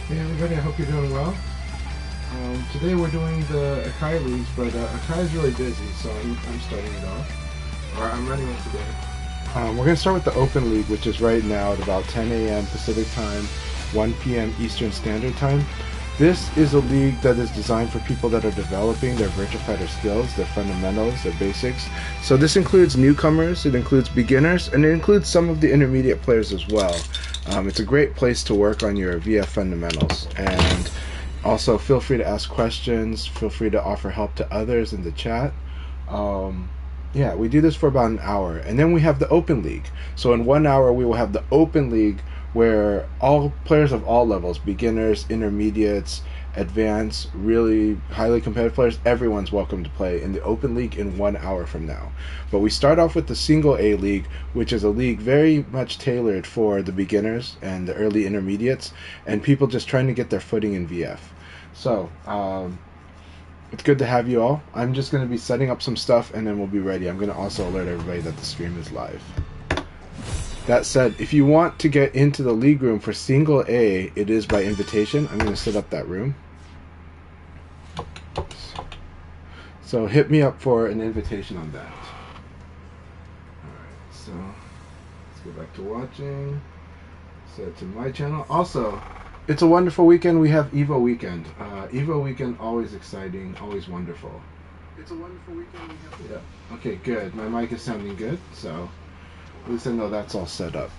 Hey everybody, I hope you're doing well. Today we're doing the Akai leagues, but Akai is really busy, so I'm starting it off. Or I'm running it today. We're going to start with the Open League, which is right now at about 10 a.m. Pacific Time, 1 p.m. Eastern Standard Time. This is a league that is designed for people that are developing their Virtua Fighter skills, their fundamentals, their basics. So this includes newcomers, it includes beginners, and it includes some of the intermediate players as well. It's a great place to work on your VF fundamentals. And also feel free to ask questions, feel free to offer help to others in the chat. Yeah, we do this for about an hour. And then we have the Open League. So in 1 hour, we will have the Open League where all players of all levels, beginners, intermediates, advanced, really highly competitive players, everyone's welcome to play in the Open League in 1 hour from now. But we start off with the Single A League, which is a league very much tailored for the beginners and the early intermediates and people just trying to get their footing in VF. So, it's good to have you all. I'm just going to be setting up some stuff and then we'll be ready. I'm going to also alert everybody that the stream is live. That said, if you want to get into the league room for Single A, it is by invitation. I'm going to set up that room. So hit me up for an invitation on that. Alright, so let's go back to watching. Set it to my channel. Also, it's a wonderful weekend. We have EVO weekend. EVO weekend, always exciting, always wonderful. It's a wonderful weekend. We have. Yeah. Okay, good. My mic is sounding good, so at least I know that's all set up.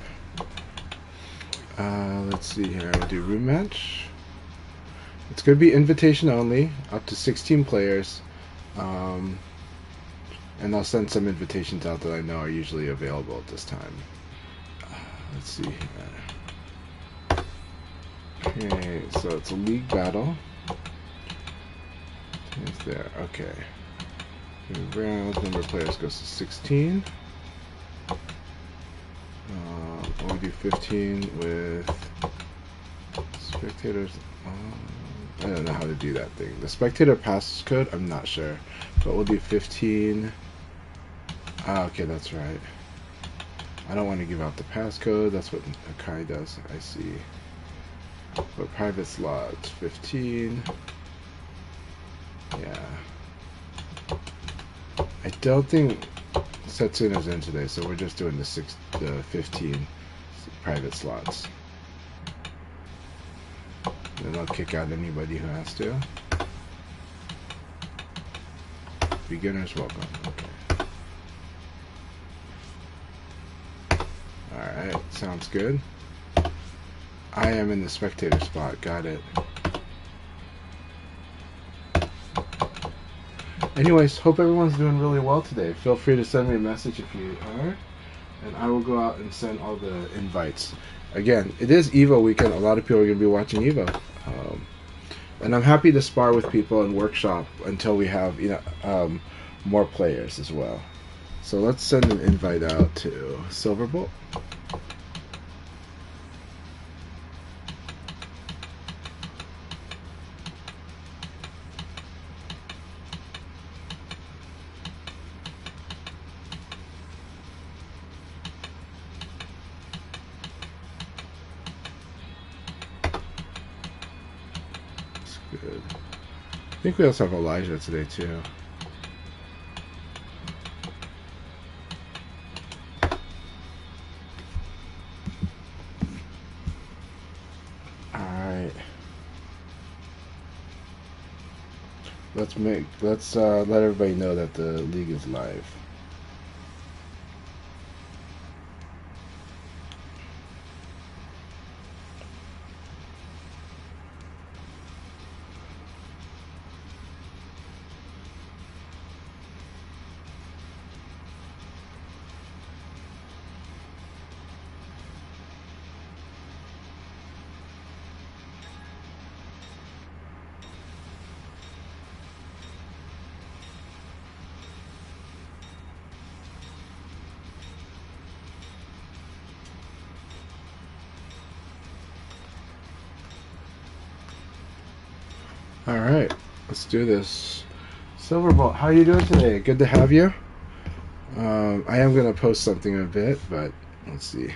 Let's see here. We'll do room match. It's going to be invitation only, up to 16 players. And I'll send some invitations out that I know are usually available at this time. Let's see here. Okay, so it's a league battle. It's there. Okay. Rounds, number of players goes to 16. We'll do 15 with spectators. I don't know how to do that thing. The spectator passcode, I'm not sure. But we'll do 15. Okay, that's right. I don't want to give out the passcode. That's what Akai does. I see. But private slots, 15. Yeah. I don't think Setsuna is in today, so we're just doing the 15 private slots. Then I'll kick out anybody who has to. Beginners welcome. Okay. Alright, sounds good. I am in the spectator spot, got it. Anyways, hope everyone's doing really well today. Feel free to send me a message if you are, and I will go out and send all the invites. Again, it is EVO weekend. A lot of people are going to be watching EVO. And I'm happy to spar with people and workshop until we have more players as well. So let's send an invite out to Silverbolt. Good. I think we also have Elijah today too. Alright. Let's let everybody know that the league is live. Alright, let's do this. Silverbolt, how are you doing today? Good to have you. I am going to post something in a bit, but let's see.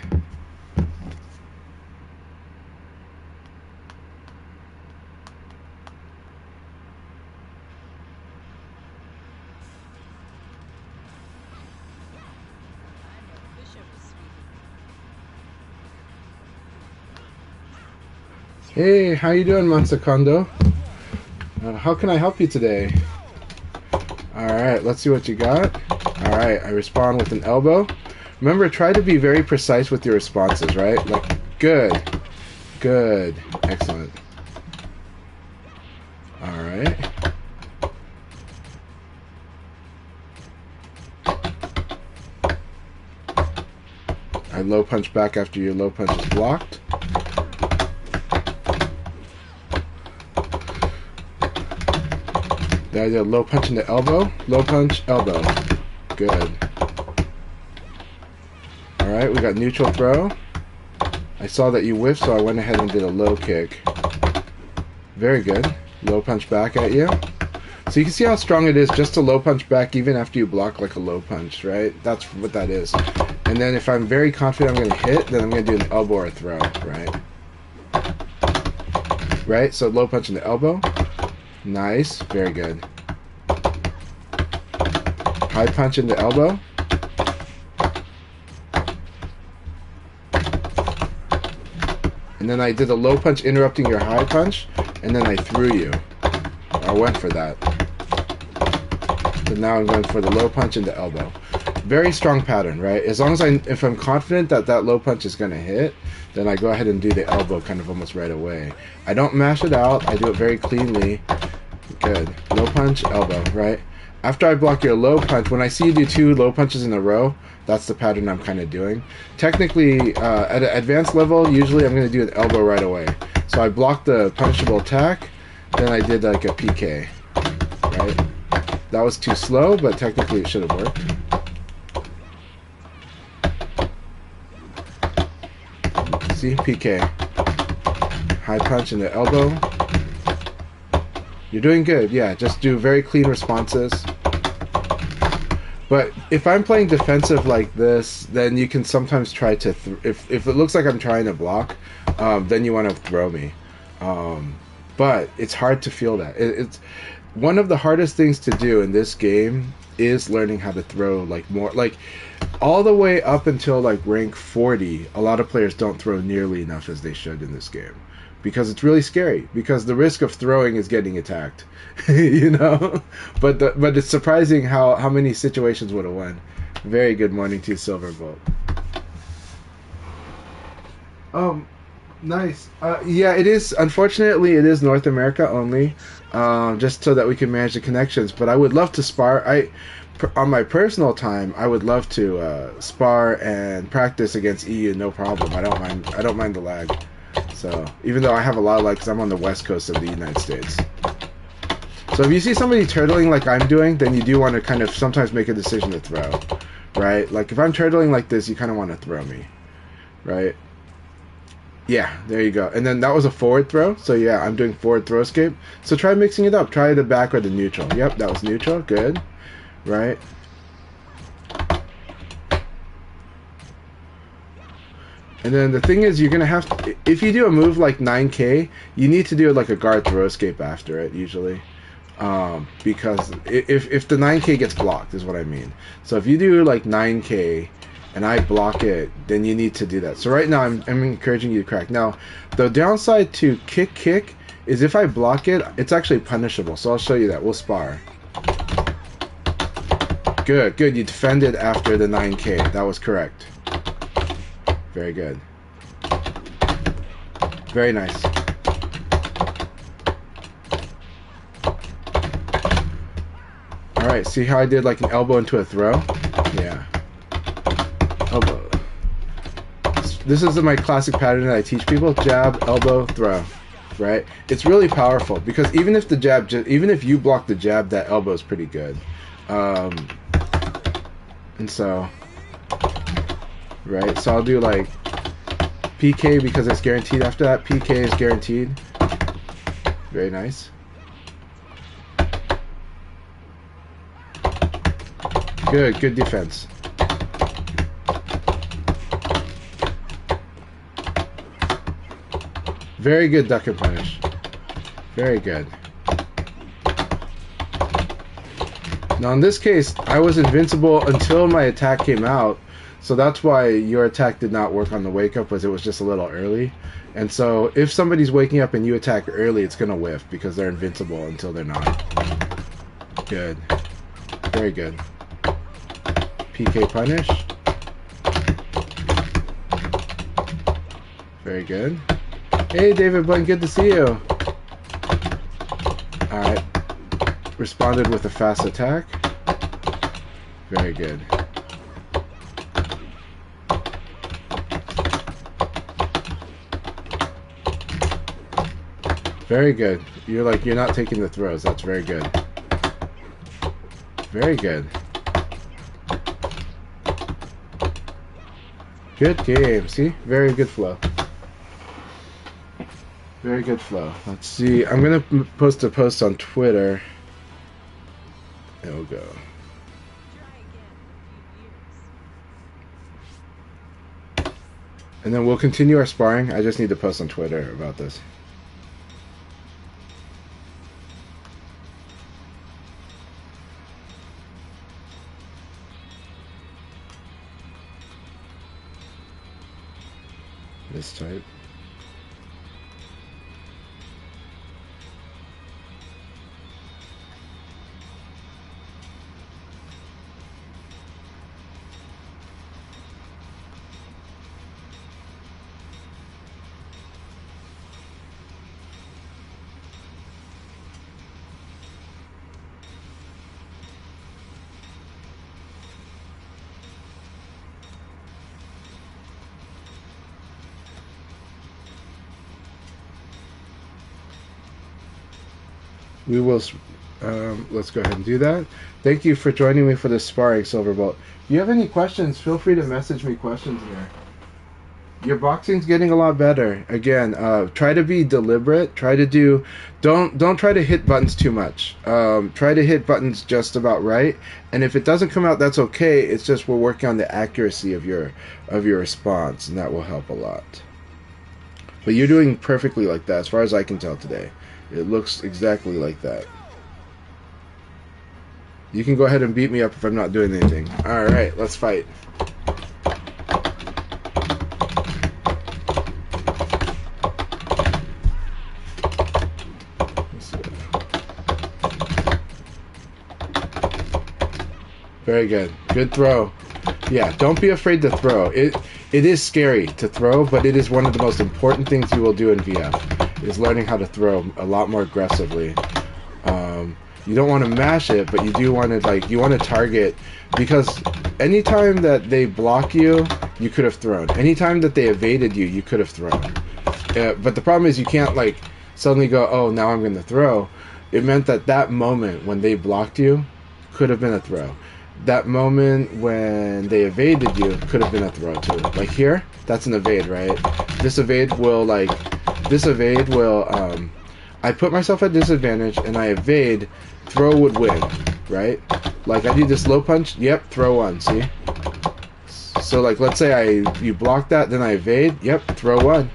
Hey, how you doing, Mansakondo? How can I help you today? Alright, let's see what you got. Alright, I respond with an elbow. Remember, try to be very precise with your responses, right? Like, good. Good. Excellent. Alright. I low punch back after your low punch is blocked. Then I did a low punch in the elbow. Low punch, elbow. Good. Alright, we got neutral throw. I saw that you whiffed, so I went ahead and did a low kick. Very good. Low punch back at you. So you can see how strong it is just to low punch back even after you block like a low punch, right? That's what that is. And then if I'm very confident I'm going to hit, then I'm going to do an elbow or a throw, right? Right? So low punch in the elbow. Nice. Very good. High punch in the elbow. And then I did a low punch interrupting your high punch, and then I threw you. I went for that. So now I'm going for the low punch in the elbow. Very strong pattern, right? As long as if I'm confident that that low punch is going to hit, then I go ahead and do the elbow kind of almost right away. I don't mash it out. I do it very cleanly. Good. Low punch, elbow, right? After I block your low punch, when I see you do 2 low punches in a row, that's the pattern I'm kind of doing. Technically, at an advanced level, usually I'm going to do an elbow right away. So I blocked the punishable attack, then I did like a PK, right? That was too slow, but technically it should have worked. See, PK. High punch in the elbow. You're doing good, yeah. Just do very clean responses. But if I'm playing defensive like this, then you can sometimes try to... if it looks like I'm trying to block, then you want to throw me. But it's hard to feel that. It's one of the hardest things to do in this game is learning how to throw like more... Like, all the way up until like rank 40, a lot of players don't throw nearly enough as they should in this game. Because it's really scary. Because the risk of throwing is getting attacked, you know. But it's surprising how many situations would have won. Very good morning to you, Silverbolt. Nice. Yeah, it is. Unfortunately, it is North America only, just so that we can manage the connections. But I would love to spar. On my personal time, I would love to spar and practice against EU. No problem. I don't mind. I don't mind the lag. So, even though I have a lot of lag, because I'm on the west coast of the United States. So if you see somebody turtling like I'm doing, then you do want to kind of sometimes make a decision to throw, right? Like if I'm turtling like this, you kind of want to throw me, right? Yeah, there you go. And then that was a forward throw. So yeah, I'm doing forward throw escape. So try mixing it up. Try the back or the neutral. Yep, that was neutral. Good. Right? And then the thing is, you're going to have to, if you do a move like 9K, you need to do like a guard throw escape after it, usually. Because if the 9K gets blocked, is what I mean. So if you do like 9K and I block it, then you need to do that. So right now, I'm encouraging you to crack. Now, the downside to kick is if I block it, it's actually punishable. So I'll show you that. We'll spar. Good, good. You defended after the 9K. That was correct. Very good. Very nice. Alright, see how I did like an elbow into a throw? Yeah. Elbow. This is my classic pattern that I teach people. Jab, elbow, throw. Right? It's really powerful because even if the jab, even if you block the jab, that elbow is pretty good. And so... Right, so I'll do like PK because it's guaranteed after that. PK is guaranteed. Very nice. Good, good defense. Very good duck and punish. Very good. Now in this case, I was invincible until my attack came out. So that's why your attack did not work on the wake up, was it was just a little early. And so if somebody's waking up and you attack early, it's going to whiff because they're invincible until they're not. Good. Very good. PK punish. Very good. Hey, David Blunt, good to see you. Alright. Responded with a fast attack. Very good. Very good. You're not taking the throws. That's very good. Very good. Good game. See? Very good flow. Very good flow. Let's see. I'm going to post a post on Twitter. There we go. And then we'll continue our sparring. I just need to post on Twitter about this. This type. We will, let's go ahead and do that. Thank you for joining me for this sparring, Silverbolt. If you have any questions, feel free to message me questions here. Your boxing's getting a lot better. Again, try to be deliberate. Try to do, don't try to hit buttons too much. Try to hit buttons just about right. And if it doesn't come out, that's okay. It's just we're working on the accuracy of your response, and that will help a lot. But you're doing perfectly like that, as far as I can tell today. It looks exactly like that. You can go ahead and beat me up if I'm not doing anything. Alright, let's fight. Very good. Good throw. Yeah, don't be afraid to throw. It is scary to throw, but it is one of the most important things you will do in VF, is learning how to throw a lot more aggressively. You don't want to mash it, but you do want to, you want to target, because anytime that they block you, you could have thrown. Anytime that they evaded you, you could have thrown. But the problem is you can't, suddenly go, oh, now I'm going to throw. It meant that moment when they blocked you could have been a throw. That moment when they evaded you could have been a throw too. Like here, that's an evade, right? This evade will, I put myself at disadvantage and I evade, throw would win, right? Like I do this low punch, yep, throw one, see? So let's say you block that, then I evade, yep, throw one.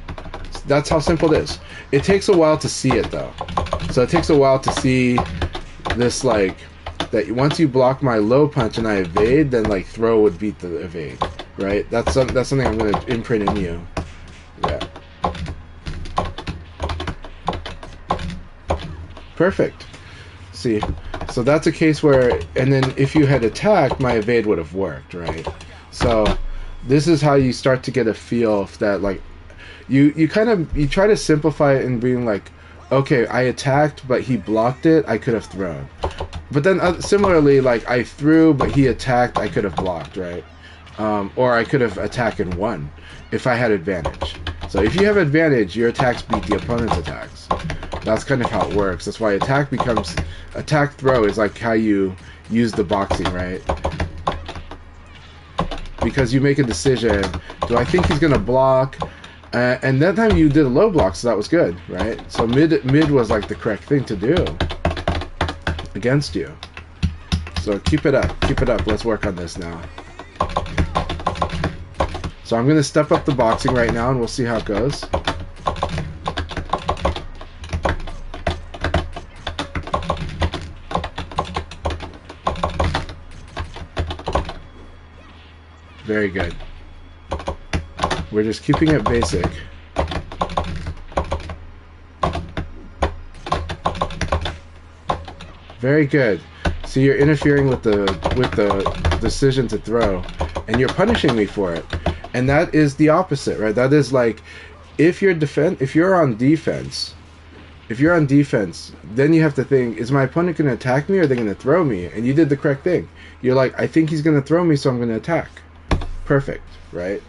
That's how simple it is. It takes a while to see it though. So it takes a while to see this, that once you block my low punch and I evade, then throw would beat the evade, right? That's something I'm going to imprint in you. Yeah. Perfect. See, so that's a case where, and then if you had attacked, my evade would have worked, right? So this is how you start to get a feel that you try to simplify it in being okay, I attacked, but he blocked it, I could have thrown. But then similarly, I threw, but he attacked, I could have blocked, right? Or I could have attacked and won if I had advantage. So if you have advantage, your attacks beat the opponent's attacks. That's kind of how it works. That's why attack throw is how you use the boxing, right? Because you make a decision, do I think he's going to block? And that time you did a low block, so that was good, right? So mid was the correct thing to do against you. So keep it up. Let's work on this now. So I'm going to step up the boxing right now, and we'll see how it goes. Very good. We're just keeping it basic. Very good. So you're interfering with the decision to throw, and you're punishing me for it. And that is the opposite, right? That is like, if you're on defense, then you have to think, is my opponent going to attack me or are they going to throw me? And you did the correct thing. You're like, I think he's going to throw me, so I'm going to attack. Perfect, right?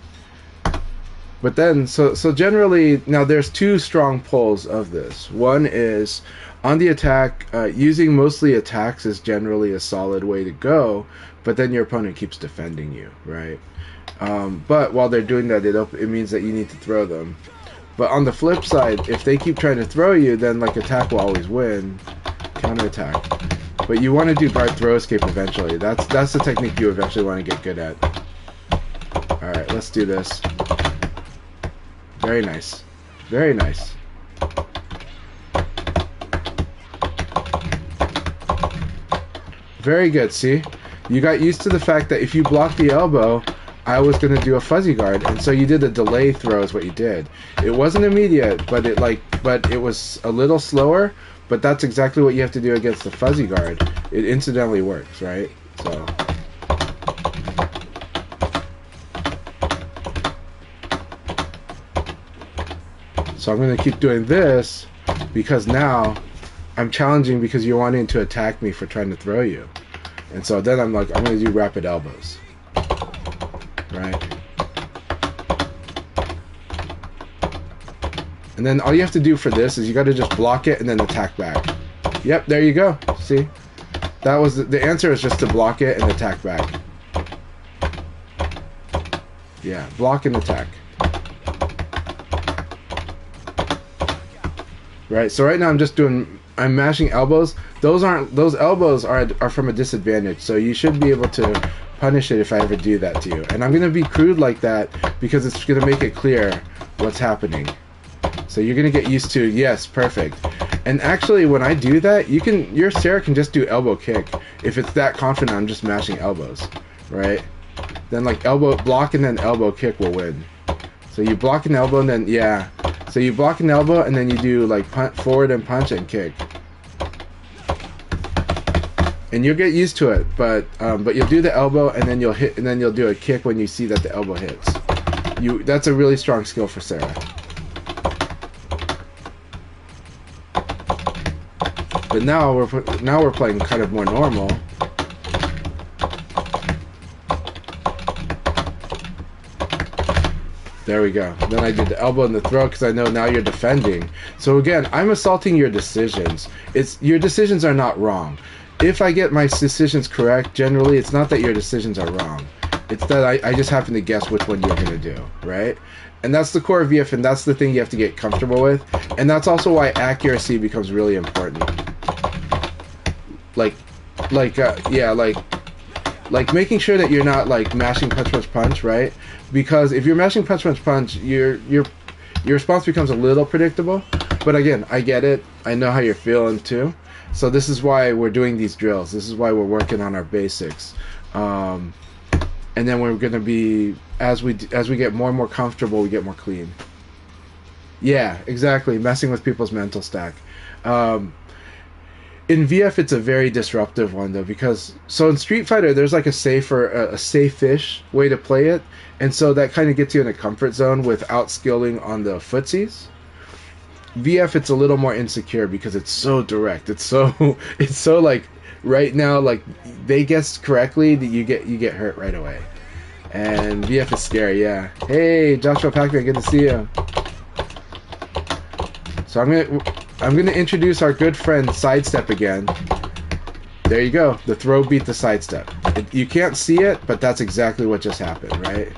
But then, so generally, now there's two strong pulls of this. One is, on the attack, using mostly attacks is generally a solid way to go, but then your opponent keeps defending you, right? But while they're doing that, it means that you need to throw them. But on the flip side, if they keep trying to throw you, then like attack will always win, counterattack. But you want to do guard throw escape eventually. That's the technique you eventually want to get good at. All right, let's do this. Very nice, very nice. Very good. See, you got used to the fact that if you block the elbow, I was going to do a fuzzy guard, and so you did a delay throw is what you did. It wasn't immediate, but it was a little slower, but that's exactly what you have to do against the fuzzy guard. It incidentally works, right? So I'm going to keep doing this because now I'm challenging because you're wanting to attack me for trying to throw you. And so then I'm like, I'm going to do rapid elbows. Right? And then all you have to do for this is you got to just block it and then attack back. Yep, there you go. See? That was the answer is just to block it and attack back. Yeah, block and attack. Right? So right now I'm mashing elbows. Those elbows are from a disadvantage. So you should be able to punish it if I ever do that to you. And I'm going to be crude like that because it's going to make it clear what's happening. So you're going to get used to, yes, perfect. And actually when I do that, your Sarah can just do elbow kick. If it's that confident I'm just mashing elbows, right? Then like elbow block and then elbow kick will win. So you block an elbow and then, yeah. So you block an elbow and then you do like forward and punch and kick. And you'll get used to it, but you'll do the elbow and then you'll hit and then you'll do a kick when you see that the elbow hits. That's a really strong skill for Sarah. But now we're playing kind of more normal. There we go. Then I did the elbow and the throw because I know now you're defending. So again, I'm assaulting your decisions. Your decisions are not wrong. If I get my decisions correct, generally it's not that your decisions are wrong. It's that I just happen to guess which one you're going to do, right? And that's the core of VF, and that's the thing you have to get comfortable with. And that's also why accuracy becomes really important. Like making sure that you're not like mashing punch punch punch, right? Because if you're mashing punch punch punch, your response becomes a little predictable. But again, I get it. I know how you're feeling too. So this is why we're doing these drills. This is why we're working on our basics. And then we're gonna be as we get more and more comfortable, we get more clean. Yeah, exactly. Messing with people's mental stack. In VF, it's a very disruptive one though, because in Street Fighter, there's like a safe-ish way to play it, and so that kind of gets you in a comfort zone without skilling on the footsies. VF, it's a little more insecure because it's so direct. It's so like right now, like they guessed correctly that you get hurt right away, and VF is scary. Yeah. Hey, Joshua Pac-Man, good to see you. So I'm gonna introduce our good friend Sidestep again. There you go. The throw beat the sidestep. You can't see it, but that's exactly what just happened, right?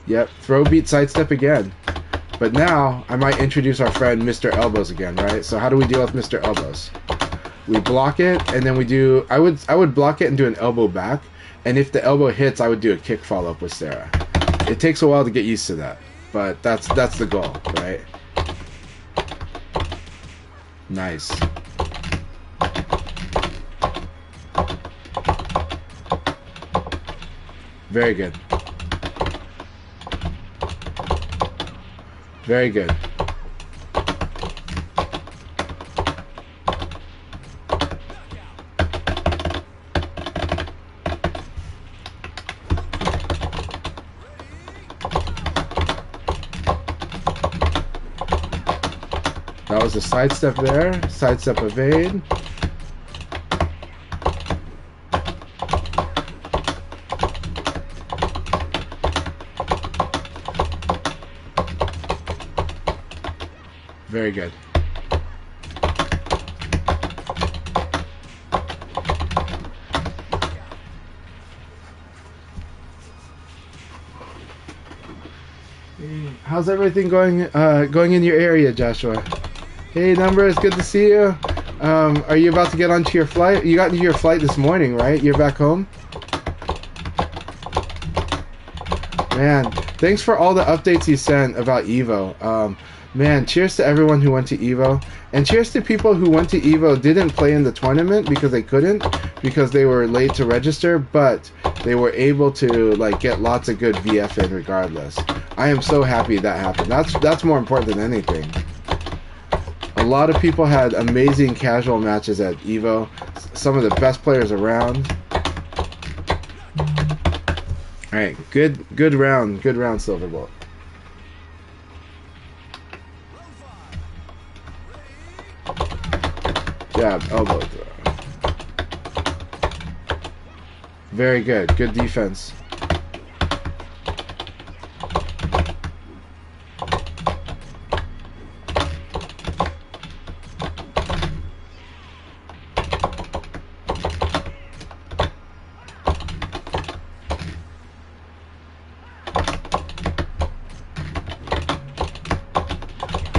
Yep. Throw beat sidestep again. But now I might introduce our friend Mr. Elbows again, right? So how do we deal with Mr. Elbows? We block it, and then we do. I would block it and do an elbow back, and if the elbow hits, I would do a kick follow up with Sarah. It takes a while to get used to that, but that's the goal, right? Nice. Very good. Very good. That was a sidestep there. Sidestep evade. Very good. How's everything going in your area, Joshua? Hey, Numbers, good to see you. Are you about to get onto your flight? You got into your flight this morning, right? You're back home? Man, thanks for all the updates you sent about Evo. Man, cheers to everyone who went to Evo. And cheers to people who went to Evo, didn't play in the tournament because they couldn't, because they were late to register, but they were able to like get lots of good VF in regardless. I am so happy that happened. That's more important than anything. A lot of people had amazing casual matches at Evo. Some of the best players around. All right, good round, Silverbolt. Jab, elbow throw. Very good defense.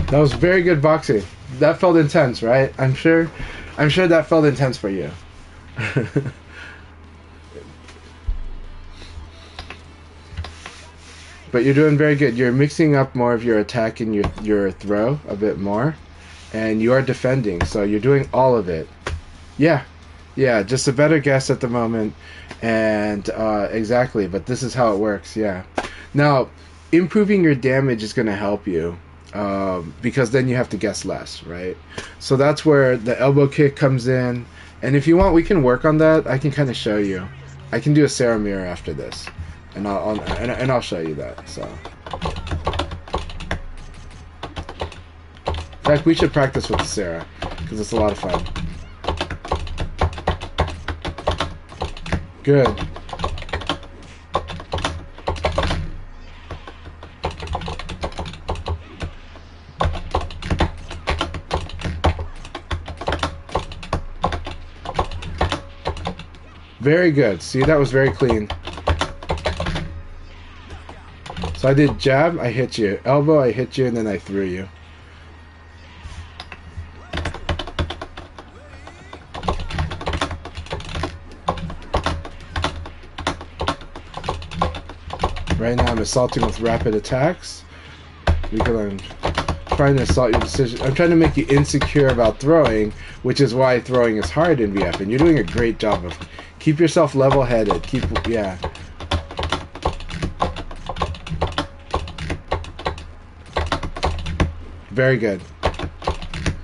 That was very good boxing. That felt intense, right? I'm sure that felt intense for you. But you're doing very good. You're mixing up more of your attack and your throw a bit more, and you are defending, so you're doing all of it. Yeah, just a better guess at the moment, and exactly. But this is how it works. Yeah. Now, improving your damage is going to help you. Because then you have to guess less, right? So that's where the elbow kick comes in. And if you want, we can work on that. I can kind of show you. I can do a Sarah mirror after this, and I'll show you that. So, in fact, we should practice with the Sarah because it's a lot of fun. Good. Very good. See, that was very clean. So I did jab, I hit you. Elbow, I hit you, and then I threw you. Right now I'm assaulting with rapid attacks. Because I'm trying to assault your decision. I'm trying to make you insecure about throwing, which is why throwing is hard in VF. And you're doing a great job of... Keep yourself level-headed. Yeah. Very good.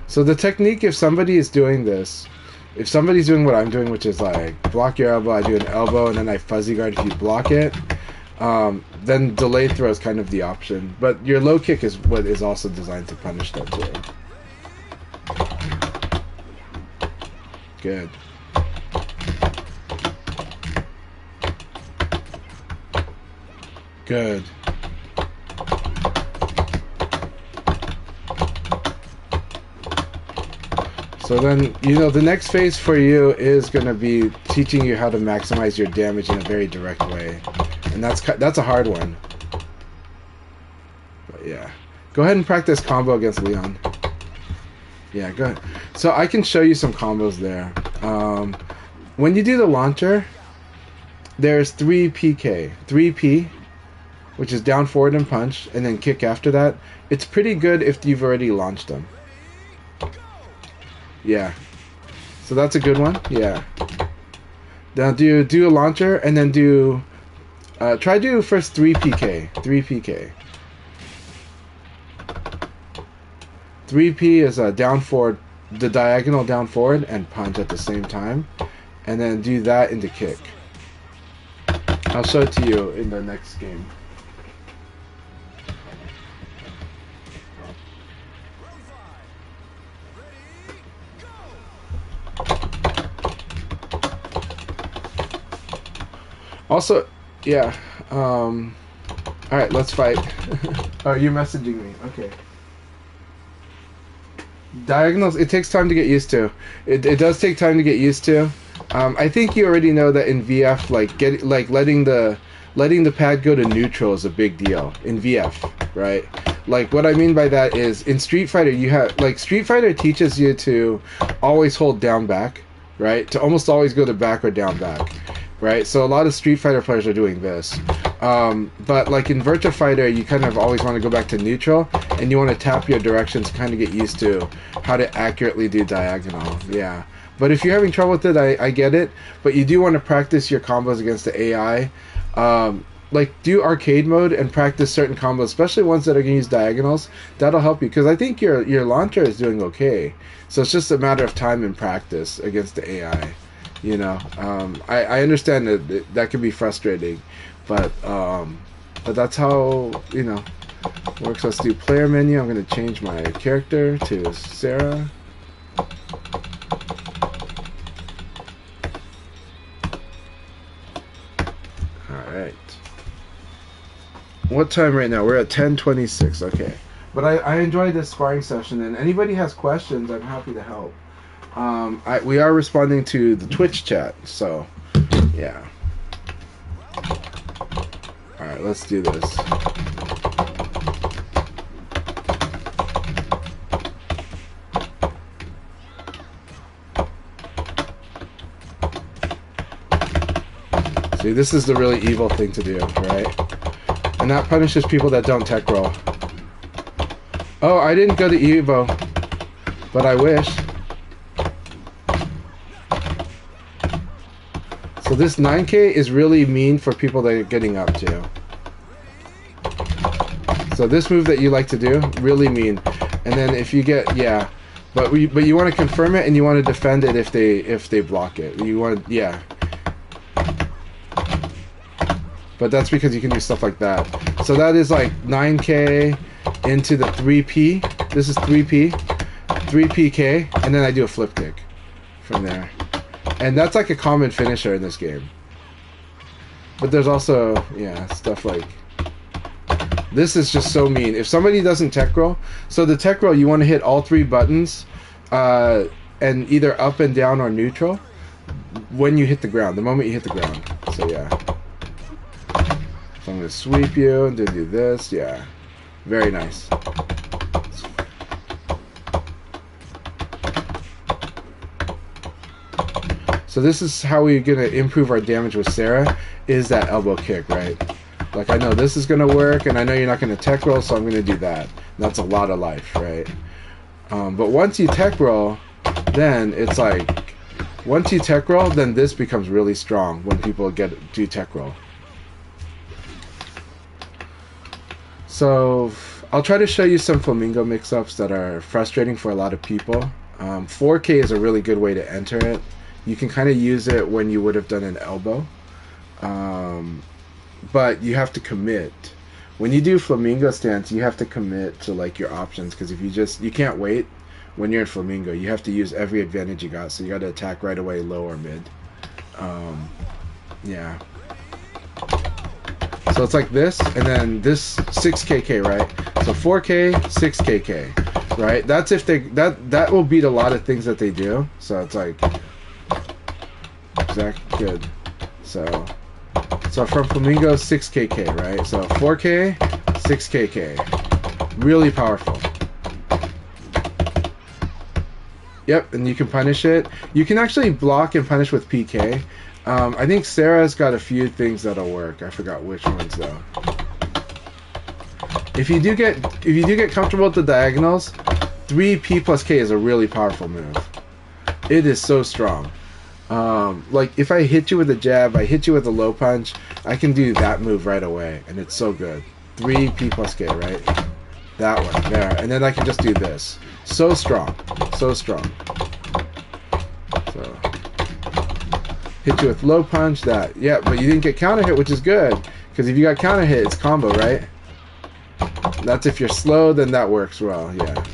So the technique, if somebody is doing this, if somebody's doing what I'm doing, which is like block your elbow, I do an elbow, and then I fuzzy guard if you block it, then delayed throw is kind of the option. But your low kick is what is also designed to punish that too. Good. Good. So then, you know, the next phase for you is going to be teaching you how to maximize your damage in a very direct way. And that's a hard one. But yeah. Go ahead and practice combo against Leon. Yeah, go ahead. So I can show you some combos there. When you do the launcher, there's 3PK. 3P, which is down, forward, and punch, and then kick after that. It's pretty good if you've already launched them. Yeah. So that's a good one. Yeah. Now do a launcher, and then do Try do first 3 PK. 3 PK. 3P is a down forward, the diagonal down forward and punch at the same time. And then do that into kick. I'll show it to you in the next game. Also, yeah. Alright, let's fight. Oh, you're messaging me. Okay. Diagonals, it takes time to get used to. It does take time to get used to. I think you already know that in VF, letting the pad go to neutral is a big deal in VF, right? Like what I mean by that is in Street Fighter you have Street Fighter teaches you to always hold down back, right? To almost always go to back or down back, right? So a lot of Street Fighter players are doing this. But like in Virtua Fighter, you kind of always want to go back to neutral, and you want to tap your directions to kind of get used to how to accurately do diagonal. Yeah. But if you're having trouble with it, I get it. But you do want to practice your combos against the AI. Like do arcade mode and practice certain combos, especially ones that are going to use diagonals. That'll help you, because I think your launcher is doing okay. So it's just a matter of time and practice against the AI. You know, I understand that that can be frustrating, but that's how, you know, works. Let's do player menu. I'm going to change my character to Sarah. Alright. What time right now? We're at 10:26. Okay. But I enjoyed this sparring session, and anybody has questions, I'm happy to help. We are responding to the Twitch chat, so yeah. Alright, let's do this. See, this is the really evil thing to do, right? And that punishes people that don't tech roll. Oh, I didn't go to Evo, but I wish. So this 9K is really mean for people that are getting up to. So this move that you like to do, really mean. And then if you get, yeah, but you want to confirm it and you want to defend it if they block it. You want, yeah. But that's because you can do stuff like that. So that is like 9K into the 3P. This is 3P, 3PK, and then I do a flip kick from there. And that's like a common finisher in this game. But there's also, yeah, stuff like... This is just so mean. If somebody doesn't tech roll... So the tech roll, you want to hit all 3 buttons, and either up and down or neutral, when you hit the ground, the moment you hit the ground. So yeah. So I'm going to sweep you and then do this, yeah. Very nice. So this is how we're going to improve our damage with Sarah, is that elbow kick, right? Like, I know this is going to work, and I know you're not going to tech roll, so I'm going to do that. And that's a lot of life, right? But once you tech roll, then it's like, once you tech roll, then this becomes really strong when people do tech roll. So I'll try to show you some Flamingo mix-ups that are frustrating for a lot of people. 4K is a really good way to enter it. You can kind of use it when you would have done an elbow. But you have to commit. When you do Flamingo stance, you have to commit to like your options, because if you can't wait when you're in Flamingo. You have to use every advantage you got. So you got to attack right away, low or mid. Yeah. So it's like this, and then this 6KK, right? So 4K, 6KK, right? That's if that will beat a lot of things that they do. So it's like exactly good. So from Flamingo, 6KK, right? So 4K, 6KK, really powerful. Yep, and you can punish it. You can actually block and punish with PK. I think Sarah's got a few things that'll work. I forgot which ones though. If you do get comfortable with the diagonals, 3P plus K is a really powerful move. It is so strong. Like if I hit you with a jab, I hit you with a low punch, I can do that move right away, and it's so good. 3P plus K, right? That one there, and then I can just do this. So strong, so strong. So hit you with low punch, that. Yeah, but you didn't get counter hit, which is good, because if you got counter hit, it's combo, right? That's if you're slow, then that works well. Yeah.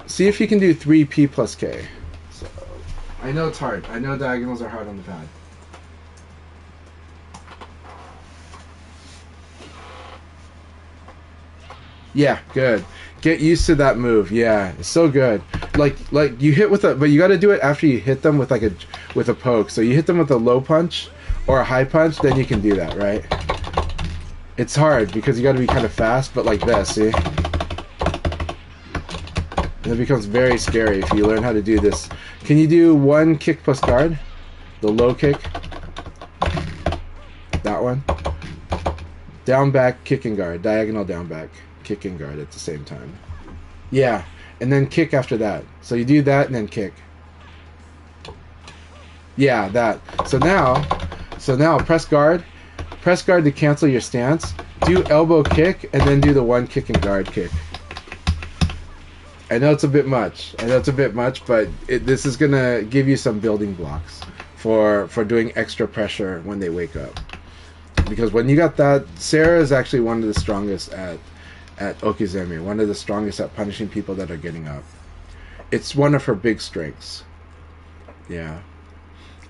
See if you can do 3P plus K. So, I know it's hard. I know diagonals are hard on the pad. Yeah, good. Get used to that move. Yeah, it's so good. Like you hit with a, but you got to do it after you hit them with like a poke. So you hit them with a low punch or a high punch, then you can do that, right? It's hard because you got to be kind of fast, but like this, see? And it becomes very scary if you learn how to do this. Can you do 1 kick plus guard? The low kick. That one. Down back, kick and guard. Diagonal down back, kick and guard at the same time. Yeah, and then kick after that. So you do that and then kick. Yeah, that. So now press guard. Press guard to cancel your stance. Do elbow kick and then do the 1 kick and guard kick. I know it's a bit much. But this is gonna give you some building blocks for doing extra pressure when they wake up. Because when you got that, Sarah is actually one of the strongest at okizeme, one of the strongest at punishing people that are getting up. It's one of her big strengths. Yeah.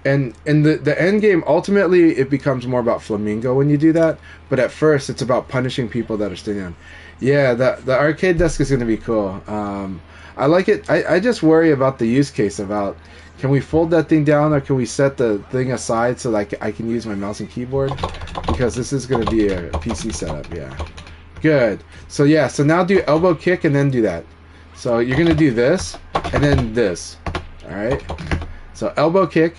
And the end game, ultimately, it becomes more about flamingo when you do that. But at first, it's about punishing people that are standing on. Yeah, the arcade desk is going to be cool. I like it. I just worry about the use case about, can we fold that thing down or can we set the thing aside so that I can use my mouse and keyboard? Because this is going to be a PC setup, yeah. Good. So yeah, so now do elbow kick and then do that. So you're going to do this and then this. Alright? So elbow kick.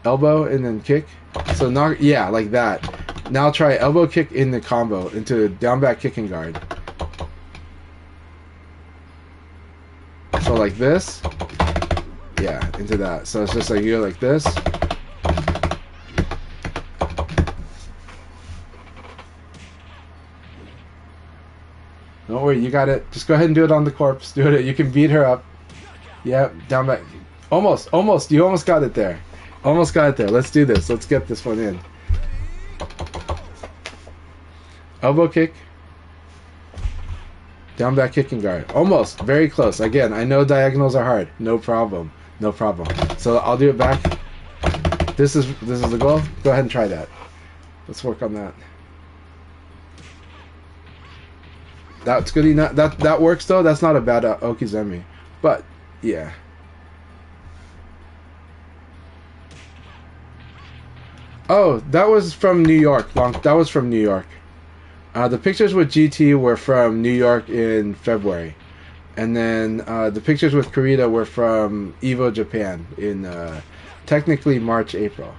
Elbow and then kick. So knock, yeah, like that. Now try elbow kick in the combo into down back kick and guard. So like this. Yeah, into that. So it's just like you go like this. Don't worry, you got it. Just go ahead and do it on the corpse. Do it. You can beat her up. Yep, down back. Almost. You almost got it there. Almost got it there. Let's do this. Let's get this one in. Elbow kick. Down back kick and guard. Almost. Very close. Again, I know diagonals are hard. No problem. No problem. So I'll do it back. This is the goal. Go ahead and try that. Let's work on that. That's good enough. That works though. That's not a bad okizeme. But yeah. Oh, that was from New York. That was from New York. The pictures with GT were from New York in February. And then the pictures with Kurita were from Evo Japan in technically March, April.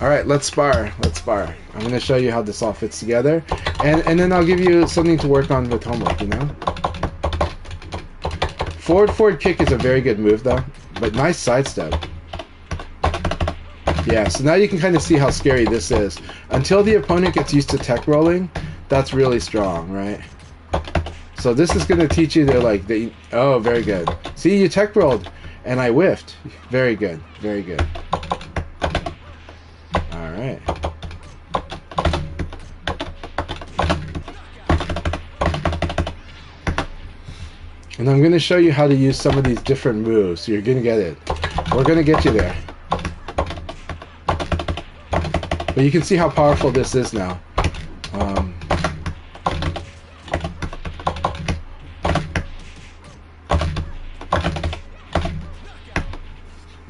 Alright, let's spar. I'm going to show you how this all fits together. And then I'll give you something to work on with homework, you know? Forward kick is a very good move though. But nice sidestep. Yeah, so now you can kind of see how scary this is. Until the opponent gets used to tech rolling, that's really strong, right? So this is going to teach you to oh, very good. See, you tech rolled, and I whiffed. Very good, very good. All right. And I'm going to show you how to use some of these different moves, so you're going to get it. We're going to get you there. But you can see how powerful this is now.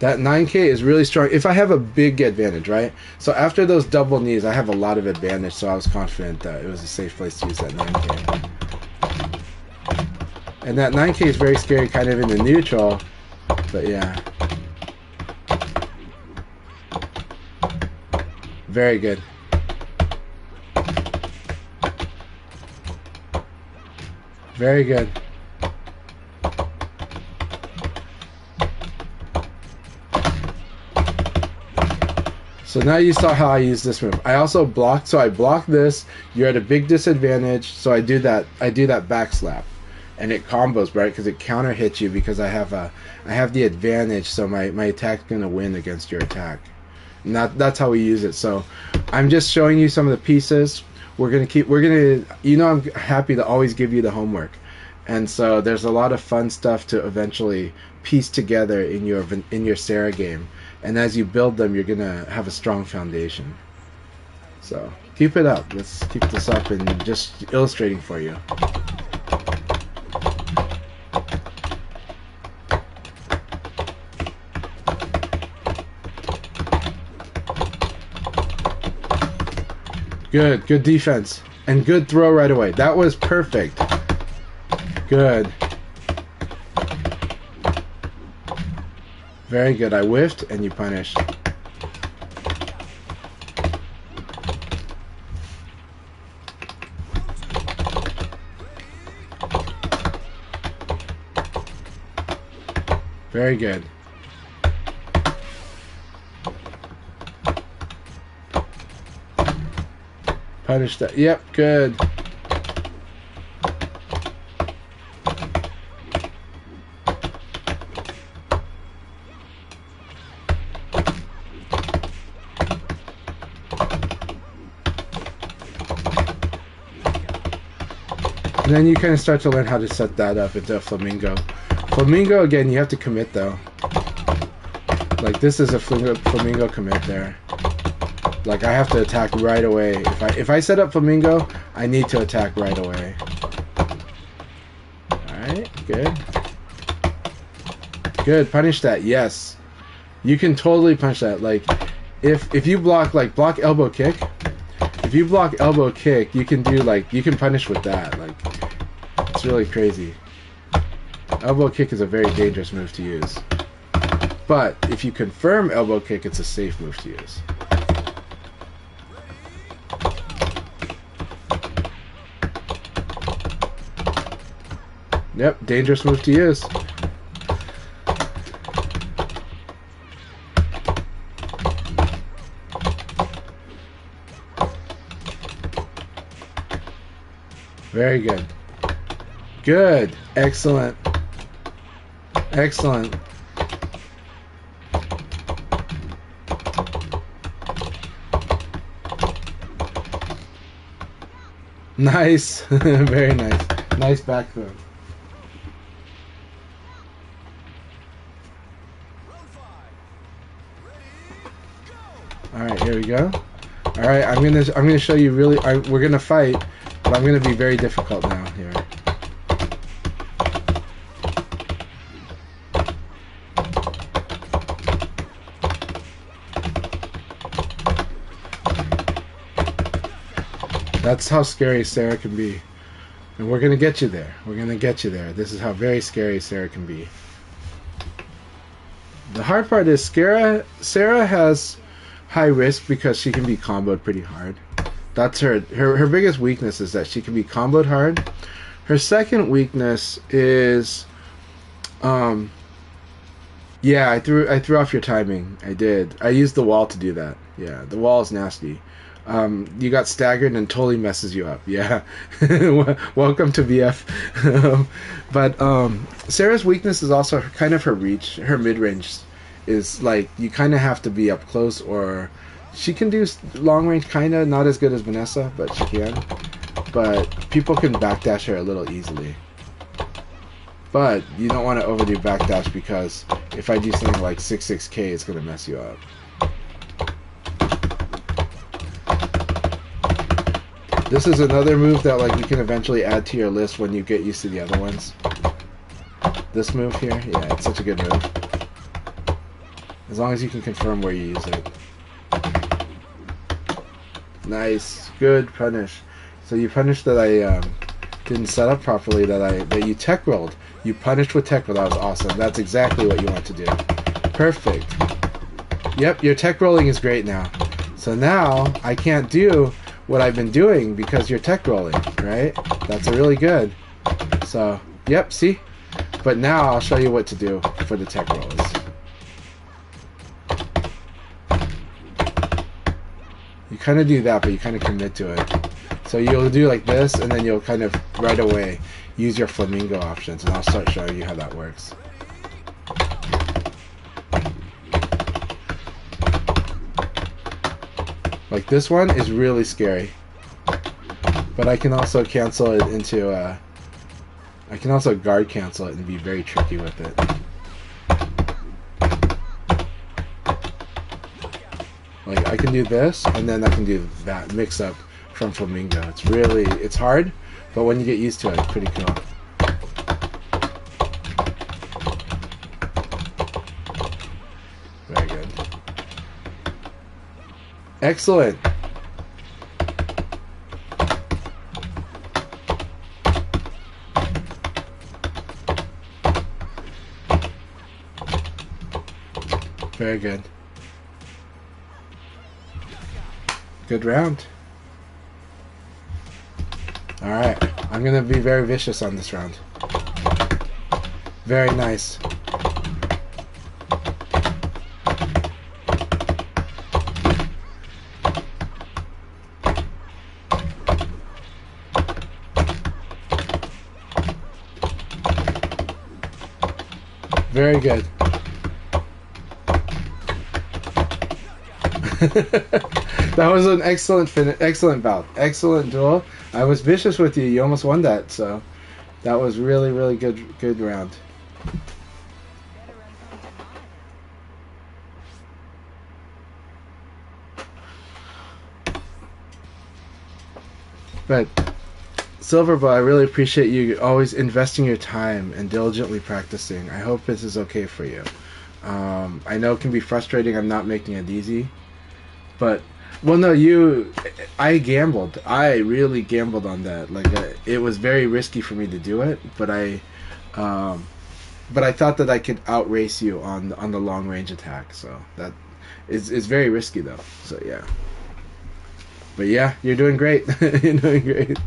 That 9K is really strong. If I have a big advantage, right? So after those double knees, I have a lot of advantage, so I was confident that it was a safe place to use that 9K. And that 9K is very scary kind of in the neutral, but yeah. Very good. Very good. So now you saw how I use this move. I also blocked, so I block this. You're at a big disadvantage, so I do that back slap. And it combos, right? Because it counter hits you because I have the advantage, so my attack's gonna win against your attack. And that's how we use it. So I'm just showing you some of the pieces. I'm happy to always give you the homework. And so there's a lot of fun stuff to eventually piece together in your Sarah game. And as you build them, you're gonna have a strong foundation. So keep it up. Let's keep this up and just illustrating for you. Good defense. And good throw right away. That was perfect. Good. Very good. I whiffed and you punished. Very good. Punish that. Yep, good. And then you kind of start to learn how to set that up into a flamingo. Flamingo, again, you have to commit though. Like this is a flamingo commit there. Like I have to attack right away. If I set up flamingo, I need to attack right away. Alright, good. Good, punish that, yes. You can totally punish that. Like if you block elbow kick, if you block elbow kick, you can punish with that. Like it's really crazy. Elbow kick is a very dangerous move to use. But if you confirm elbow kick, it's a safe move to use. Yep, dangerous move to use. Very good. Good. Excellent. Excellent. Nice. Very nice. Nice back throw. Alright, here we go. Alright, I'm gonna show you we're gonna fight, but I'm gonna be very difficult now here. That's how scary Sarah can be. And we're gonna get you there. We're gonna get you there. This is how very scary Sarah can be. The hard part is Sarah has high risk because she can be comboed pretty hard. That's her biggest weakness is that she can be comboed hard. Her second weakness is yeah, I threw off your timing. I did. I used the wall to do that. Yeah, the wall is nasty. You got staggered and totally messes you up. Yeah. Welcome to VF. But Sarah's weakness is also kind of her reach. Her mid-range is like you kind of have to be up close, or she can do long range, kind of not as good as Vanessa, but she can. But people can backdash her a little easily. But you don't want to overdo backdash because if I do something like 6-6K, it's gonna mess you up. This is another move that like you can eventually add to your list when you get used to the other ones. This move here, yeah, it's such a good move. As long as you can confirm where you use it. Nice, good punish. So you punished that I didn't set up properly, that you tech rolled. You punished with tech roll. That was awesome. That's exactly what you want to do. Perfect. Yep, your tech rolling is great now. So now I can't do what I've been doing because you're tech rolling, right? That's really good. So, yep, see? But now I'll show you what to do for the tech rolls. You kind of do that, but you kind of commit to it. So you'll do like this, and then you'll kind of right away use your flamingo options, and I'll start showing you how that works. Like this one is really scary, but I can also cancel it into I can also guard cancel it and be very tricky with it. Like I can do this, and then I can do that mix up from flamingo. It's hard, but when you get used to it, it's pretty cool. Very good. Excellent. Very good. Good round. Alright, I'm going to be very vicious on this round. Very nice. Very good. That was an excellent bout. Excellent duel. I was vicious with you. You almost won that, so that was really good round. But Silverbow, I really appreciate you always investing your time and diligently practicing. I hope this is okay for you. I know it can be frustrating. I'm not making it easy, but well, no, I gambled. I really gambled on that. Like it was very risky for me to do it, but I thought that I could outrace you on the long range attack. So that is very risky though. So yeah. But yeah, you're doing great. You're doing great.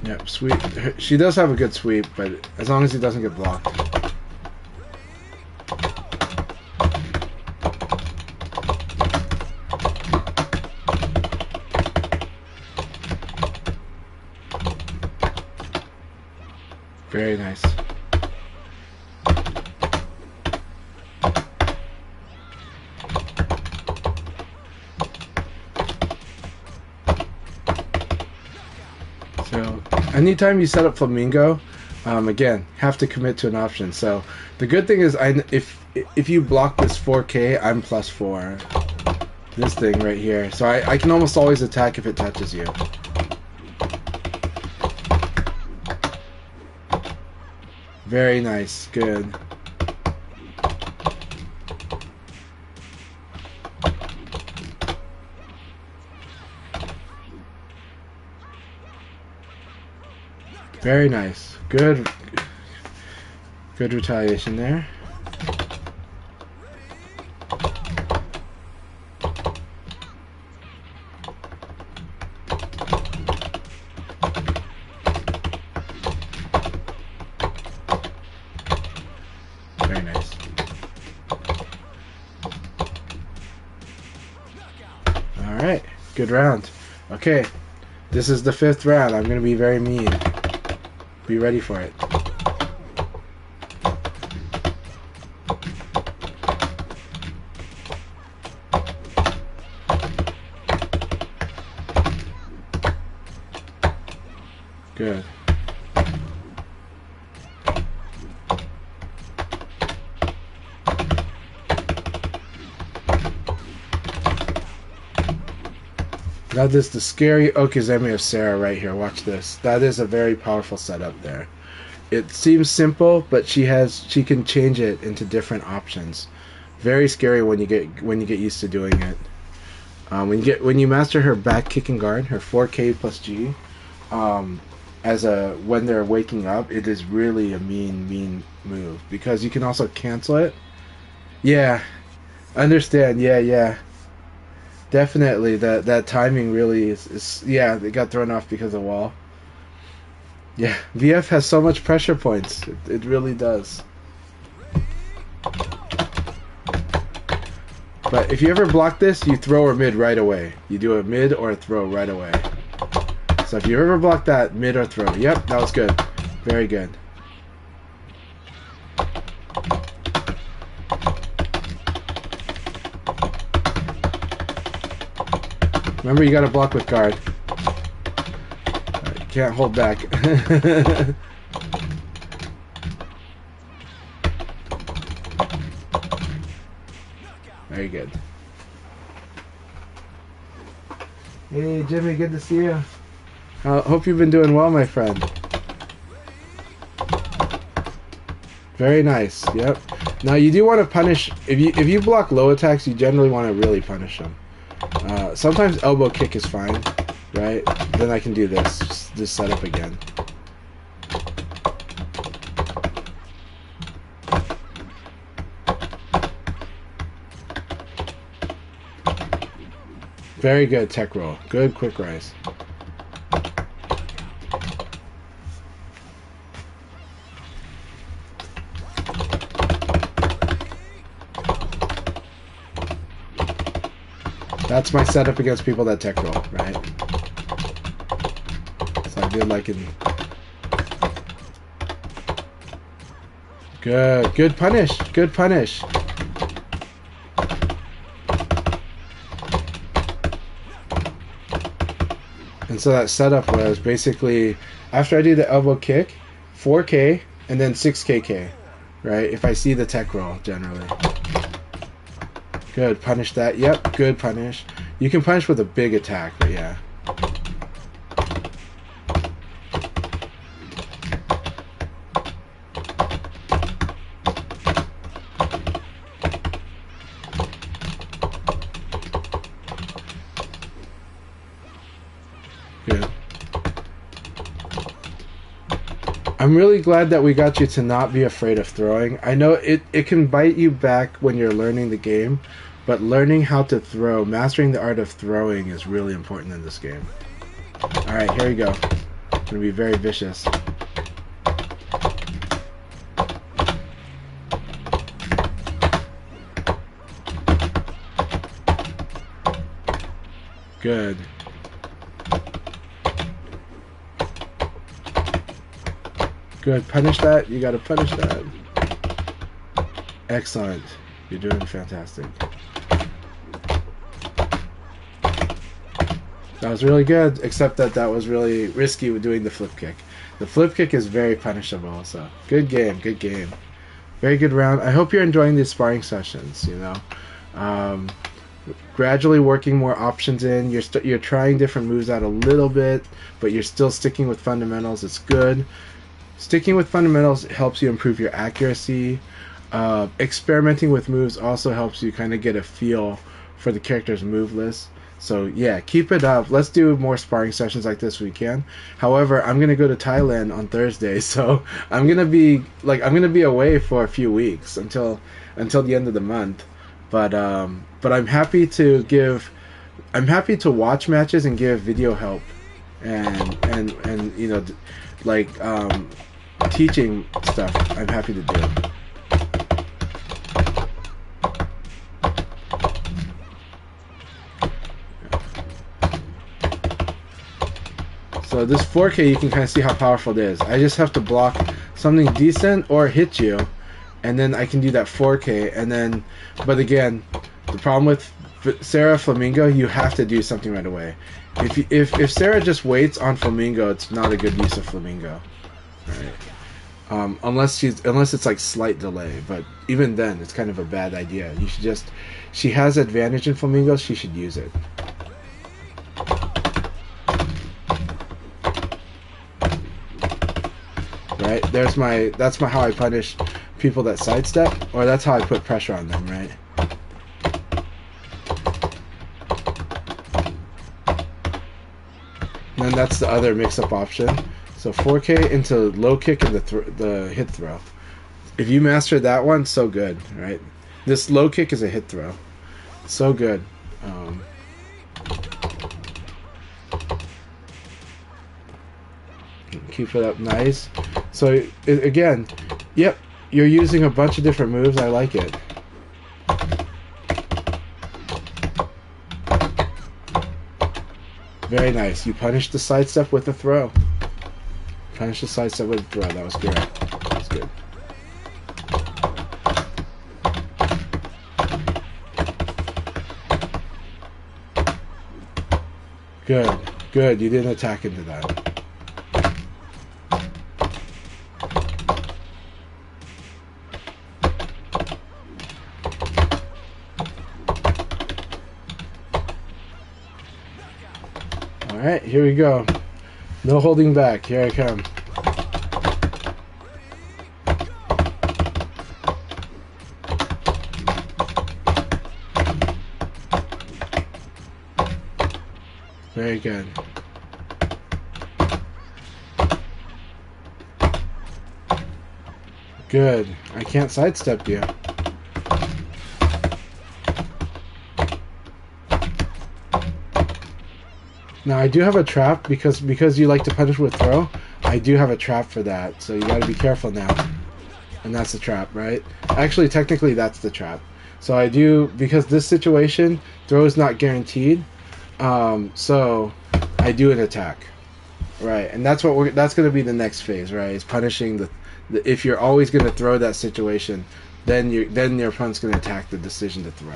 Yep, sweep. She does have a good sweep, but as long as he doesn't get blocked. Very nice. So anytime you set up flamingo, again, have to commit to an option. So the good thing is, if you block this 4K, I'm +4. This thing right here, so I can almost always attack if it touches you. Very nice, good. Very nice. Good retaliation there. Very nice. All right. Good round. Okay. This is the 5th round. I'm going to be very mean. Be ready for it. Good. That is the scary Okizeme of Sarah right here. Watch this. That is a very powerful setup there. It seems simple, but she can change it into different options. Very scary when you get used to doing it. When you master her back kick and guard, her 4K plus G, when they're waking up, it is really a mean move because you can also cancel it. Yeah, understand. Yeah. Definitely, that timing really is yeah, they got thrown off because of wall. Yeah, VF has so much pressure points. It really does. But if you ever block this, you throw or mid right away. You do a mid or a throw right away. So if you ever block that, mid or throw. Yep, that was good. Very good. Remember, you gotta block with guard. You can't hold back. Very good. Hey, Jimmy, good to see you. Hope you've been doing well, my friend. Very nice. Yep. Now you do want to punish if you block low attacks. You generally want to really punish them. Sometimes elbow kick is fine, right? Then I can do this setup again. Very good tech roll. Good quick rise. That's my setup against people that tech roll, right? So I feel like good punish, good punish. And so that setup was basically after I do the elbow kick, 4K and then 6KK, right? If I see the tech roll generally. Good, punish that. Yep, good punish. You can punish with a big attack, but yeah. Good. I'm really glad that we got you to not be afraid of throwing. I know it can bite you back when you're learning the game, but learning how to throw, mastering the art of throwing is really important in this game. Alright, here we go. It's going to be very vicious. Good. Good. Punish that. You gotta punish that. Excellent. You're doing fantastic. That was really good, except that was really risky with doing the flip kick. The flip kick is very punishable, so good game, good game. Very good round. I hope you're enjoying these sparring sessions, you know. Gradually working more options in. You're trying different moves out a little bit, but you're still sticking with fundamentals. It's good. Sticking with fundamentals helps you improve your accuracy. Experimenting with moves also helps you kind of get a feel for the character's move list. So yeah, keep it up. Let's do more sparring sessions like this when we can. However, I'm gonna go to Thailand on Thursday, so I'm gonna be away for a few weeks until the end of the month. But I'm happy to watch matches and give video help and you know, like teaching stuff. I'm happy to do. So this 4K, you can kind of see how powerful it is. I just have to block something decent or hit you, and then I can do that 4K. And then, but again, the problem with Sarah Flamingo, you have to do something right away. If Sarah just waits on Flamingo, it's not a good use of Flamingo, right? Unless it's like slight delay. But even then, it's kind of a bad idea. You should just, she has advantage in Flamingo, she should use it. Right, that's how I punish people that sidestep, or that's how I put pressure on them, right? then that's the other mix-up option. So 4K into low kick and the hit throw. If you master that one, so good, right? This low kick is a hit throw. So good. Keep it up nice. So, again, yep, you're using a bunch of different moves. I like it. Very nice. You punished the sidestep with a throw. Punish the sidestep with a throw. That was great. That was good. Good. Good. You didn't attack into that. Alright, here we go. No holding back. Here I come. Very good. Good. I can't sidestep you. Now I do have a trap because you like to punish with throw. I do have a trap for that, so you got to be careful now. And that's the trap, right? Actually, technically, that's the trap. So I do, because this situation, throw is not guaranteed. So I do an attack, right? And that's what that's going to be the next phase, right? Is punishing the if you're always going to throw that situation, then your opponent's going to attack the decision to throw,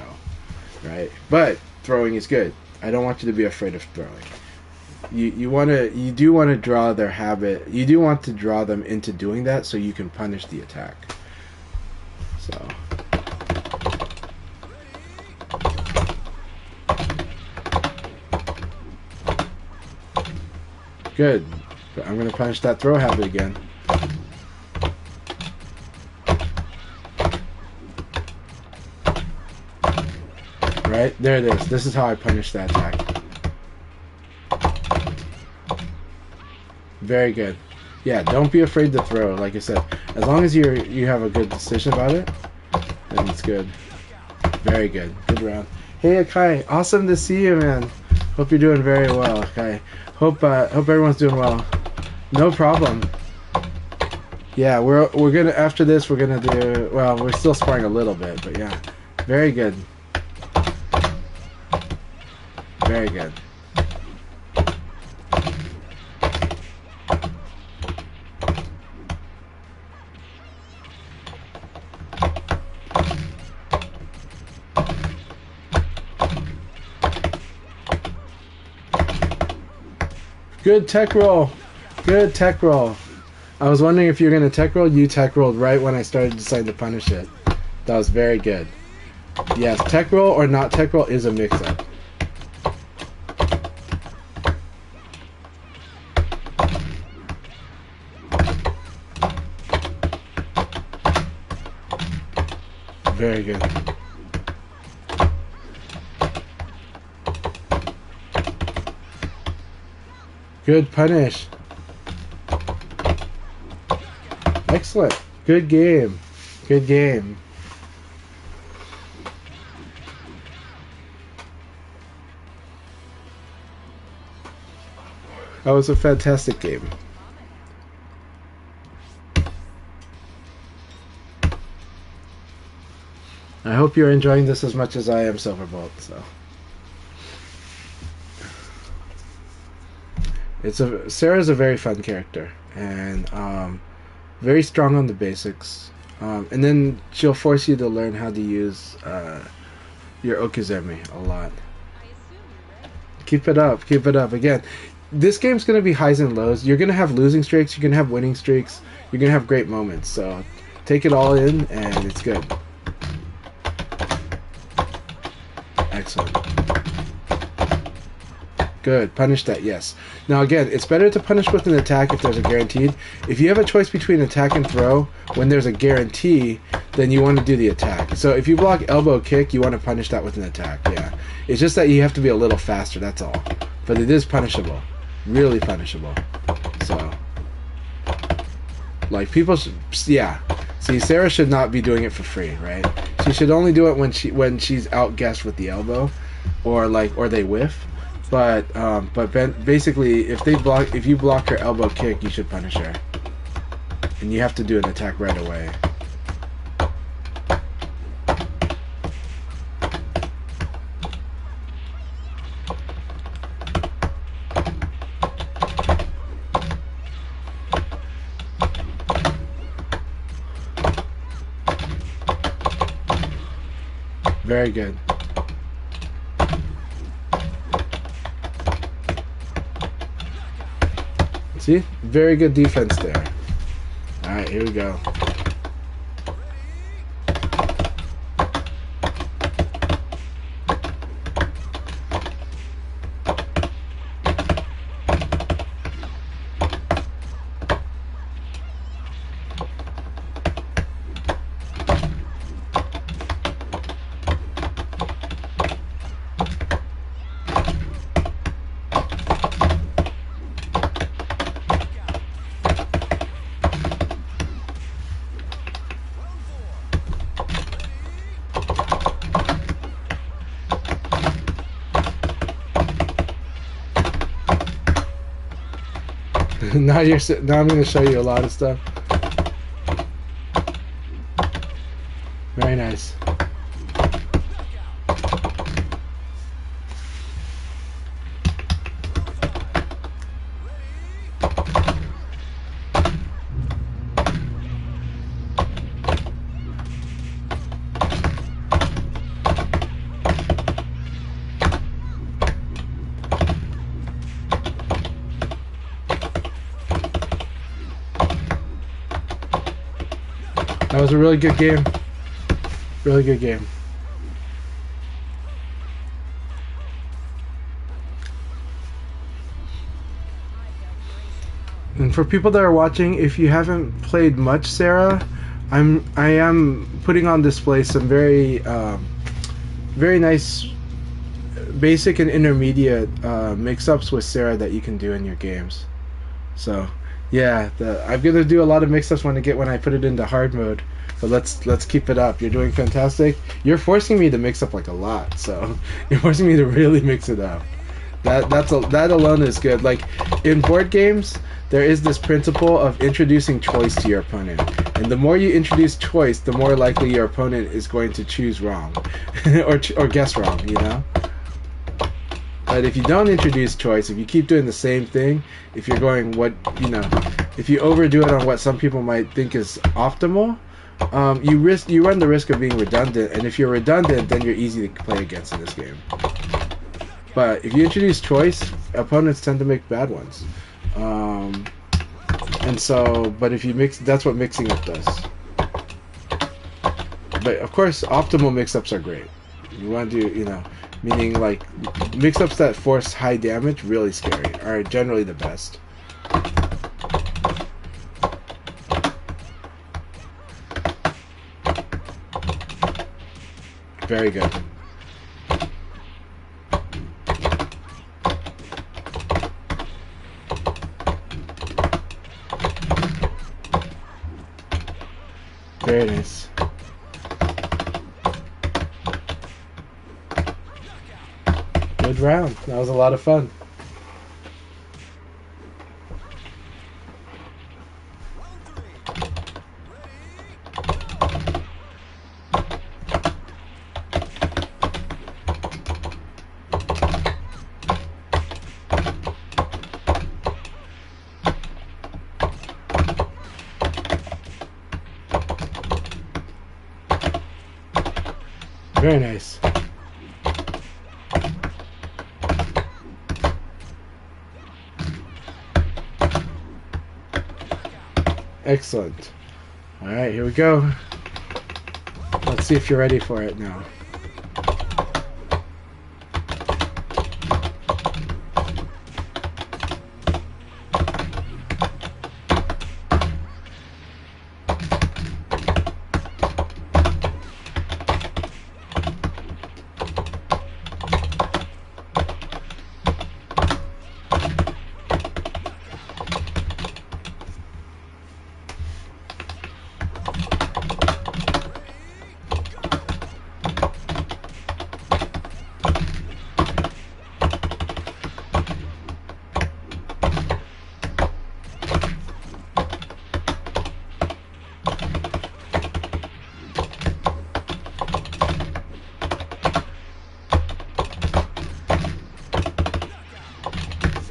right? But throwing is good. I don't want you to be afraid of throwing. You do want to draw their habit. You do want to draw them into doing that so you can punish the attack. So good. But I'm going to punish that throw habit again. Right? There it is. This is how I punish that attack. Very good. Yeah, don't be afraid to throw, like I said. As long as you have a good decision about it, then it's good. Very good. Good round. Hey Akai, awesome to see you, man. Hope you're doing very well, Akai. Hope everyone's doing well. No problem. Yeah, we're gonna, after this we're gonna do, well, we're still sparring a little bit, but yeah. Very good. Very good. Good tech roll. Good tech roll. I was wondering if you're going to tech roll. You tech rolled right when I started deciding to punish it. That was very good. Yes, tech roll or not tech roll is a mix-up. Very good. Good punish. Excellent. Good game. Good game. That was a fantastic game. I hope you're enjoying this as much as I am, Silverbolt. So, Sarah's a very fun character and very strong on the basics. And then she'll force you to learn how to use your Okizeme a lot. Keep it up. Keep it up. Again, this game's going to be highs and lows. You're going to have losing streaks. You're going to have winning streaks. You're going to have great moments. So take it all in, and it's good. Excellent. Good. Punish that, yes. Now again, it's better to punish with an attack if there's a guaranteed. If you have a choice between attack and throw, when there's a guarantee, then you want to do the attack. So if you block elbow kick, you want to punish that with an attack, yeah. It's just that you have to be a little faster, that's all. But it is punishable. really punishable. So, like people, yeah. See, Sarah should not be doing it for free, right? She should only do it when she's outguessed with the elbow, or they whiff. But basically, if you block her elbow kick, you should punish her, and you have to do an attack right away. Very good. See? Very good defense there. Alright, here we go. Now I'm going to show you a lot of stuff. Very nice. That was a really good game. Really good game. And for people that are watching, if you haven't played much Sarah, I am putting on display some very nice basic and intermediate mix-ups with Sarah that you can do in your games. So yeah, I'm gonna do a lot of mix-ups when I put it into hard mode. But let's keep it up. You're doing fantastic. You're forcing me to mix up like a lot, so you're forcing me to really mix it up. That alone is good. Like in board games, there is this principle of introducing choice to your opponent, and the more you introduce choice, the more likely your opponent is going to choose wrong, or guess wrong. You know. But if you don't introduce choice, if you keep doing the same thing, if you're going if you overdo it on what some people might think is optimal, you run the risk of being redundant, and if you're redundant, then you're easy to play against in this game. But if you introduce choice, opponents tend to make bad ones. And so, but if you mix, that's what mixing up does. But of course, optimal mix-ups are great. You want to do, meaning like mix-ups that force high damage, really scary, are generally the best. Very good. Very nice. Good round. That was a lot of fun. Very nice. Excellent. All right, here we go. Let's see if you're ready for it now.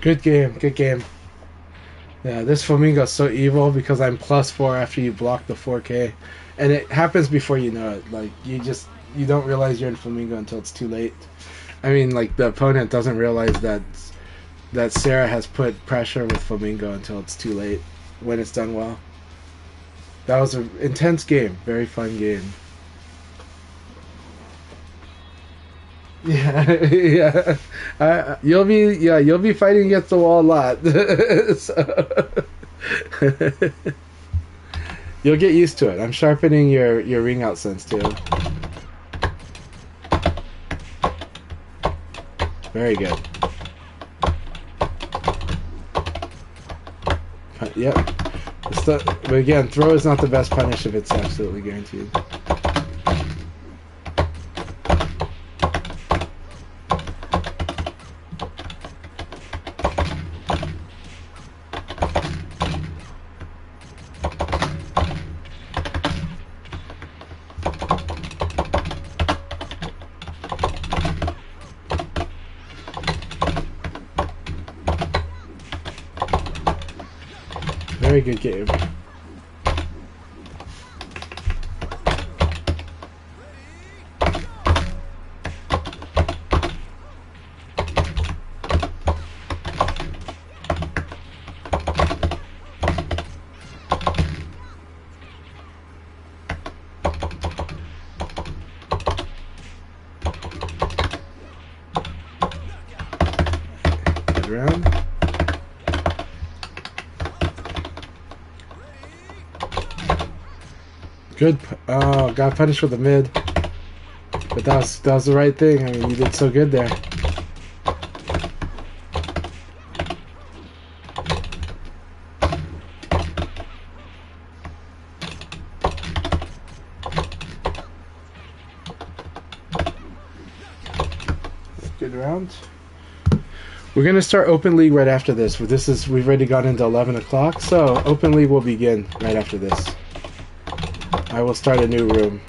Good game, good game. Yeah, this Flamingo's so evil because I'm +4 after you block the 4K. And it happens before you know it. Like, you don't realize you're in Flamingo until it's too late. I mean, like, the opponent doesn't realize that Sarah has put pressure with Flamingo until it's too late when it's done well. That was an intense game. Very fun game. Yeah, yeah. You'll be fighting against the wall a lot. So, you'll get used to it. I'm sharpening your ring out sense too. Very good. Yep. But again, throw is not the best punish if it's absolutely guaranteed. Very good game. Good round. Good. Oh, got punished with the mid. But that was the right thing. I mean, you did so good there. Good round. We're gonna start Open League right after this. We've already got into 11 o'clock, so Open League will begin right after this. I will start a new room.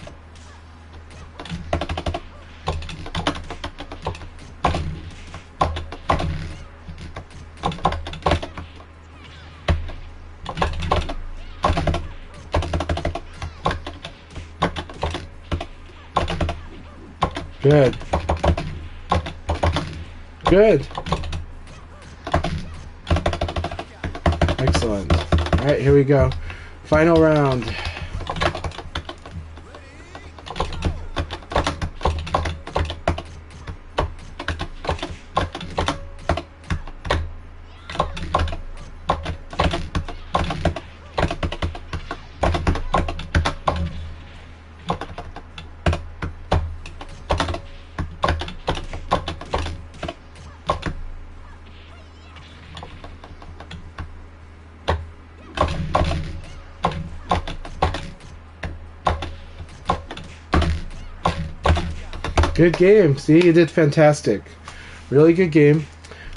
Good. Good. Excellent. All right, here we go. Final round. Good game. See, you did fantastic. Really good game.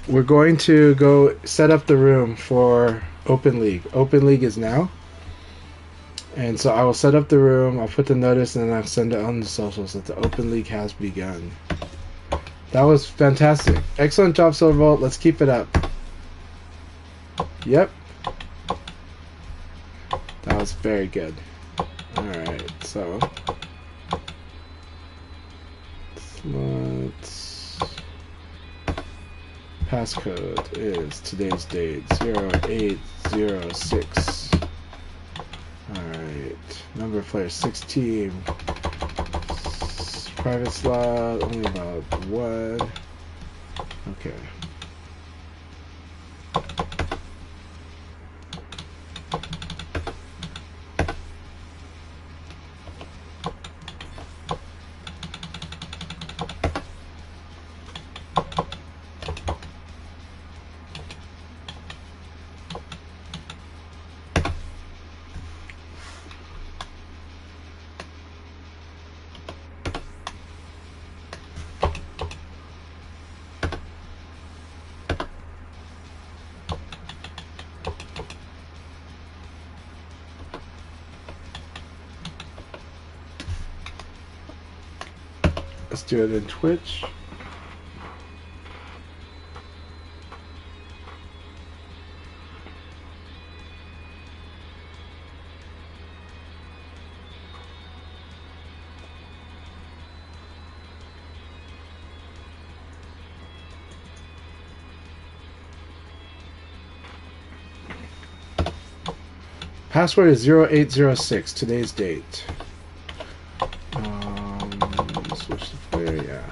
We're going to go set up the room for Open League. Open League is now. And so I will set up the room, I'll put the notice, and then I'll send it on the socials that the Open League has begun. That was fantastic. Excellent job, Silverbolt. Let's keep it up. Yep. That was very good. Alright, so let's passcode is today's date 0806. Alright, number of players 16. Private slot only about 1. Okay. Let's do it in Twitch. Password is 0806. Today's date. Switch to player. Yeah.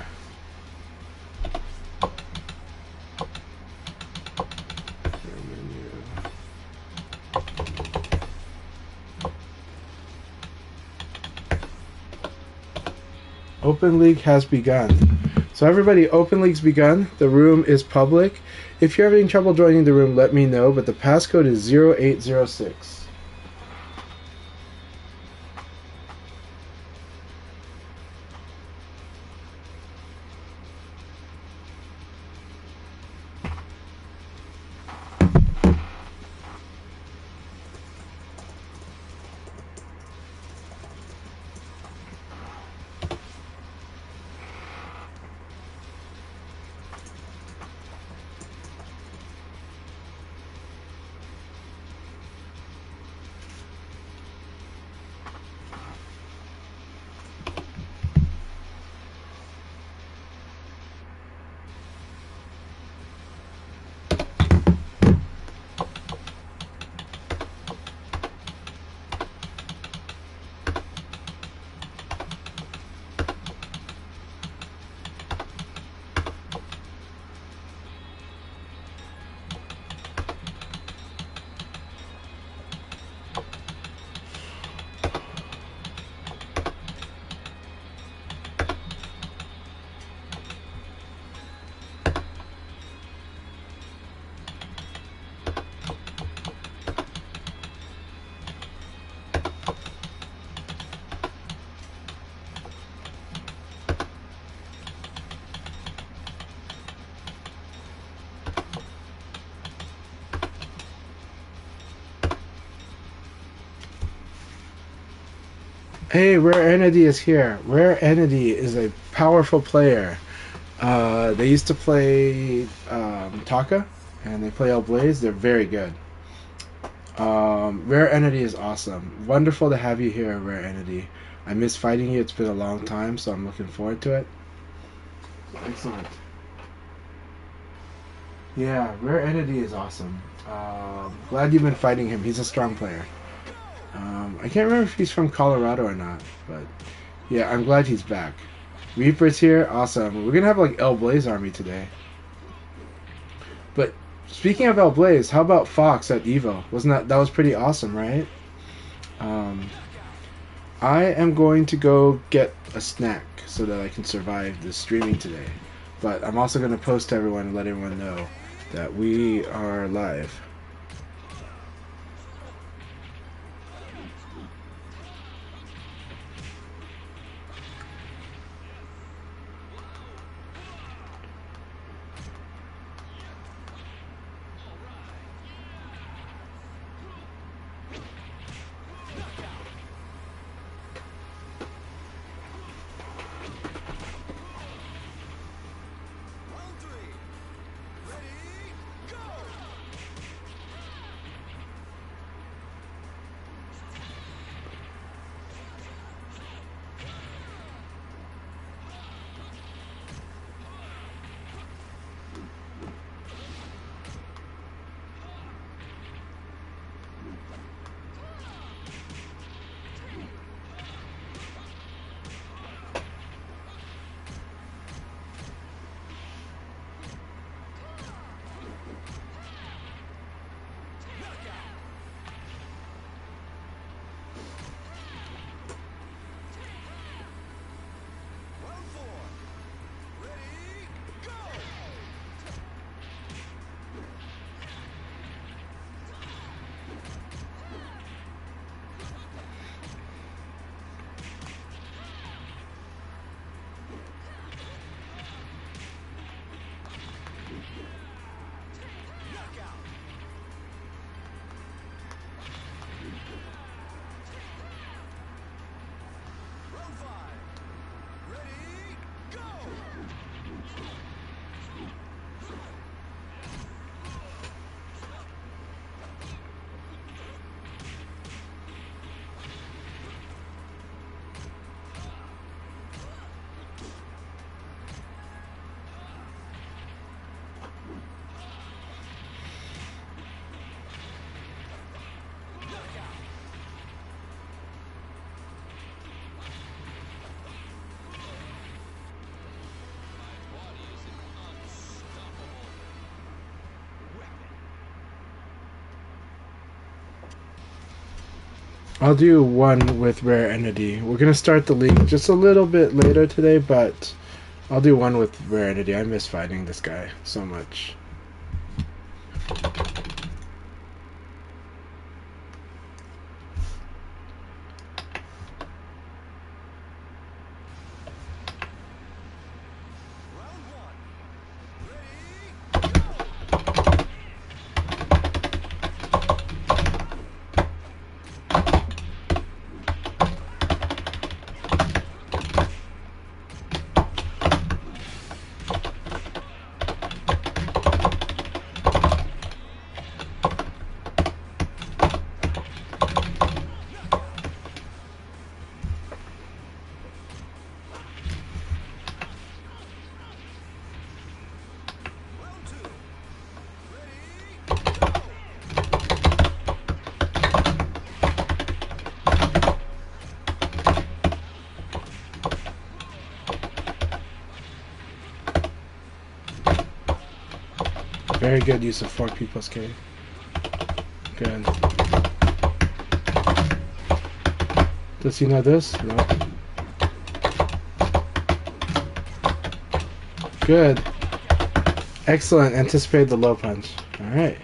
Open League has begun. So everybody, Open League's begun. The room is public. If you're having trouble joining the room, let me know, but the passcode is 0806. Hey, Rare Entity is here. Rare Entity is a powerful player. They used to play Taka, and they play Blaze. They're very good. Rare Entity is awesome. Wonderful to have you here, Rare Entity. I miss fighting you. It's been a long time, so I'm looking forward to it. Excellent. Yeah, Rare Entity is awesome. Glad you've been fighting him. He's a strong player. I can't remember if he's from Colorado or not, but yeah, I'm glad he's back. Reaper's here, awesome. We're gonna have like El Blaze army today. But speaking of El Blaze, how about Fox at Evo? Wasn't that was pretty awesome, right? I am going to go get a snack so that I can survive the streaming today. But I'm also gonna post to everyone and let everyone know that we are live. I'll do one with Rare Entity. We're gonna start the league just a little bit later today, but I'll do one with Rare Entity. I miss fighting this guy so much. Very good use of 4P plus K. Good. Does he know this? No. Good. Excellent. Anticipate the low punch. Alright.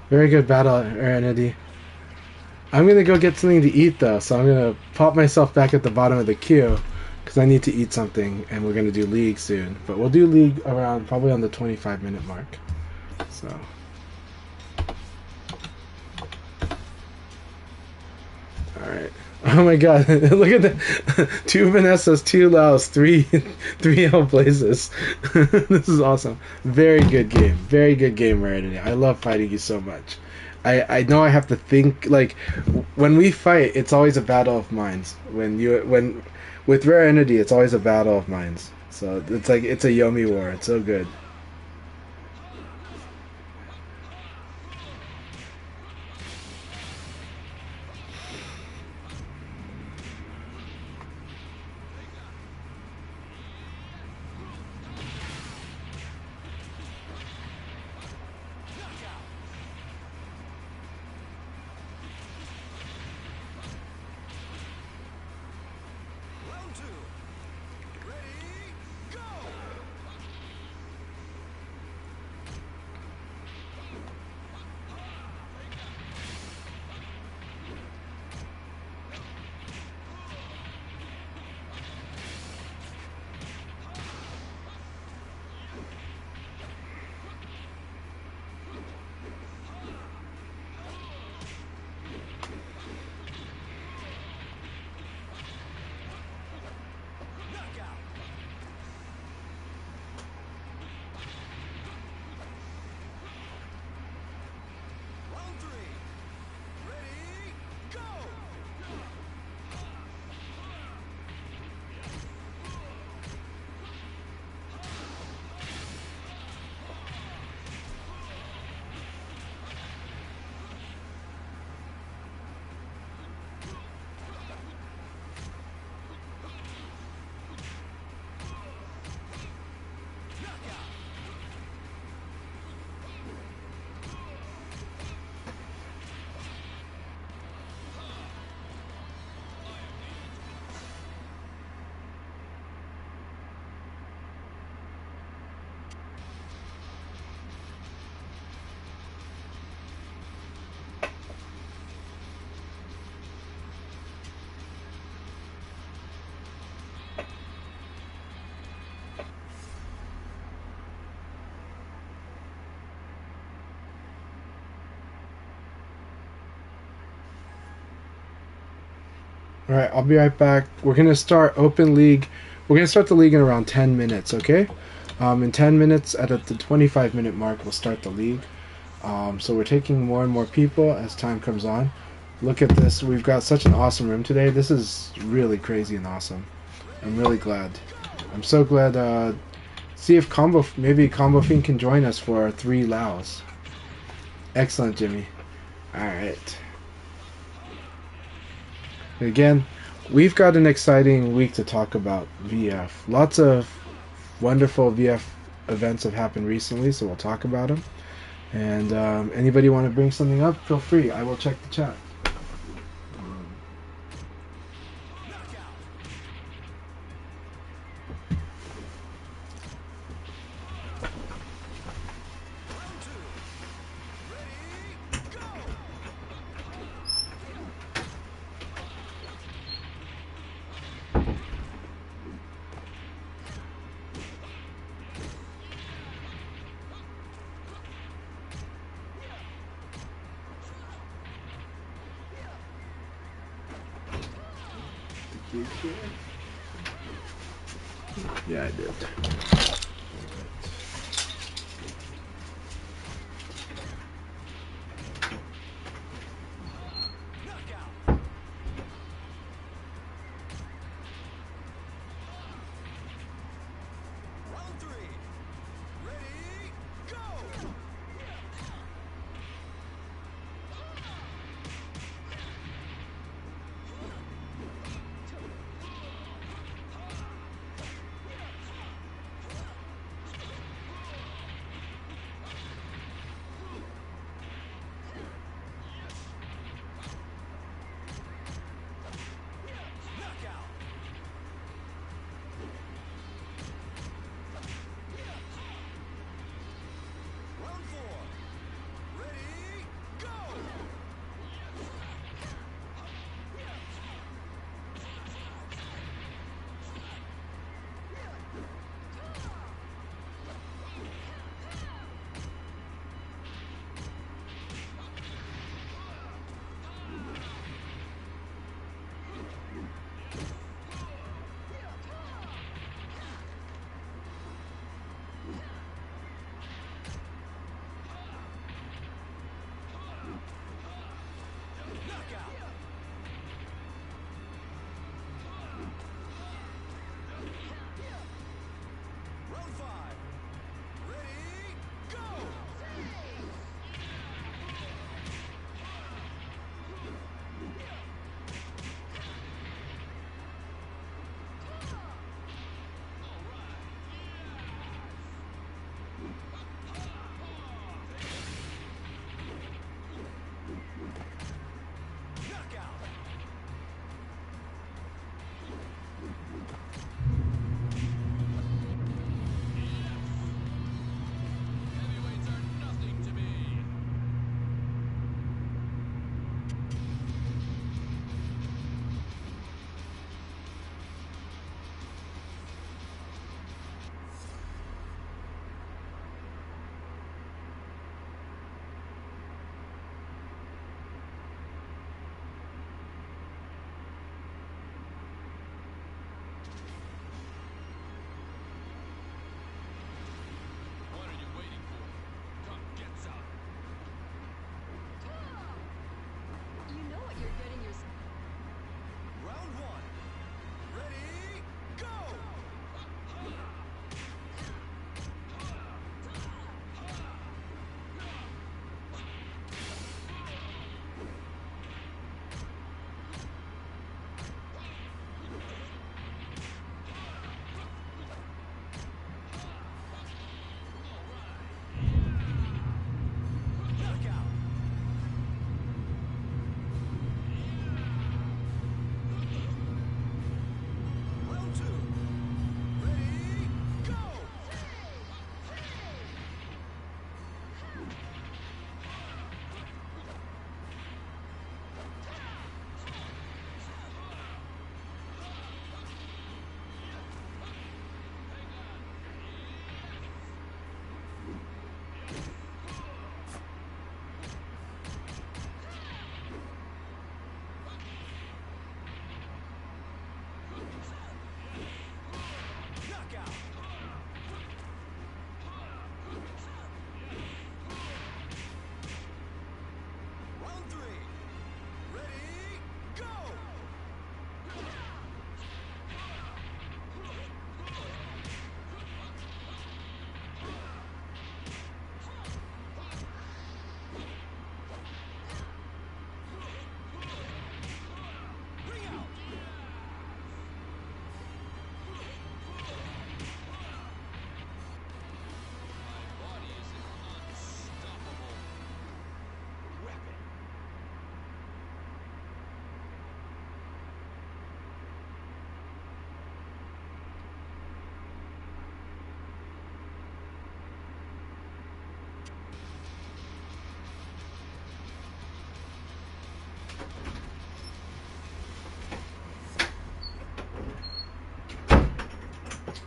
Very good battle, Aranity. I'm gonna go get something to eat though, so I'm gonna pop myself back at the bottom of the queue because I need to eat something, and we're gonna do League soon. But we'll do League around probably on the 25-minute mark. So. Alright. Oh my god, look at that. 2 Vanessas, 2 Laos, 3 L places. This is awesome. Very good game. Very good game, Rarity. I love fighting you so much. I know I have to think, like, when we fight, it's always a battle of minds. With Rare Entity, it's always a battle of minds. So it's like, it's a Yomi war. It's so good. All right, I'll be right back. We're gonna start open league. We're gonna start the league in around 10 minutes. Okay. In 10 minutes, at the 25-minute mark, we'll start the league. So we're taking more and more people as time comes on. Look at this. We've got such an awesome room today. This is really crazy and awesome. I'm really glad. I'm so glad. See if maybe Combo Fiend can join us for our 3 Laos. Excellent, Jimmy. Alright. Again, we've got an exciting week to talk about VF. Lots of wonderful VF events have happened recently, so we'll talk about them. And anybody want to bring something up, feel free. I will check the chat. Yeah, I did.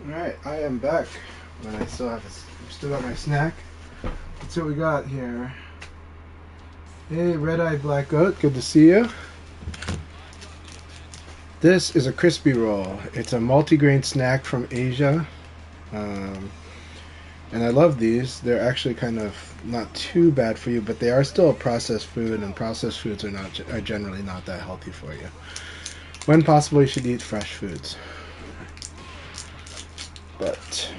Alright, I am back, but I still got my snack. Let's see what we got here. Hey, Red-Eyed Black Goat, good to see you. This is a crispy roll. It's a multi-grain snack from Asia. And I love these. They're actually kind of not too bad for you, but they are still a processed food, and processed foods are generally not that healthy for you. When possible, you should eat fresh foods. But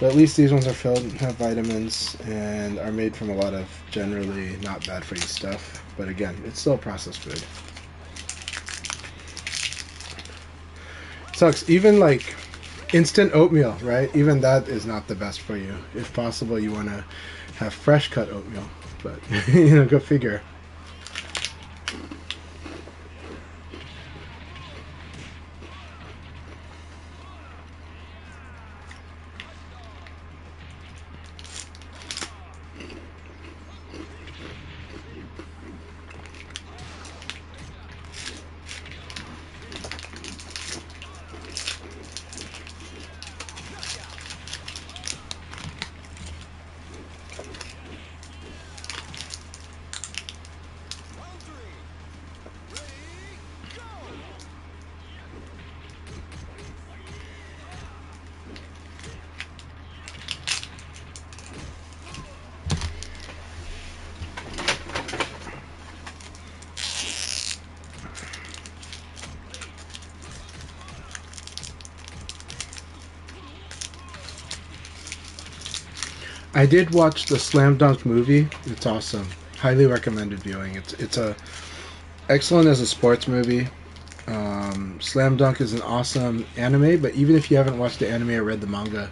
at least these ones are filled and have vitamins and are made from a lot of generally not bad for you stuff. But again, it's still processed food. Sucks. Even like instant oatmeal, right? Even that is not the best for you. If possible, you want to have fresh cut oatmeal. But, go figure. I did watch the Slam Dunk movie. It's awesome. Highly recommended viewing. It's excellent as a sports movie. Slam Dunk is an awesome anime, but even if you haven't watched the anime or read the manga,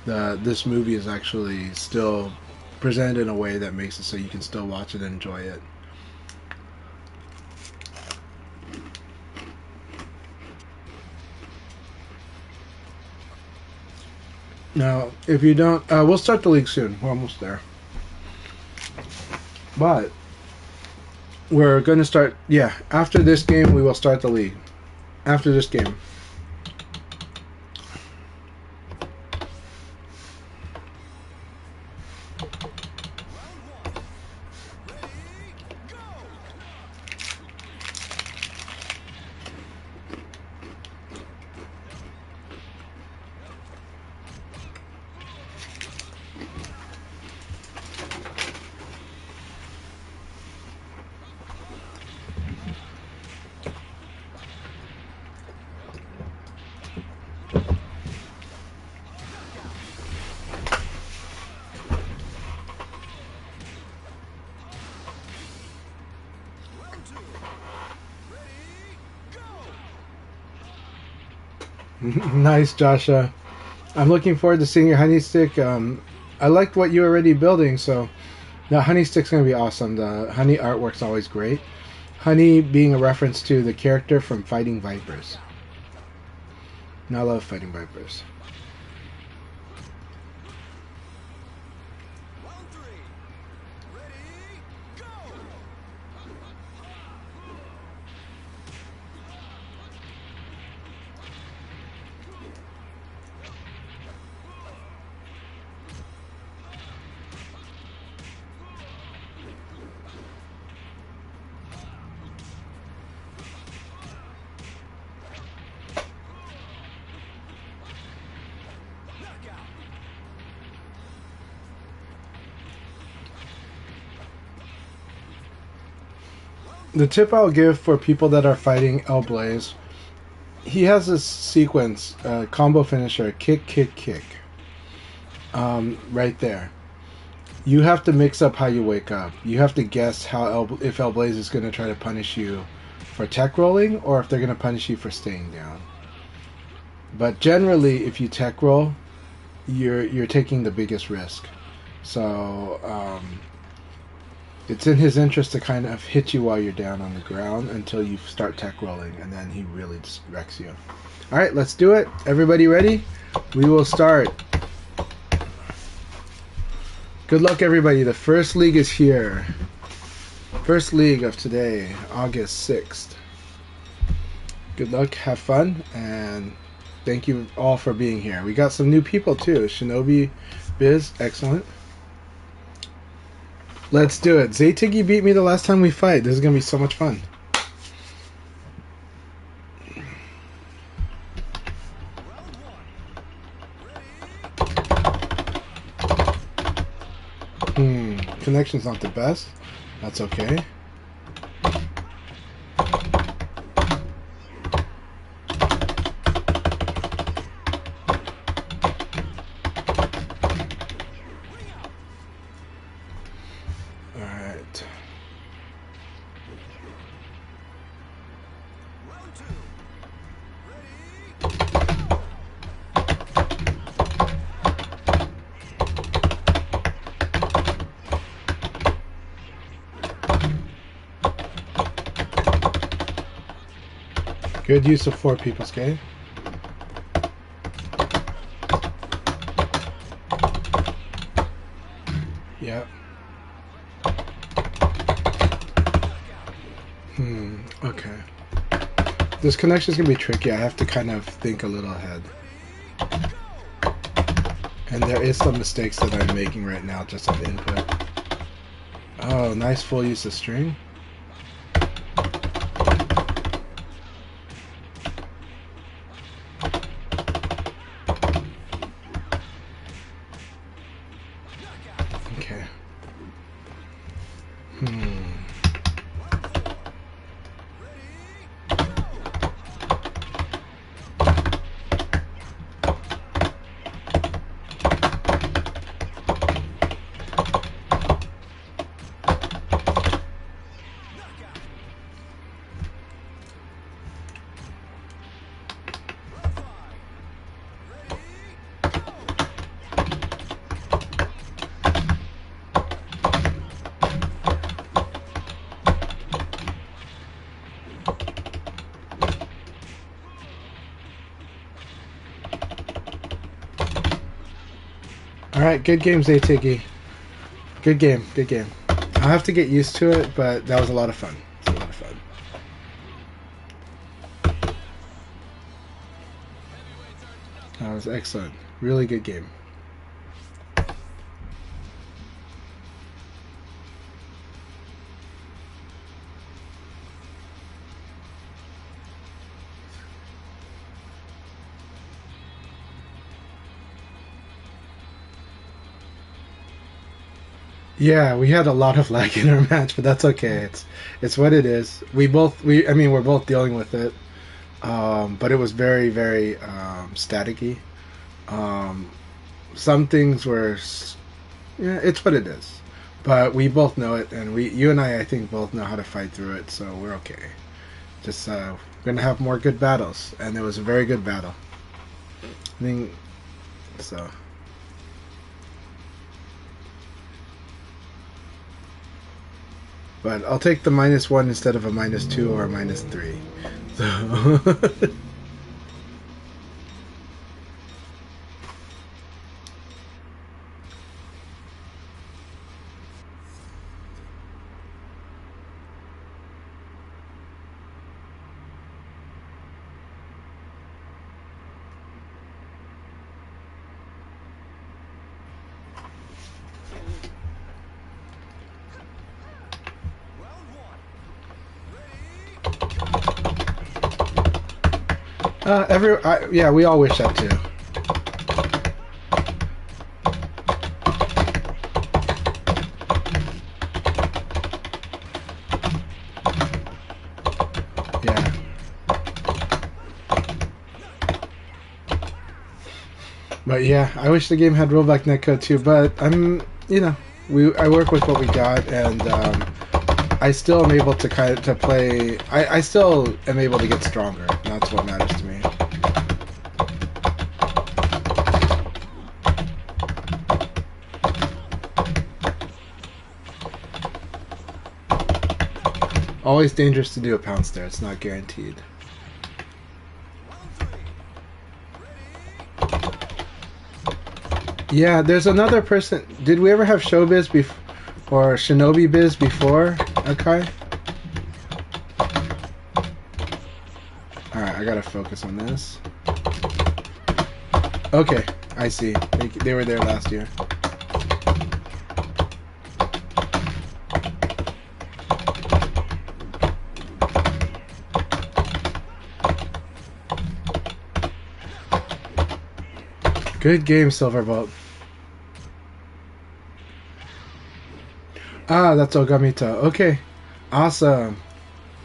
this movie is actually still presented in a way that makes it so you can still watch it and enjoy it. Now, if you don't, we'll start the league soon. We're almost there. But we're going to start, after this game, we will start the league. After this game. Nice, Joshua. I'm looking forward to seeing your honey stick. I liked what you're already building, so the honey stick's going to be awesome. The honey artwork's always great. Honey being a reference to the character from Fighting Vipers. And I love Fighting Vipers. The tip I'll give for people that are fighting Blaze, he has this sequence, combo finisher, kick, kick, kick. Right there. You have to mix up how you wake up. You have to guess how if Blaze is going to try to punish you for tech rolling or if they're going to punish you for staying down. But generally, if you tech roll, you're taking the biggest risk. So it's in his interest to kind of hit you while you're down on the ground until you start tech rolling, and then he really just wrecks you. All right, let's do it. Everybody ready? We will start. Good luck, everybody. The first league is here. First league of today, August 6th. Good luck, have fun, and Thank you all for being here. We got some new people too. Shinobi Biz, excellent. Let's do it. Zaytigi beat me the last time we fight. This is gonna be so much fun. Connection's not the best. That's okay. Alright. Good use of 4 people's game. Yep. Okay. This connection's gonna be tricky. I have to kind of think a little ahead. And there is some mistakes that I'm making right now just on input. Oh, nice full use of string. Okay. Alright, good game, Zaytigi. Good game, good game. I'll have to get used to it, but that was a lot of fun. It was a lot of fun. That was excellent. Really good game. Yeah, we had a lot of lag in our match, but that's okay. It's what it is. I mean we're both dealing with it. But it was very, very staticky. Some things were, yeah, it's what it is. But we both know it, and you and I think, both know how to fight through it, so we're okay. Just we're gonna have more good battles, and it was a very good battle. I think so. But I'll take the -1 instead of a -2 or a -3. So. Yeah, we all wish that too. Yeah. But yeah, I wish the game had rollback netcode too. But I work with what we got, and I still am able to play. I still am able to get stronger. And that's what matters to me. Always dangerous to do a pounce there. It's not guaranteed. Yeah, there's another person. Did we ever have Showbiz or Shinobi Biz before, Akai? Alright, I gotta focus on this. Okay, I see. They were there last year. Good game, Silverbolt. Ah, that's Ogamito. Okay. Awesome.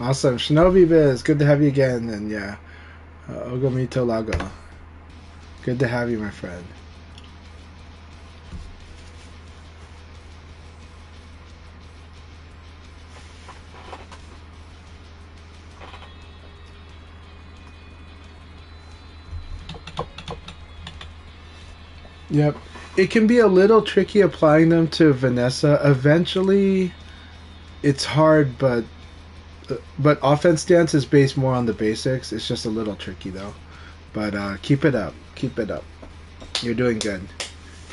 Awesome. Shinobi Biz, good to have you again. And yeah, Ogamito Lago. Good to have you, my friend. Yep. It can be a little tricky applying them to Vanessa. Eventually, it's hard, but offense stance is based more on the basics. It's just a little tricky though. But keep it up. Keep it up. You're doing good.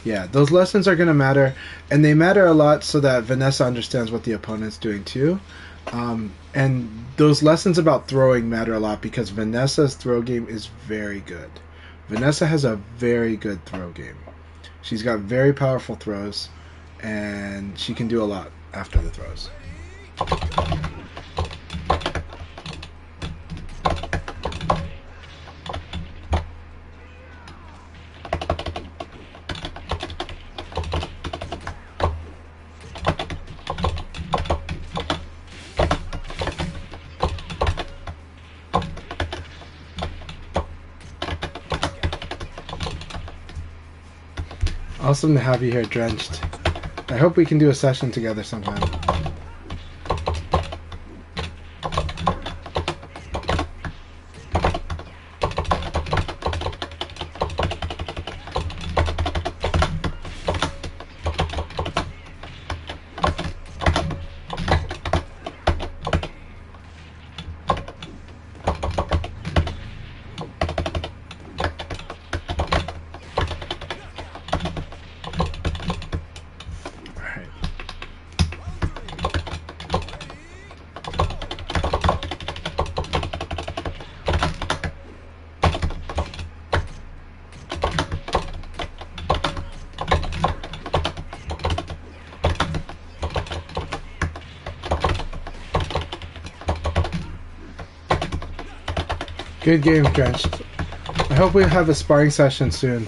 Yeah, those lessons are going to matter, and they matter a lot so that Vanessa understands what the opponent's doing too. And those lessons about throwing matter a lot because Vanessa's throw game is very good. Vanessa has a very good throw game. She's got very powerful throws, and she can do a lot after the throws. Awesome to have you here, Drenched. I hope we can do a session together sometime. Good game, Drenched. I hope we have a sparring session soon.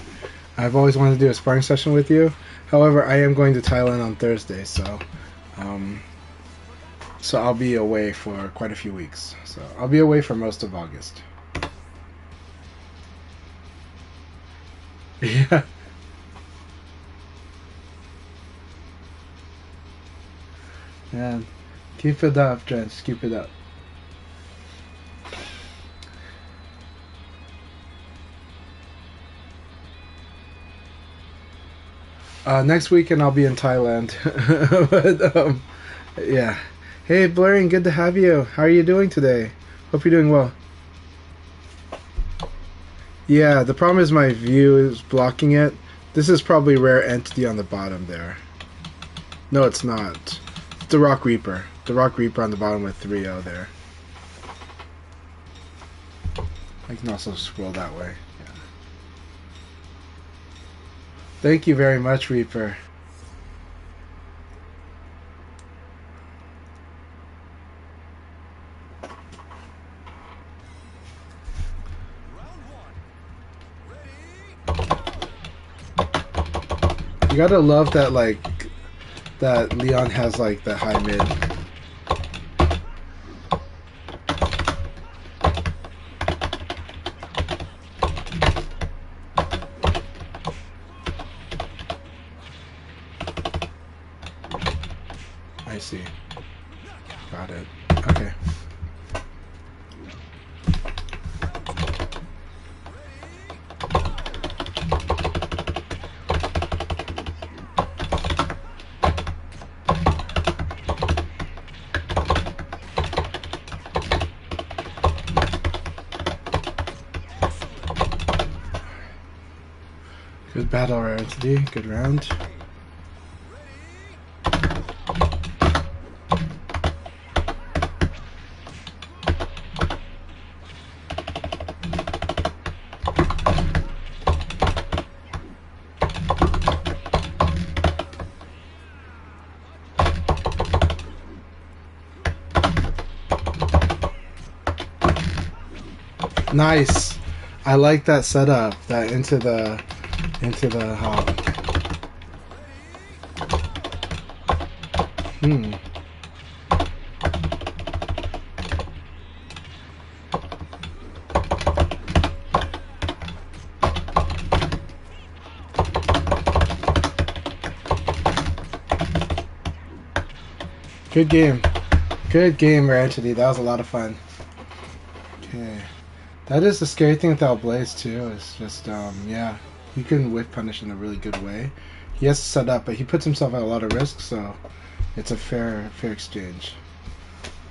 I've always wanted to do a sparring session with you. However, I am going to Thailand on Thursday, so I'll be away for quite a few weeks. So I'll be away for most of August. Yeah. Man, keep it up, Drenched. Keep it up. Next weekend I'll be in Thailand. But yeah. Hey Blurring, good to have you. How are you doing today? Hope you're doing well. Yeah, the problem is my view is blocking it. This is probably Rare Entity on the bottom there. No, it's not. It's the Rock Reaper. The Rock Reaper on the bottom with 3-0 there. I can also scroll that way. Yeah. Thank you very much, Reaper. You gotta love that, like, that Leon has, like, the high mid. I see. Got it. Okay. Good battle, Rare Entity. Good round. Nice. I like that setup. That into the hop. Good game. Good game, Ranchity. That was a lot of fun. Okay. That is the scary thing with Blaze too, is just, yeah. He can whip punish in a really good way. He has to set up, but he puts himself at a lot of risk, so it's a fair exchange.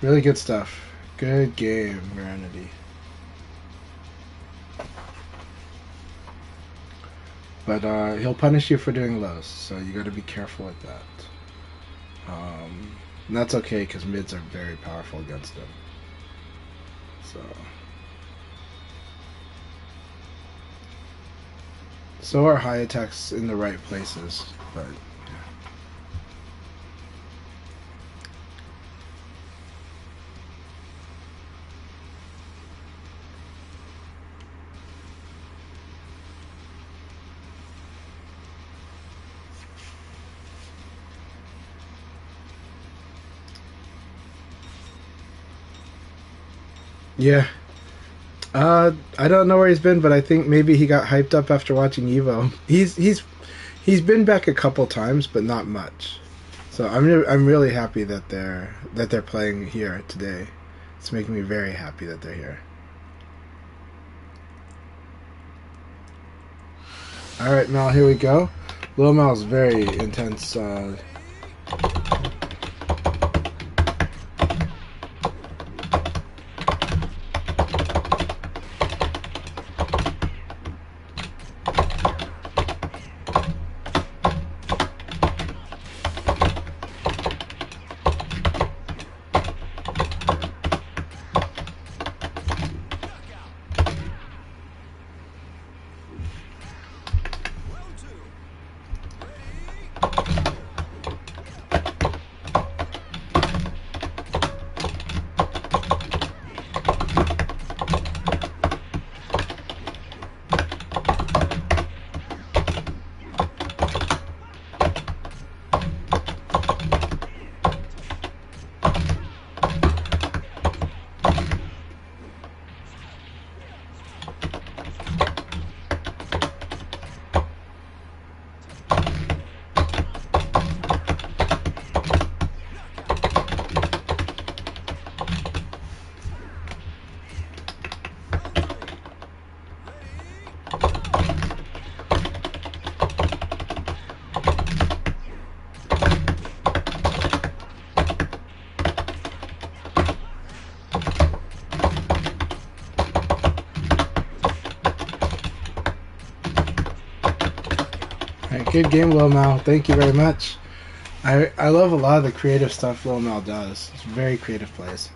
Really good stuff. Good game, Ranchity. But he'll punish you for doing lows, so you gotta be careful with that. And that's okay, because mids are very powerful against him. So are high attacks in the right places, but yeah. I don't know where he's been, but I think maybe he got hyped up after watching Evo. He's been back a couple times, but not much. So I'm really happy that they're playing here today. It's making me very happy that they're here. All right, Mal, here we go. Lil Mal's very intense. Good game, Lil Mal. Thank you very much. I love a lot of the creative stuff Lil Mal does. It's very creative plays.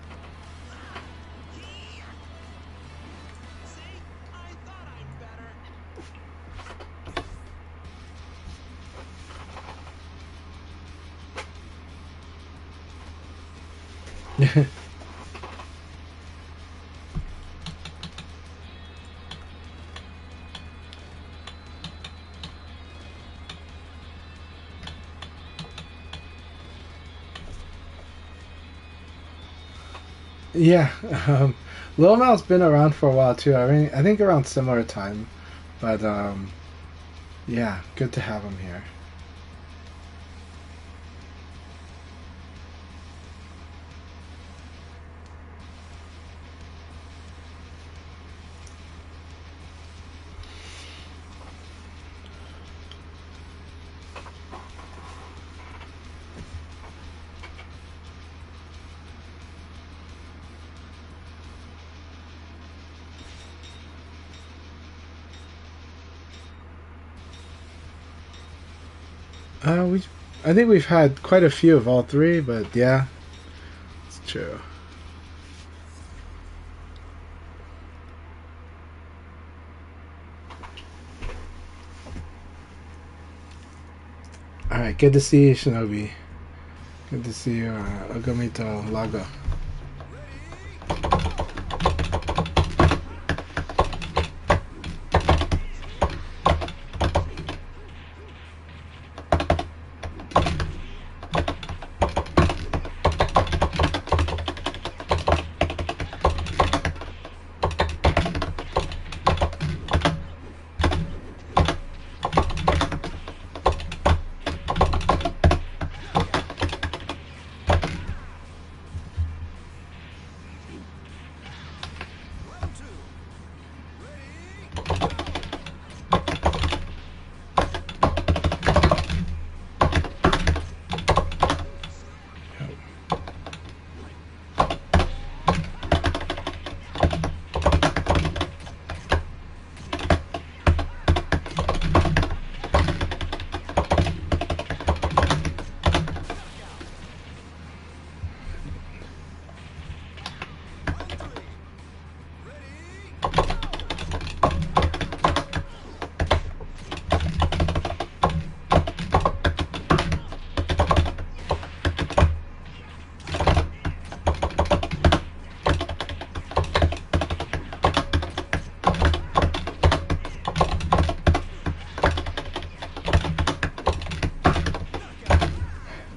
Yeah, Lil Mal's been around for a while too. I mean, I think around similar time, but yeah, good to have him here. I think we've had quite a few of all three, but yeah, it's true. All right, good to see you, Shinobi. Good to see you, Ogomito Lago.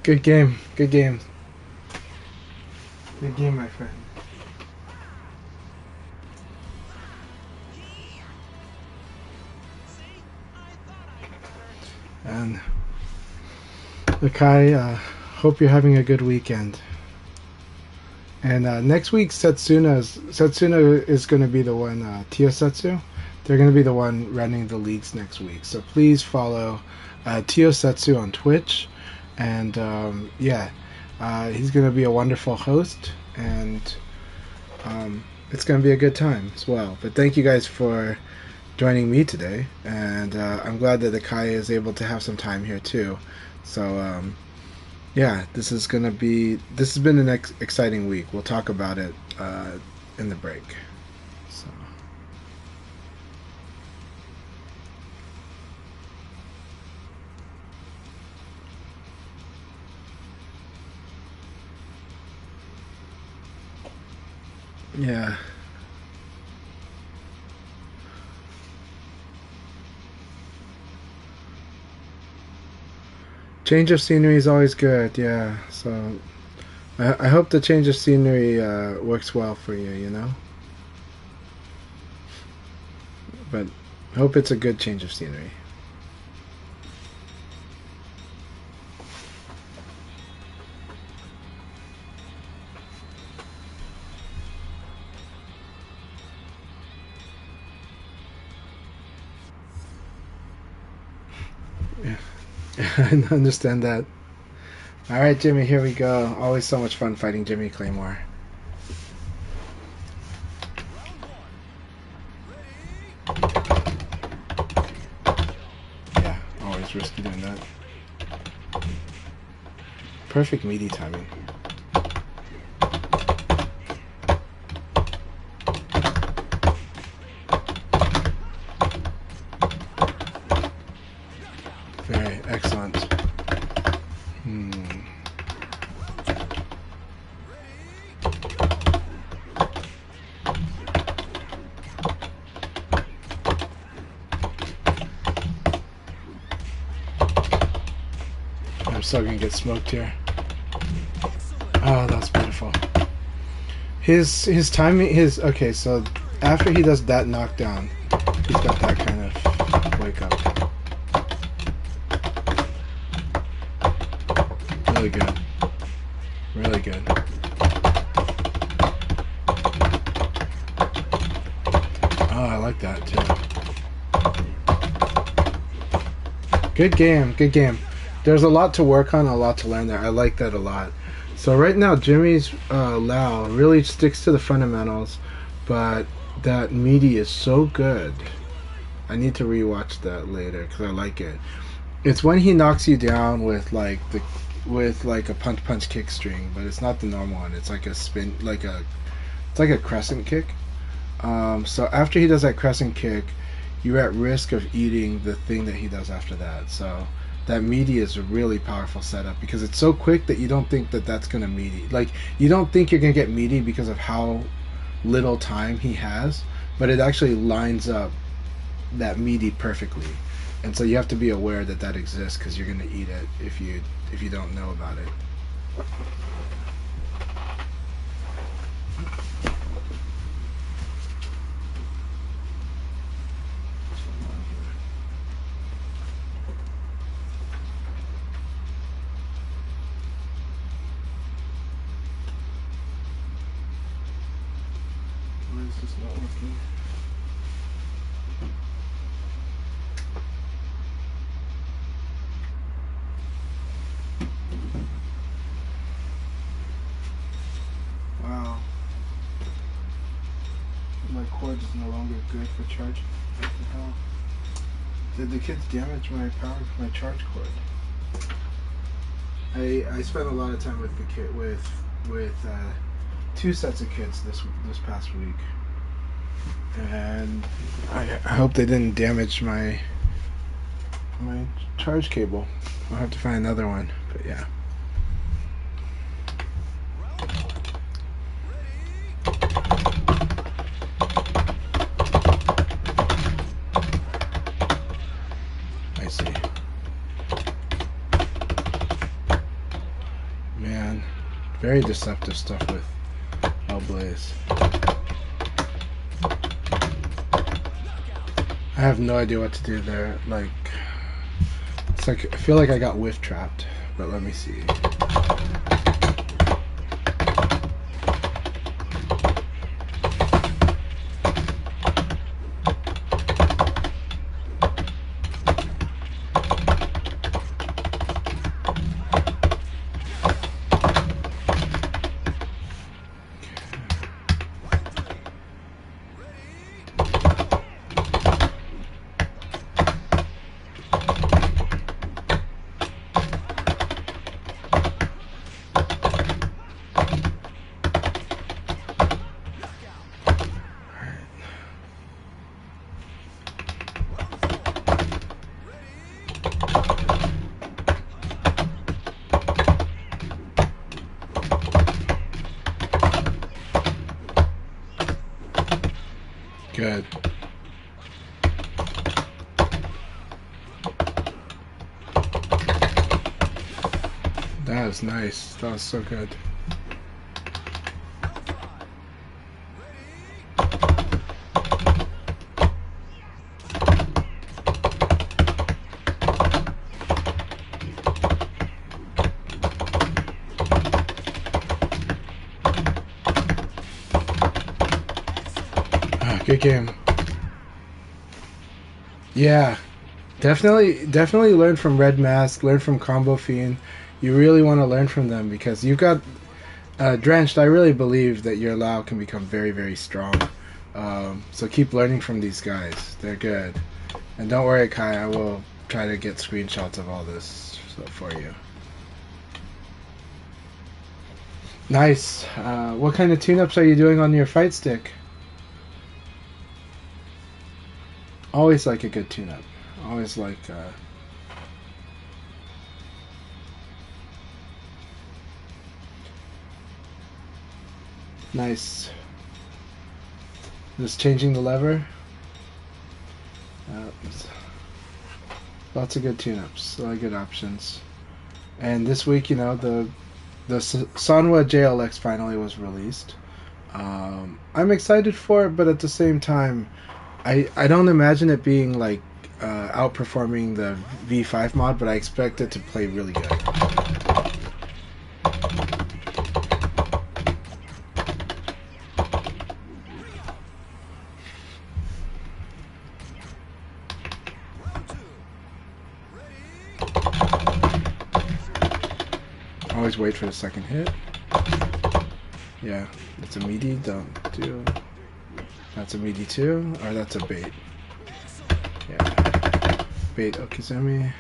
Good game. Good game. Good game, my friend. And Akai, hope you're having a good weekend. And next week, Setsuna is going to be the one, Tiosetsu. They're going to be the one running the leagues next week. So please follow Tiosetsu on Twitch. And yeah, he's going to be a wonderful host. And it's going to be a good time as well. But thank you guys for joining me today. And I'm glad that Akai is able to have some time here too. So yeah, this has been an exciting week. We'll talk about it in the break. So. Yeah. Change of scenery is always good, yeah. So I hope the change of scenery works well for you, you know? But I hope it's a good change of scenery. Yeah. I understand that. Alright, Jimmy, here we go. Always so much fun fighting Jimmy Claymore. Yeah, always risky doing that. Perfect meaty timing. Very excellent. I'm still gonna get smoked here. Oh, that's beautiful. His timing, okay, so after he does that knockdown, he's got that kind of wake up. Really good. Really good. Oh, I like that too. Good game, good game. There's a lot to work on, a lot to learn there. I like that a lot. So right now, Jimmy's Lao really sticks to the fundamentals, but that meaty is so good. I need to rewatch that later because I like it. It's when he knocks you down with like a punch kick string, but it's not the normal one. It's like a spin, it's like a crescent kick. So after he does that crescent kick, you're at risk of eating the thing that he does after that. So that meaty is a really powerful setup because it's so quick that you don't think that that's gonna meaty. Like you don't think you're gonna get meaty because of how little time he has, but it actually lines up that meaty perfectly. And so you have to be aware that that exists because you're gonna eat it if you don't know about it. Why is this not working? Wow. My cord is no longer good for charging. What the hell? Did the kids damage my charge cord? I spent a lot of time with the kid with two sets of kids this past week, and I hope they didn't damage my charge cable. I'll have to find another one, but yeah. I see. Very deceptive stuff with Hellblaze. I have no idea what to do there. Like, it's like I feel like I got whiff trapped, but let me see. Good. That was nice. That was so good. Good game. Yeah, definitely learn from Red Mask, learn from Combo Fiend. You really want to learn from them because you've got Drenched. I really believe that your Lao can become very, very strong. So keep learning from these guys. They're good. And don't worry, Kai, I will try to get screenshots of all this for you. Nice. What kind of tune-ups are you doing on your fight stick? Always like a good tune-up. Always like... Nice. Just changing the lever. Lots of good tune-ups. A lot of good options. And this week, you know, the Sanwa JLX finally was released. I'm excited for it, but at the same time, I don't imagine it being like outperforming the V5 mod, but I expect it to play really good. Always wait for the second hit. Yeah, it's a meaty, don't do. That's a meaty too, or that's a bait. Yeah. Bait Okizumi.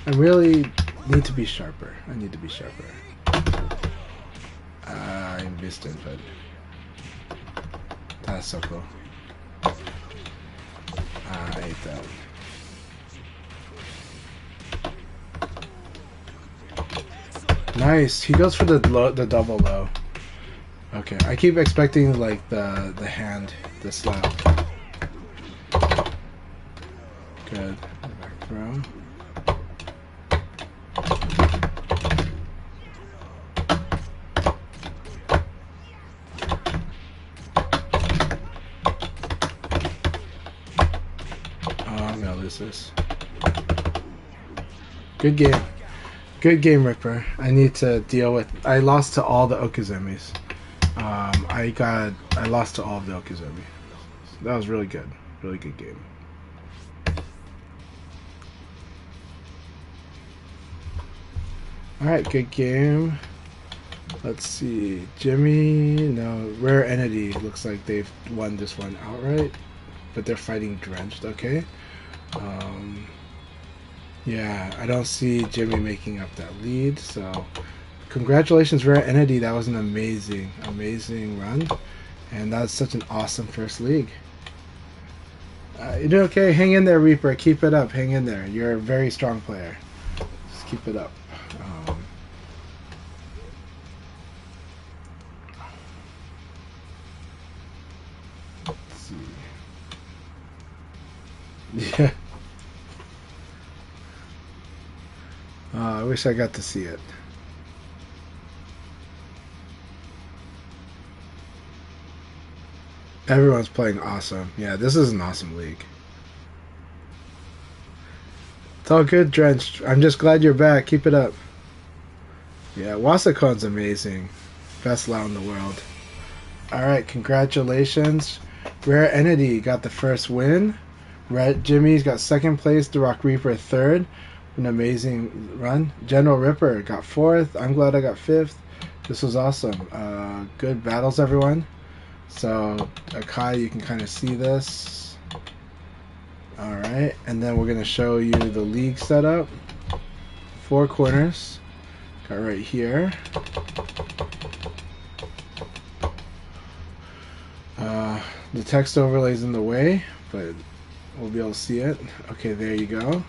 I really need to be sharper. I need to be sharper. I missed it, but that's so cool. I ate that. Nice. He goes for the double low. Okay, I keep expecting like the hand, the slap. Good. Back throw. Oh, I'm gonna lose this. Good game. Good game, Ripper. I need to deal with... I lost to all the Okuzumis. I lost to all of the Okizumi. That was really good. Really good game. Alright, good game. Let's see. Jimmy, no. Rare Entity looks like they've won this one outright. But they're fighting Drenched, okay. Yeah, I don't see Jimmy making up that lead, so congratulations, Rare Entity. That was an amazing, amazing run, and that's such an awesome first league. You're doing okay. Hang in there, Reaper. Keep it up. Hang in there. You're a very strong player. Just keep it up. Let's see. Yeah. I wish I got to see it. Everyone's playing awesome. Yeah, this is an awesome league. It's all good, Drenched. I'm just glad you're back. Keep it up. Yeah, Wasakon's amazing. Best LAO in the world. Alright, congratulations. Rare Entity got the first win. Red Jimmy's got second place. The Rock Reaper third. An amazing run. General Ripper got fourth. I'm glad I got fifth. This was awesome. Good battles, everyone. So, Akai, you can kind of see this. Alright, and then we're going to show you the league setup. 4 corners. Got right here. The text overlay's in the way, but we'll be able to see it. Okay, there you go.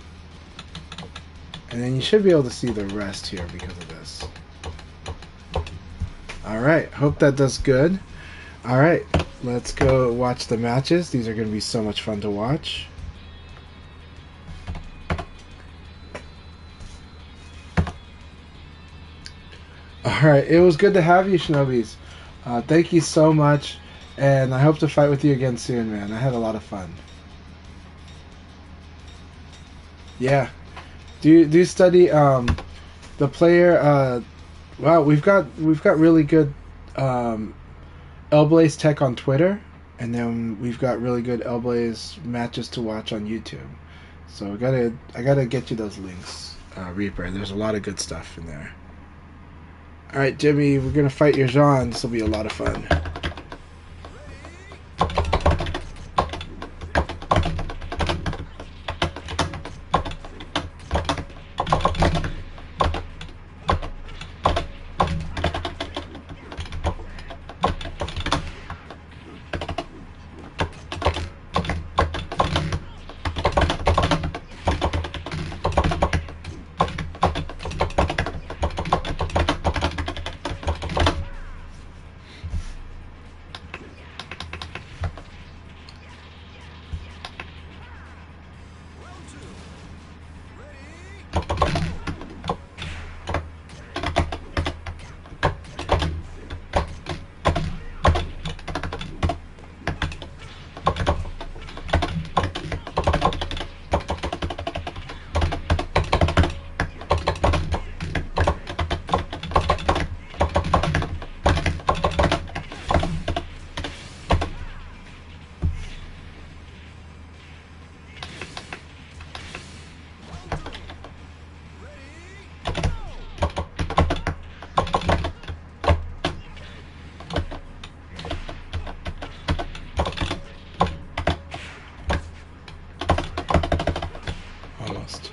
And then you should be able to see the rest here because of this. Alright, hope that does good. Alright, let's go watch the matches. These are going to be so much fun to watch. Alright, it was good to have you, Shinobis. Thank you so much, and I hope to fight with you again soon, man. I had a lot of fun. Yeah. Do you study the player? Wow, we've got really good L-Blaze tech on Twitter, and then we've got really good L-Blaze matches to watch on YouTube. So I gotta get you those links, Reaper. There's a lot of good stuff in there. All right, Jimmy, we're gonna fight your Jean. This will be a lot of fun. Almost.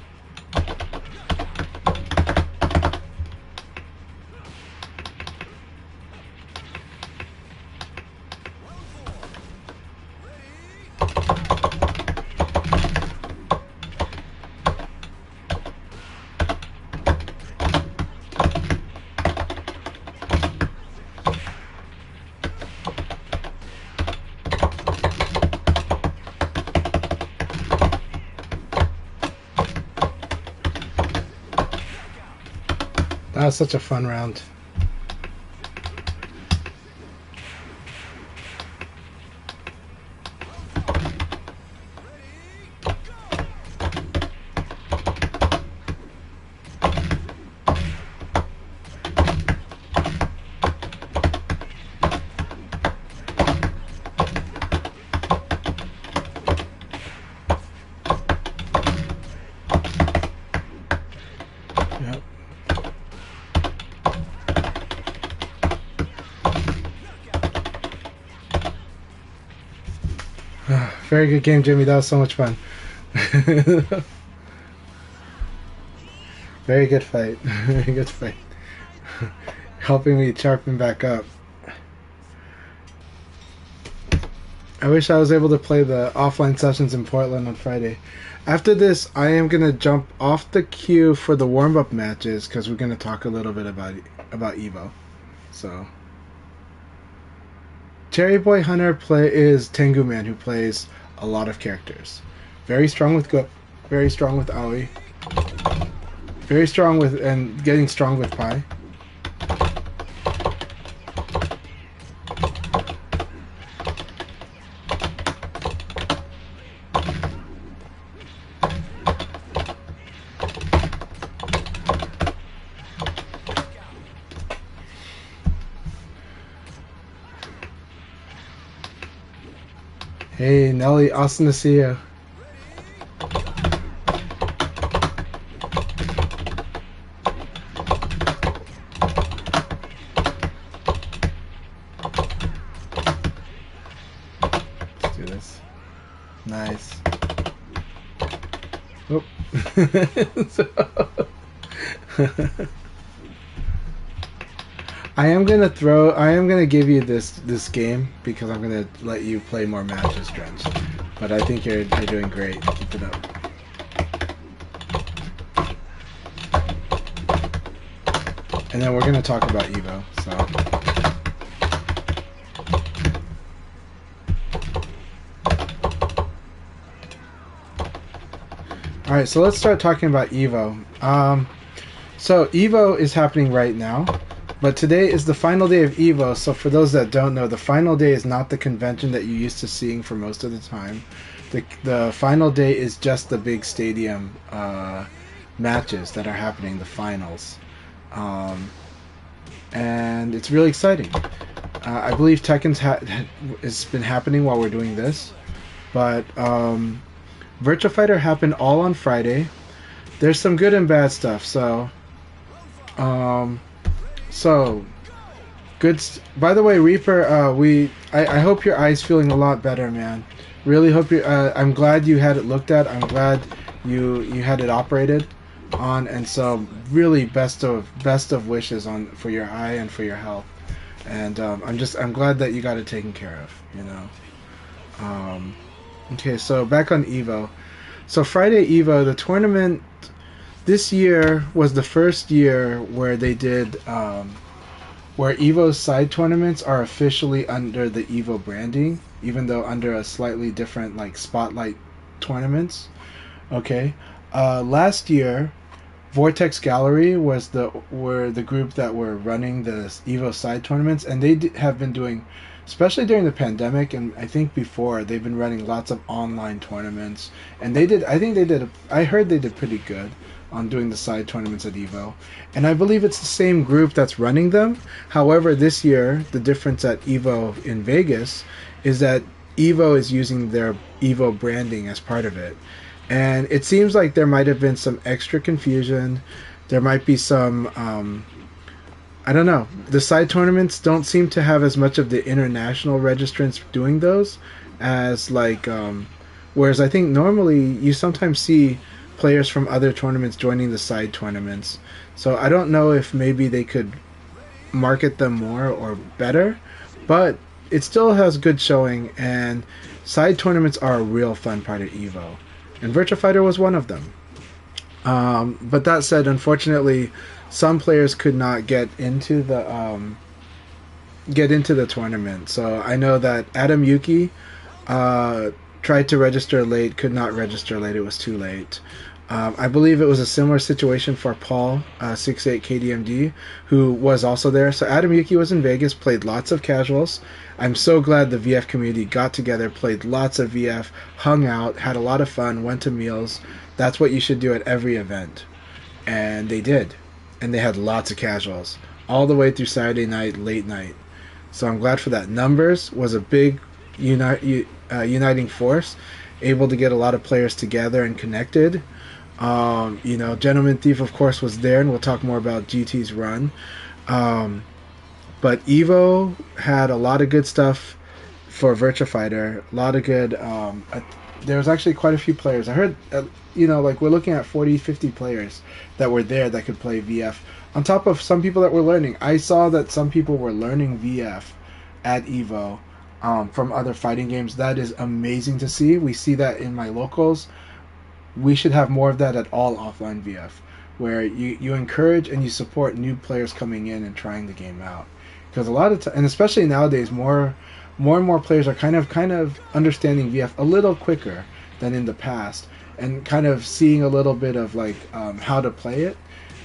That was such a fun round. Yep. Very good game, Jimmy. That was so much fun. Very good fight. Very good fight. Helping me sharpen back up. I wish I was able to play the offline sessions in Portland on Friday. After this, I am going to jump off the queue for the warm-up matches because we're going to talk a little bit about Evo. So, Cherry Boy Hunter is Tengu Man, who plays a lot of characters. Very strong with very strong with Aoi. Very strong with, and getting strong with Pai. Hey, Nelly, awesome to see you. Let's do this. Nice. Oh. I am gonna give you this game because I'm gonna let you play more matches, Drench. But I think you're doing great. Keep it up. And then we're gonna talk about Evo. So. Alright, so let's start talking about Evo. So Evo is happening right now, but today is the final day of Evo, so for those that don't know, the final day is not the convention that you're used to seeing for most of the time. The final day is just the big stadium matches that are happening, the finals. And it's really exciting. I believe Tekken's has been happening while we're doing this, but Virtua Fighter happened all on Friday. There's some good and bad stuff. So good. By the way, Reaper, I hope your eye's feeling a lot better, man. Really hope you. I'm glad you had it looked at. I'm glad you had it operated on, and so really best of wishes for your eye and for your health. And I'm glad that you got it taken care of. You know. Okay, so back on Evo. So Friday Evo, the tournament this year was the first year where they did, where Evo's side tournaments are officially under the Evo branding, even though under a slightly different, like, spotlight tournaments. Okay. Last year, Vortex Gallery were the group that were running the Evo side tournaments, and they have been doing, especially during the pandemic, and I think before, they've been running lots of online tournaments. And I heard they did pretty good on doing the side tournaments at Evo. And I believe it's the same group that's running them. However, this year, the difference at Evo in Vegas is that Evo is using their Evo branding as part of it. And it seems like there might have been some extra confusion. There might be some I don't know. The side tournaments don't seem to have as much of the international registrants doing those as whereas I think normally you sometimes see players from other tournaments joining the side tournaments. So I don't know if maybe they could market them more or better, but it still has good showing, and side tournaments are a real fun part of Evo. And Virtua Fighter was one of them. But that said, unfortunately, some players could not get into the tournament. So I know that Adam Yuki tried to register late, could not register late. It was too late. I believe it was a similar situation for Paul, 68 KDMD, who was also there. So Adam Yuki was in Vegas, played lots of casuals. I'm so glad the VF community got together, played lots of VF, hung out, had a lot of fun, went to meals. That's what you should do at every event. And they did. And they had lots of casuals all the way through Saturday night, late night. So I'm glad for that. Numbers was a big uniting force, able to get a lot of players together and connected. Gentleman Thief, of course, was there, and we'll talk more about GT's run. But Evo had a lot of good stuff for Virtua Fighter. A lot of good. There was actually quite a few players. I heard, we're looking at 40, 50 players that were there that could play VF. On top of some people that were learning. I saw that some people were learning VF at Evo from other fighting games. That is amazing to see. We see that in my locals. We should have more of that at all offline VF, where you encourage and you support new players coming in and trying the game out. Because a lot of and especially nowadays, more and more players are kind of understanding VF a little quicker than in the past, and kind of seeing a little bit of how to play it.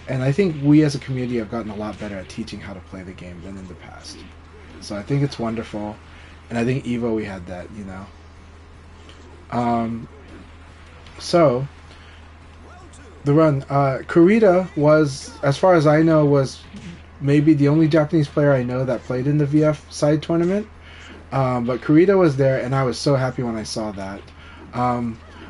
And I think we as a community have gotten a lot better at teaching how to play the game than in the past. So I think it's wonderful, and I think Evo we had that, So, the run. Kurita was, as far as I know, was maybe the only Japanese player I know that played in the VF side tournament. But Kurita was there, and I was so happy when I saw that.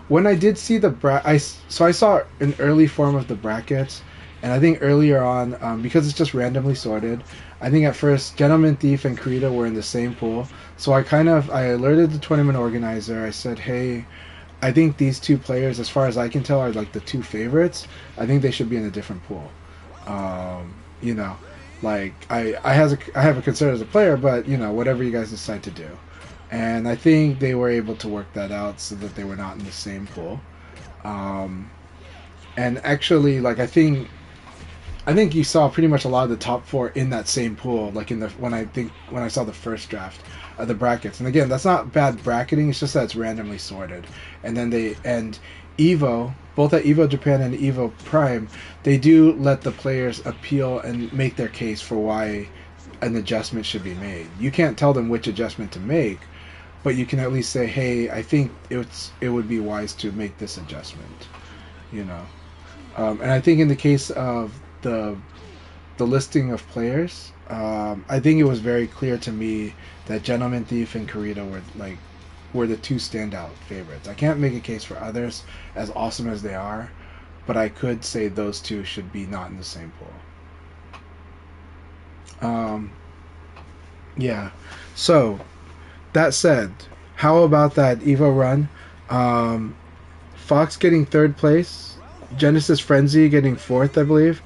When I did see so I saw an early form of the brackets, and I think earlier on, because it's just randomly sorted, I think at first Gentleman Thief and Kurita were in the same pool. So I alerted the tournament organizer. I said, hey, I think these two players, as far as I can tell, are like the two favorites. I think they should be in a different pool. You know, like I have a concern as a player, but you know, whatever you guys decide to do. And I think they were able to work that out so that they were not in the same pool. And actually, like I think you saw pretty much a lot of the top four in that same pool. Like when I saw the first draft of the brackets, and again, that's not bad bracketing. It's just that it's randomly sorted, and then Evo, both at Evo Japan and Evo Prime, they do let the players appeal and make their case for why an adjustment should be made. You can't tell them which adjustment to make, but you can at least say, hey, I think it would be wise to make this adjustment, you know. And I think in the case of the listing of players, I think it was very clear to me that Gentleman Thief and Kurita were the two standout favorites. I can't make a case for others, as awesome as they are, but I could say those two should be not in the same pool. Yeah. So that said, how about that Evo run? Fox getting third place, Genesis Frenzy getting fourth, I believe.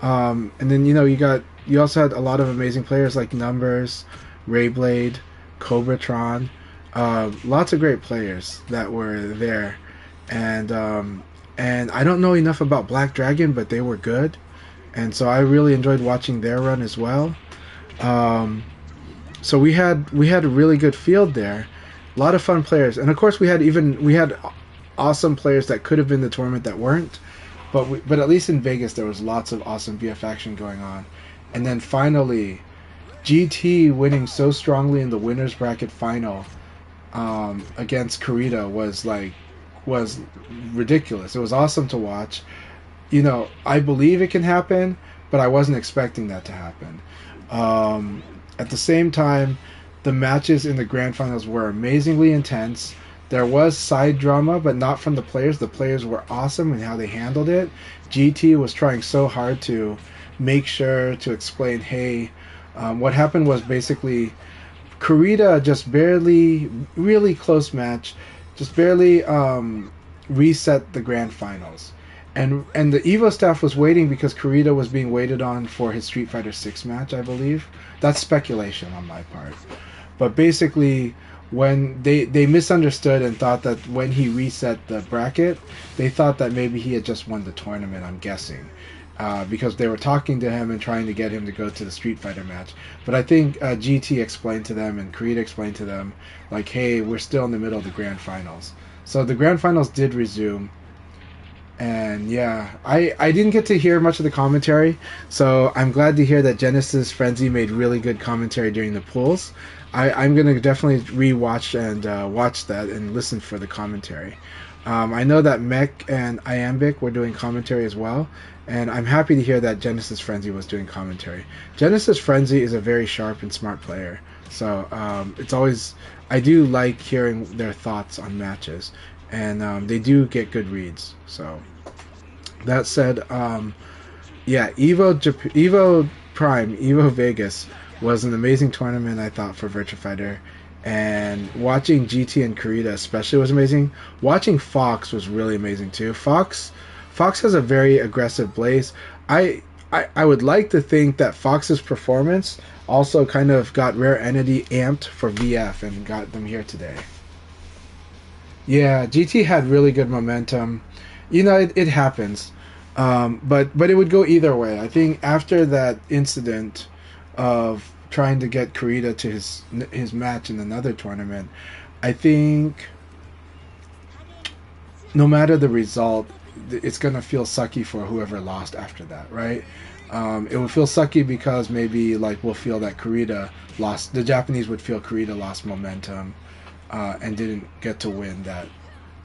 And then you also had a lot of amazing players like Numbers, Rayblade, Cobratron, lots of great players that were there, and I don't know enough about Black Dragon, but they were good, and so I really enjoyed watching their run as well. So we had a really good field there, a lot of fun players, and of course we had awesome players that could have been the tournament that weren't. But at least in Vegas, there was lots of awesome VF action going on. And then finally, GT winning so strongly in the winners bracket final against Kurita was ridiculous. It was awesome to watch. You know, I believe it can happen, but I wasn't expecting that to happen. At the same time, the matches in the grand finals were amazingly intense. There was side drama, but not from the players. The players were awesome in how they handled it. GT was trying so hard to make sure to explain, hey, what happened was basically Kurita just barely, really close match, just barely reset the grand finals. And the Evo staff was waiting because Kurita was being waited on for his Street Fighter 6 match, I believe. That's speculation on my part. But basically, when they misunderstood and thought that when he reset the bracket, they thought that maybe he had just won the tournament, I'm guessing. Because they were talking to him and trying to get him to go to the Street Fighter match. But I think GT explained to them and Kurita explained to them, like, hey, we're still in the middle of the grand finals. So the grand finals did resume. And yeah, I didn't get to hear much of the commentary, so I'm glad to hear that Genesis Frenzy made really good commentary during the pools. I'm going to definitely rewatch and watch that and listen for the commentary. I know that Mech and Iambic were doing commentary as well, and I'm happy to hear that Genesis Frenzy was doing commentary. Genesis Frenzy is a very sharp and smart player, so it's always, I do like hearing their thoughts on matches, and they do get good reads. So that said, yeah, Evo Prime, Evo Vegas was an amazing tournament, I thought, for Virtua Fighter. And watching GT and Kurita especially was amazing. Watching Fox was really amazing too. Fox has a very aggressive blaze. I would like to think that Fox's performance also kind of got Rare Entity amped for VF and got them here today. Yeah, GT had really good momentum. You know, it happens. But it would go either way. I think after that incident of trying to get Kurita to his match in another tournament, I think no matter the result, it's going to feel sucky for whoever lost after that, right? It would feel sucky because maybe like we'll feel that Kurita lost, the Japanese would feel Kurita lost momentum and didn't get to win that,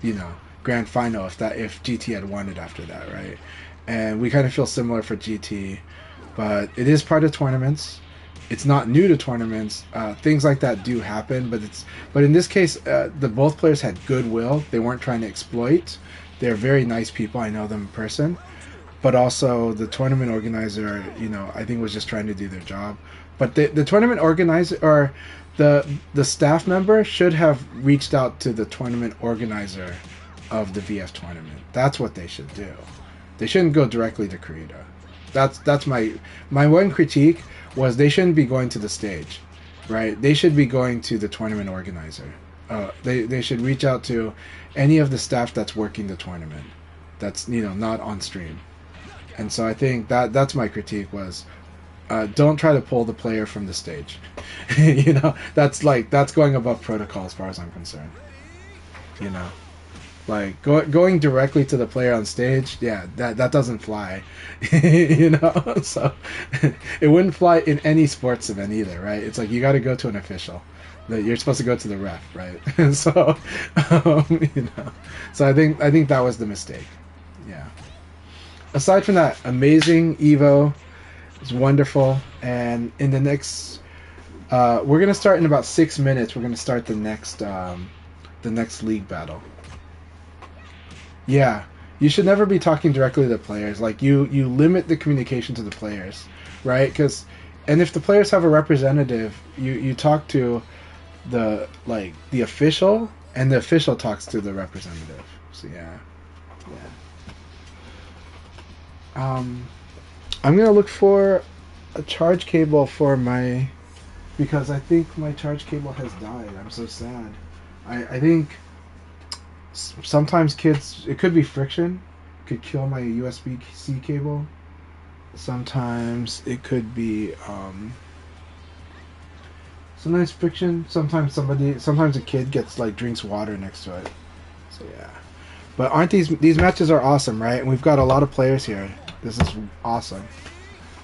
you know, grand final if GT had won it after that, right? And we kind of feel similar for GT, but it is part of tournaments. it's not new to tournaments. Things like that do happen, but in this case, the both players had goodwill. They weren't trying to exploit. They're very nice people. I know them in person, but also the tournament organizer, I think was just trying to do their job. But the tournament organizer or the staff member should have reached out to the tournament organizer of the VF tournament. That's what they should do. They shouldn't go directly to Kurita. That's my one critique was they shouldn't be going to the stage, right? They should be going to the tournament organizer. They should reach out to any of the staff that's working the tournament, that's not on stream. And so I think that's my critique was, don't try to pull the player from the stage. That's going above protocol as far as I'm concerned. Like going directly to the player on stage, yeah, that doesn't fly. So it wouldn't fly in any sports event either, right? It's like you got to go to an official. That you're supposed to go to the ref, right? So, so I think that was the mistake. Yeah. Aside from that, amazing Evo. It's wonderful, and in the next, we're gonna start in about 6 minutes. We're gonna start the next league battle. Yeah, you should never be talking directly to the players. Like you limit the communication to the players, right? And if the players have a representative, you talk to the official, and the official talks to the representative. So yeah. I'm gonna look for a charge cable for because I think my charge cable has died. I'm so sad. I think sometimes it could be friction, could kill my USB-C cable. Sometimes it could be sometimes friction. Sometimes a kid drinks water next to it. So yeah. But aren't these matches are awesome, right? And we've got a lot of players here. This is awesome.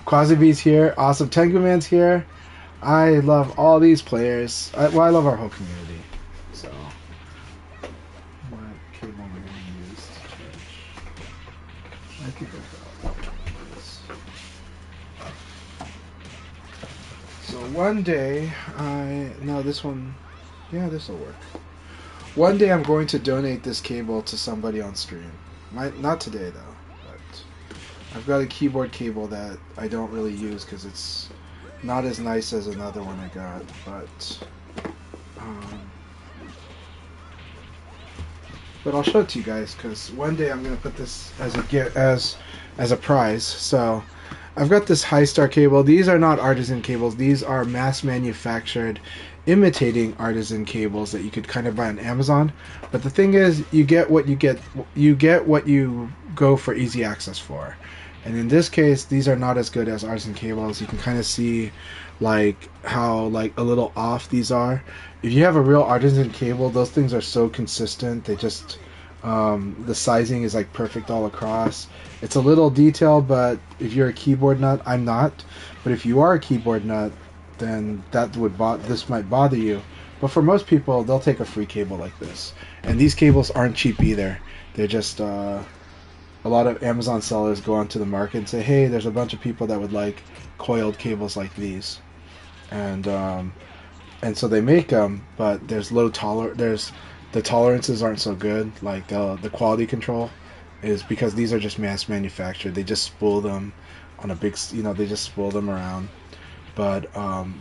Quasibi's here. Awesome. Tengu Man's here. I love all these players. I love our whole community. So, what cable am I going to use? I think I've got this. So one day, this one, yeah, this will work. One day I'm going to donate this cable to somebody on stream. Not today though, but I've got a keyboard cable that I don't really use because it's not as nice as another one I got, but I'll show it to you guys because one day I'm going to put this as a prize. So I've got this High Star cable. These are not artisan cables. These are mass manufactured, imitating artisan cables that you could kind of buy on Amazon. But the thing is, you get what you go for easy access for. And in this case, these are not as good as artisan cables. You can kind of see how a little off these are. If you have a real artisan cable, those things are so consistent. They just the sizing is perfect all across. It's a little detailed, but if you're a keyboard nut, I'm not. But if you are a keyboard nut, then this might bother you. But for most people, they'll take a free cable like this. And these cables aren't cheap either. They're just a lot of Amazon sellers go onto the market and say, hey, there's a bunch of people that would like coiled cables like these, and so they make them, but there's the tolerances aren't so good. The quality control is because these are just mass manufactured. They just spool them on a big, they just spool them around. But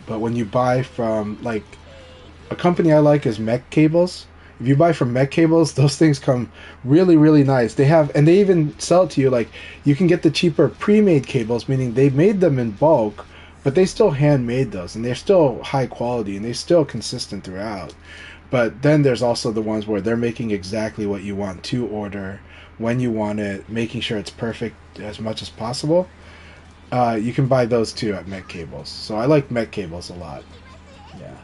when you buy from a company I like is Mech Cables. If you buy from Mech Cables, those things come really, really nice. They even sell it to you. You can get the cheaper pre-made cables, meaning they made them in bulk, but they still handmade those, and they're still high quality, and they're still consistent throughout. But then there's also the ones where they're making exactly what you want to order, when you want it, making sure it's perfect as much as possible. You can buy those too at Mech Cables. So I like Mech Cables a lot. Yeah.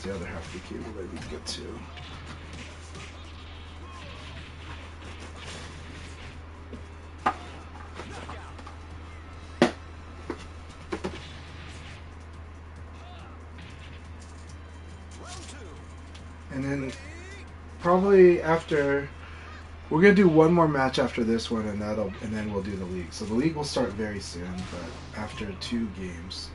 The other half of the cable that we get to. and probably after we're gonna do one more match after this one, and then we'll do the league. So the league will start very soon, but after 2 games.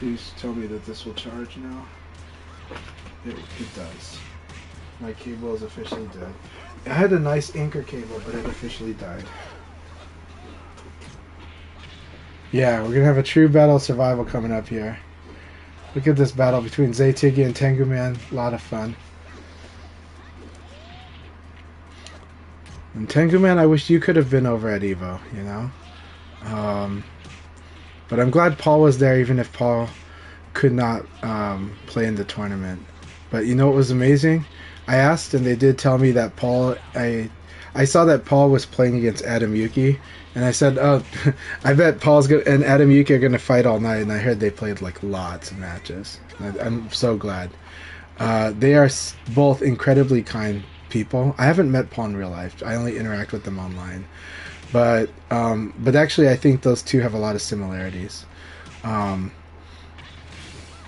Please tell me that this will charge now. It does. My cable is officially dead. I had a nice anchor cable, but it officially died. Yeah, we're gonna have a true battle survival coming up here. Look at this battle between Zaytigi and Tengu Man. A lot of fun. And Tengu Man, I wish you could have been over at Evo, you know? But I'm glad Paul was there, even if Paul could not play in the tournament. But you know what was amazing? I asked, and they did tell me that Paul... I saw that Paul was playing against Adam Yuki, and I said, oh, I bet Paul's and Adam Yuki are going to fight all night, and I heard they played like lots of matches. I'm so glad. They are both incredibly kind people. I haven't met Paul in real life. I only interact with them online. But actually, I think those two have a lot of similarities.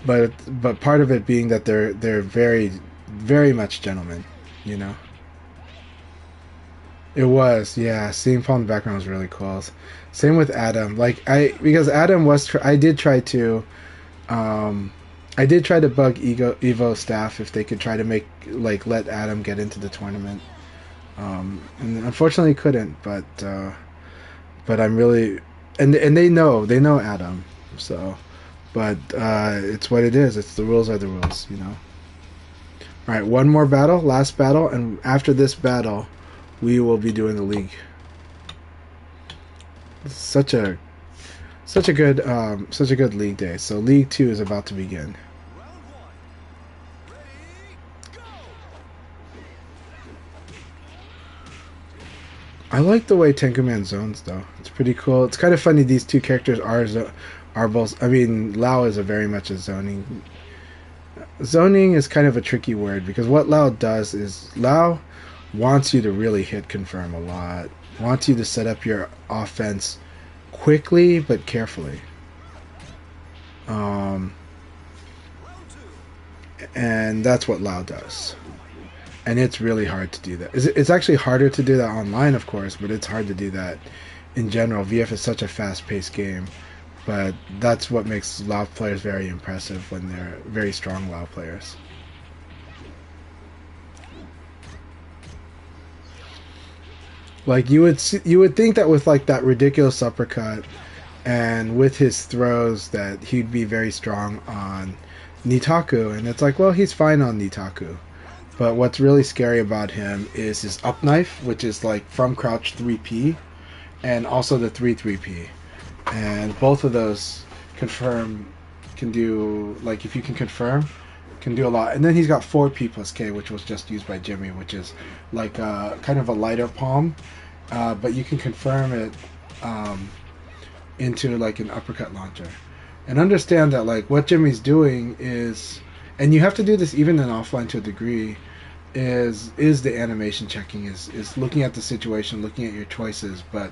But part of it being that they're very, very much gentlemen, you know. It was, yeah. Seeing Paul in the background was really cool. Same with Adam. Because Adam was, I did try to bug Evo staff if they could try to let Adam get into the tournament. And unfortunately couldn't, but I'm really, and they know Adam, so, but it's what it is. It's the rules are the rules, you know. All right, one more battle, last battle, and after this battle, we will be doing the league. Such a good league day. So League 2 is about to begin. I like the way Tengu Man zones, though. It's pretty cool. It's kind of funny these two characters are both... I mean, Lao is very much a zoning... Zoning is kind of a tricky word, because what Lao does is... Lao wants you to really hit confirm a lot. Wants you to set up your offense quickly, but carefully. And that's what Lao does. And it's really hard to do that. It's actually harder to do that online, of course, but it's hard to do that in general. VF is such a fast-paced game, but that's what makes Lao players very impressive when they're very strong Lao players. Like you would think that with like that ridiculous uppercut and with his throws that he'd be very strong on Nitaku, and it's like, well, he's fine on Nitaku. But what's really scary about him is his up knife, which is like from crouch 3P, and also the 3-3P. And both of those can do, like if you can confirm, can do a lot. And then he's got 4P plus K, which was just used by Jimmy, which is like kind of a lighter palm, but you can confirm it into like an uppercut launcher. And understand that like what Jimmy's doing is, and you have to do this even in offline to a degree, is the animation checking, is looking at the situation, looking at your choices, but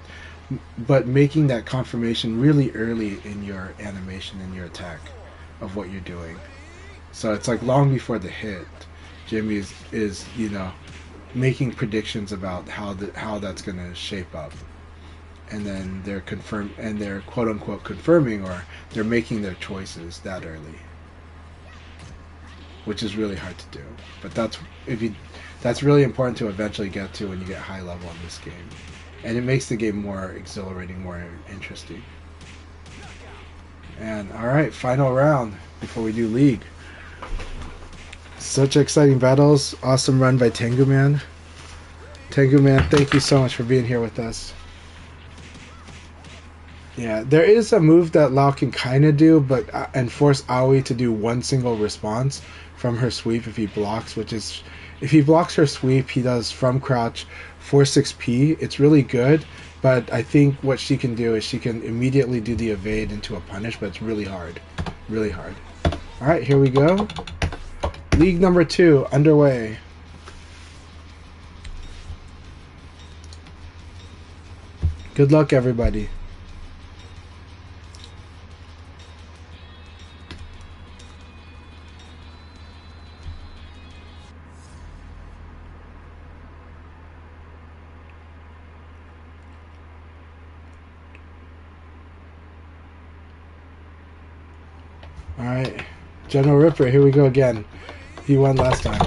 making that confirmation really early in your animation and your attack of what you're doing. So it's like long before the hit, Jimmy is you know, making predictions about how that's going to shape up, and then they're quote unquote confirming, or they're making their choices that early, which is really hard to do. But that's really important to eventually get to when you get high level in this game, and it makes the game more exhilarating, more interesting. And all right, final round before we do league. Such exciting battles. Awesome run by Tengu Man. Tengu Man, thank you so much for being here with us. Yeah, there is a move that Lao can kind of do, but and force Aoi to do one single response from her sweep if he blocks, which is if he blocks her sweep, he does from crouch 4-6p. It's really good, but I think what she can do is she can immediately do the evade into a punish, but it's really hard. Really hard. All right, here we go. League number 2 underway. Good luck, everybody. Alright, General Ripper, here we go again. He won last time.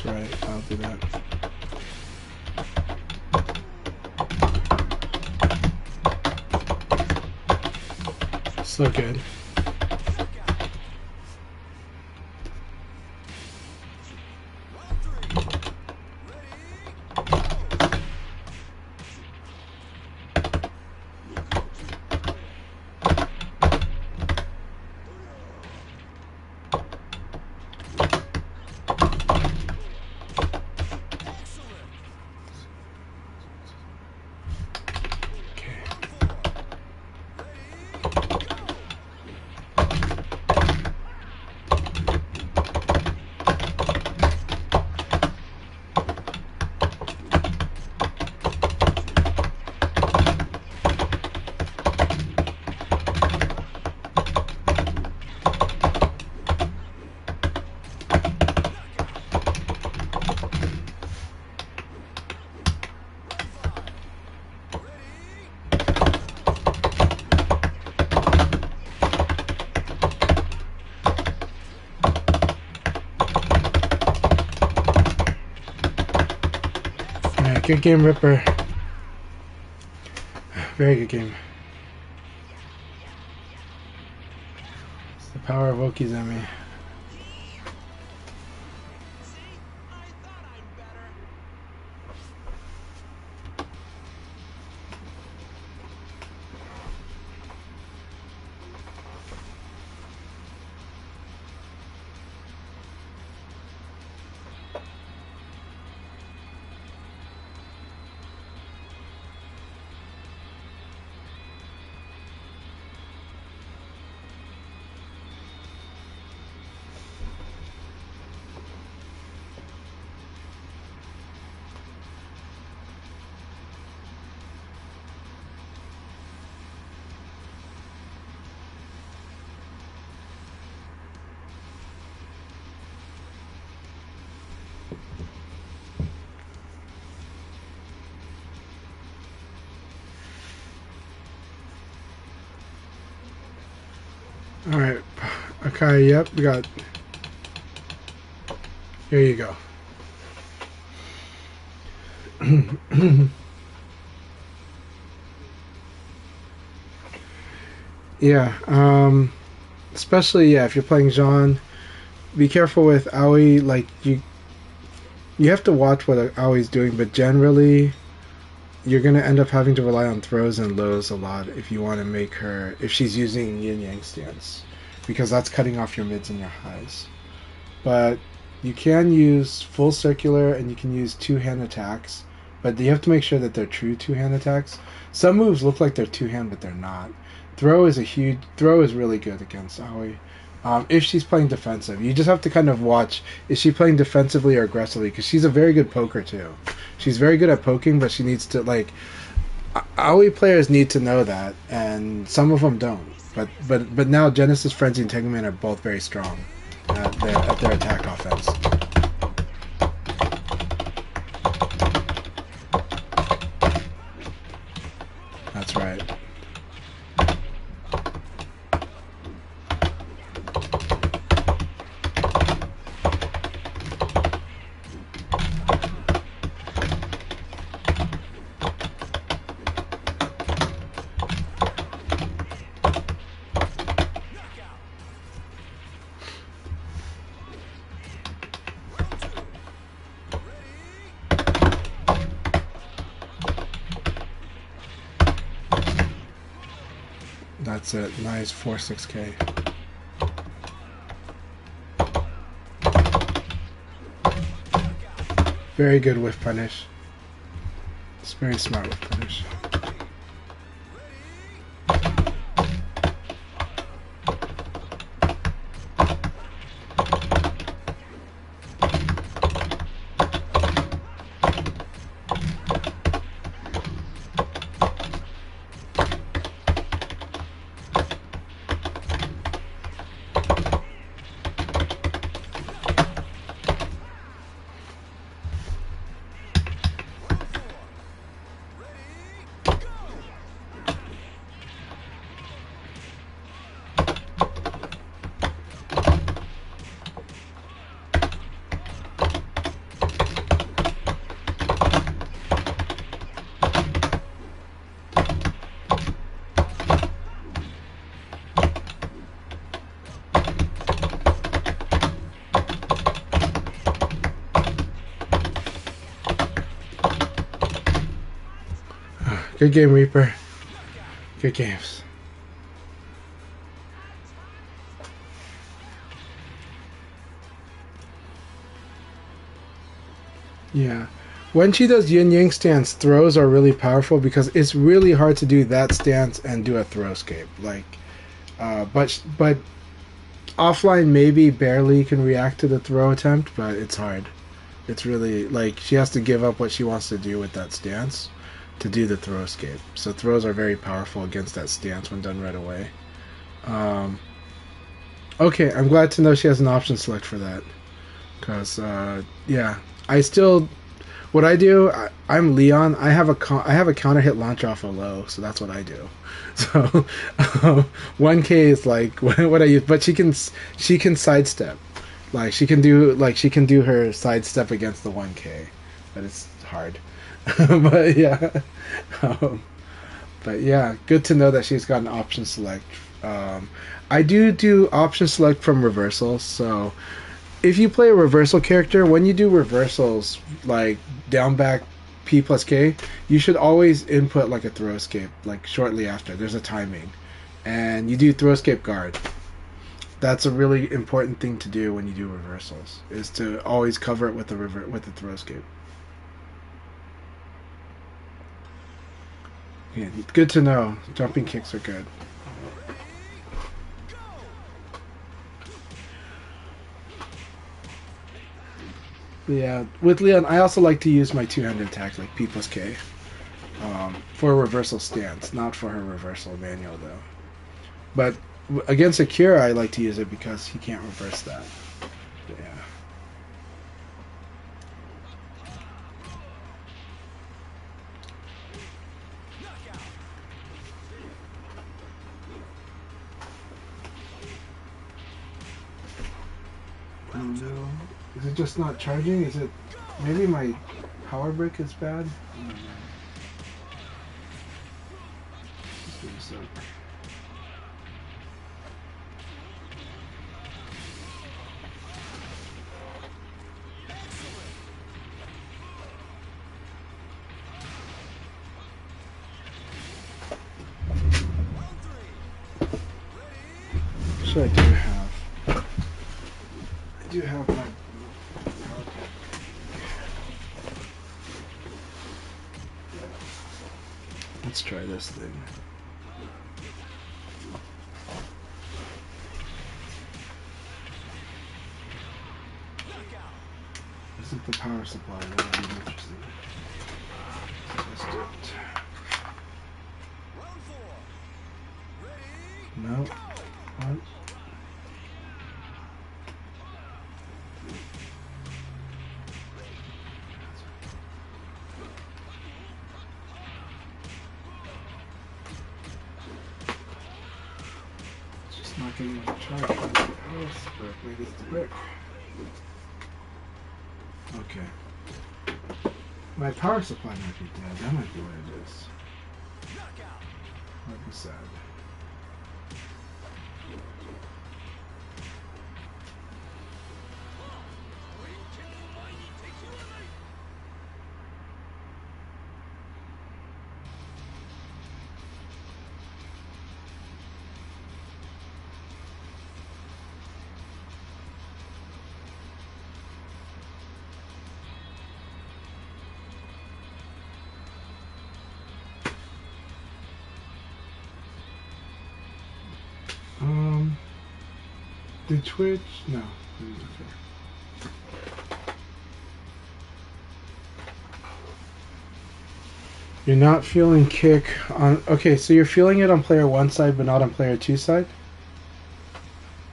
Right, I'll do that. So good. Good game, Ripper. Very good game. It's the power of Okizeme. Alright, Akai, yep, we got... Here you go. Yeah, especially, yeah, if you're playing Jean, be careful with Aoi, like, you have to watch what Aoi's doing, but generally, you're going to end up having to rely on throws and lows a lot if you want to make her, if she's using yin-yang stance, because that's cutting off your mids and your highs. But you can use full circular and you can use two-hand attacks, but you have to make sure that they're true two-hand attacks. Some moves look like they're two-hand, but they're not. Throw is really good against Aoi, If she's playing defensive, you just have to kind of watch, is she playing defensively or aggressively, because she's a very good poker too. She's very good at poking, but she needs to, like, AoE players need to know that, and some of them don't. But now Genesis Frenzy and Tegaman are both very strong at their attack offense. That's right. That's it. Nice 4-6K. Very good whiff punish. It's very smart whiff punish. Good game, Reaper. Good games. Yeah. When she does yin yang stance, throws are really powerful because it's really hard to do that stance and do a throw escape. Like, but offline maybe barely can react to the throw attempt, but it's hard. It's really like she has to give up what she wants to do with that stance to do the throw escape. So throws are very powerful against that stance when done right away. Okay, I'm glad to know she has an option select for that. Because, yeah, I still... What I do, I'm Leon. I have a counter hit launcher off a low, so that's what I do. So 1K is like what I use, but she can sidestep. Like she can do her sidestep against the 1K, but it's hard. But yeah, but yeah, good to know that she's got an option select. I do option select from reversals, so if you play a reversal character, when you do reversals like down back P plus K, you should always input like a throw escape like shortly after. There's a timing, and you do throw escape guard. That's a really important thing to do when you do reversals, is to always cover it with the throw escape. Yeah, good to know. Jumping kicks are good. Yeah, with Leon, I also like to use my two-handed attack, like P plus K, for a reversal stance, not for her reversal manual, though. But against Akira, I like to use it because he can't reverse that. But yeah. Oh no. Is it just not charging? Is it... Maybe my power brick is bad? I don't know. Just give me a sec. So I do have my power brick. Let's try this thing. This is the power supply. That would be interesting. Let's do it. No. What? Just not getting my charge. Oh, it's the brick. Maybe it's the brick. Okay. My power supply might be dead. That might be what it is. Might be sad. Did Twitch? No. Okay. You're not feeling kick on... Okay, so you're feeling it on player 1 side, but not on player 2 side?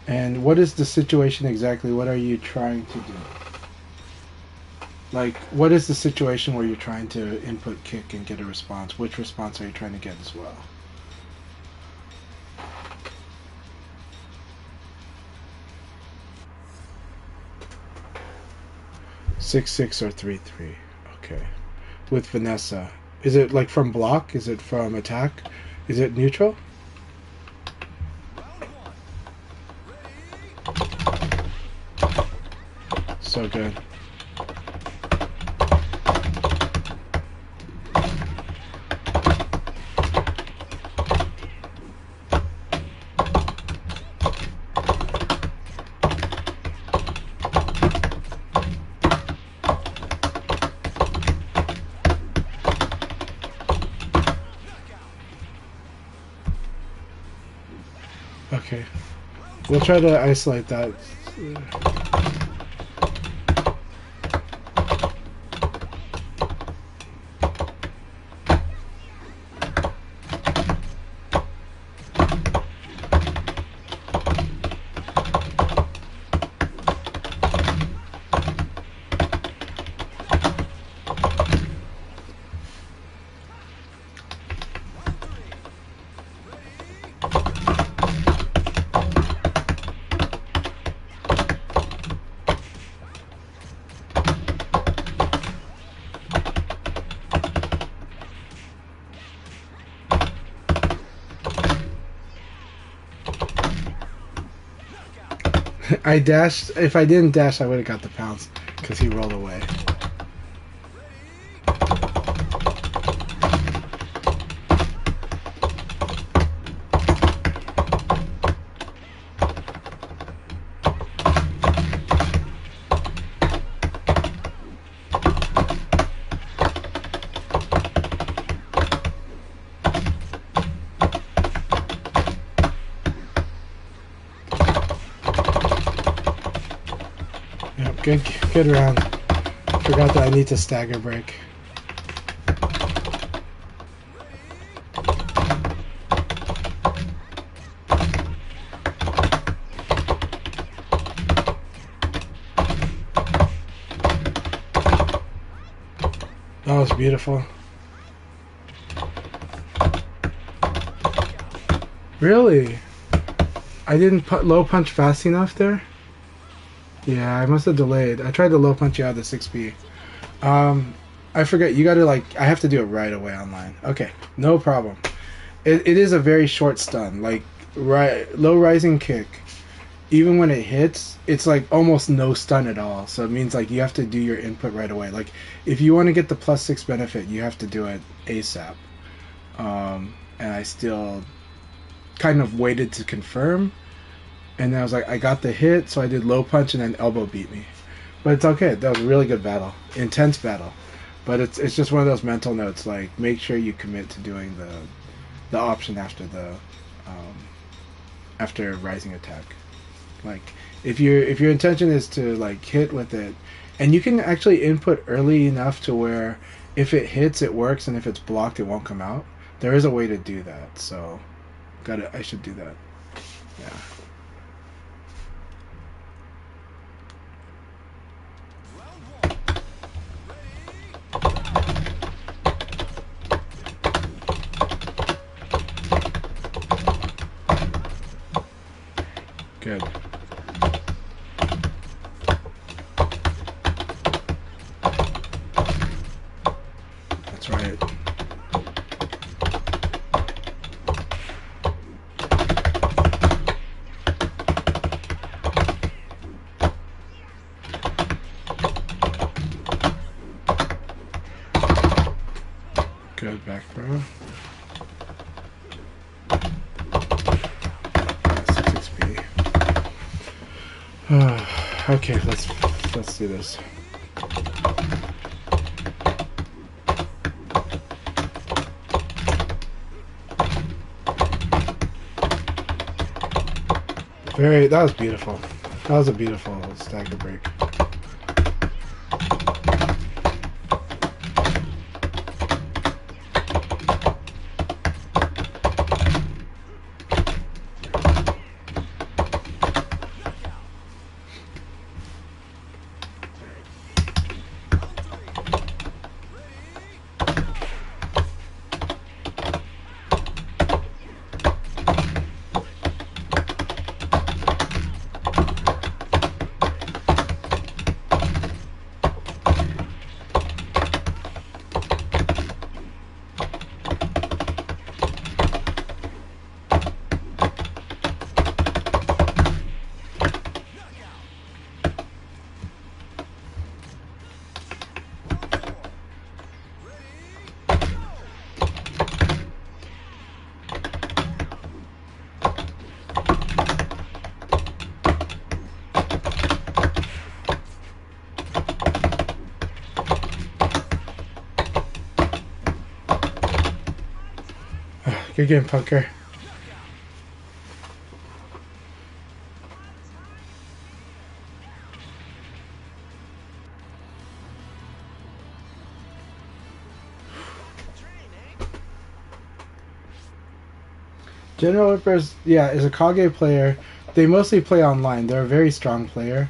And what is the situation exactly? What are you trying to do? Like, what is the situation where you're trying to input kick and get a response? Which response are you trying to get as well? Six or 3-3. Okay. With Vanessa. Is it like from block? Is it from attack? Is it neutral? So good. Okay. We'll try to isolate that. I dashed. If I didn't dash, I would have got the pounce because he rolled away. Good round. Forgot that I need to stagger break. That was beautiful. Really? I didn't put low punch fast enough there? Yeah, I must have delayed. I tried to low punch you out of the 6B. I forget, you gotta like, I have to do it right away online. Okay, no problem. It is a very short stun. Like, low rising kick, even when it hits, it's like almost no stun at all. So it means like you have to do your input right away. Like, if you want to get the +6 benefit, you have to do it ASAP. And I still kind of waited to confirm. And then I was like, I got the hit, so I did low punch, and then elbow beat me. But it's okay. That was a really good battle. Intense battle. But it's just one of those mental notes, like, make sure you commit to doing the option after the after rising attack. Like, if your intention is to like hit with it, And you can actually input early enough to where if it hits, it works, and if it's blocked, it won't come out. There is a way to do that, so I should do that. Yeah. Good. That's right. Good back throw. 6 XP. Okay, let's do this. That was beautiful. That was a beautiful stagger break. Good game, Punker. General Whippers, yeah, is a Kage player. They mostly play online. They're a very strong player.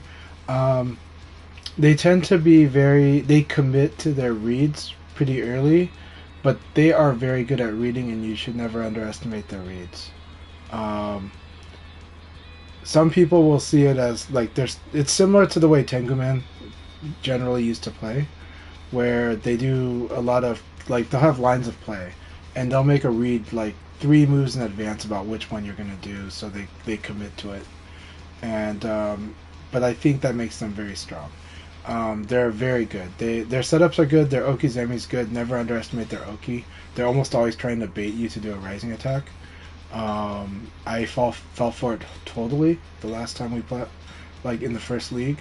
They tend to be they commit to their reads pretty early, but they are very good at reading, and you should never underestimate their reads. Some people will see it as like it's similar to the way Tengumen generally used to play, where they do a lot of like they'll have lines of play, and they'll make a read like 3 moves in advance about which one you're gonna do, so they commit to it. And but I think that makes them very strong. They're very good. Their setups are good. Their Okizemi's good. Never underestimate their Oki. They're almost always trying to bait you to do a rising attack. I fell for it totally the last time we played, like in the first league.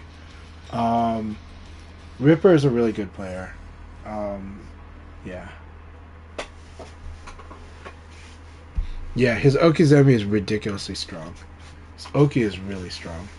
Ripper is a really good player. Yeah. Yeah, his Okizemi is ridiculously strong. His Oki is really strong.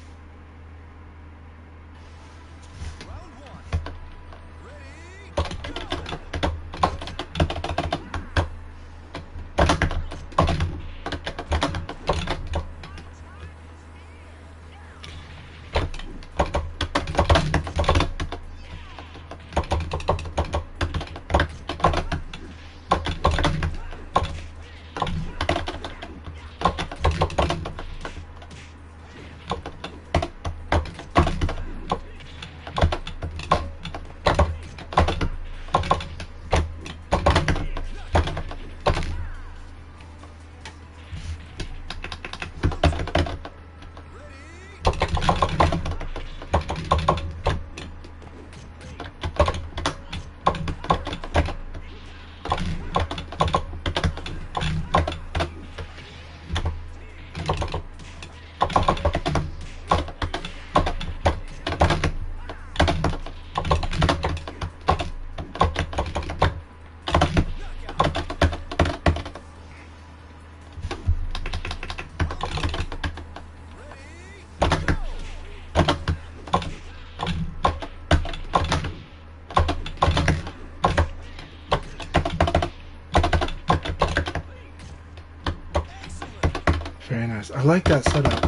Nice. I like that setup.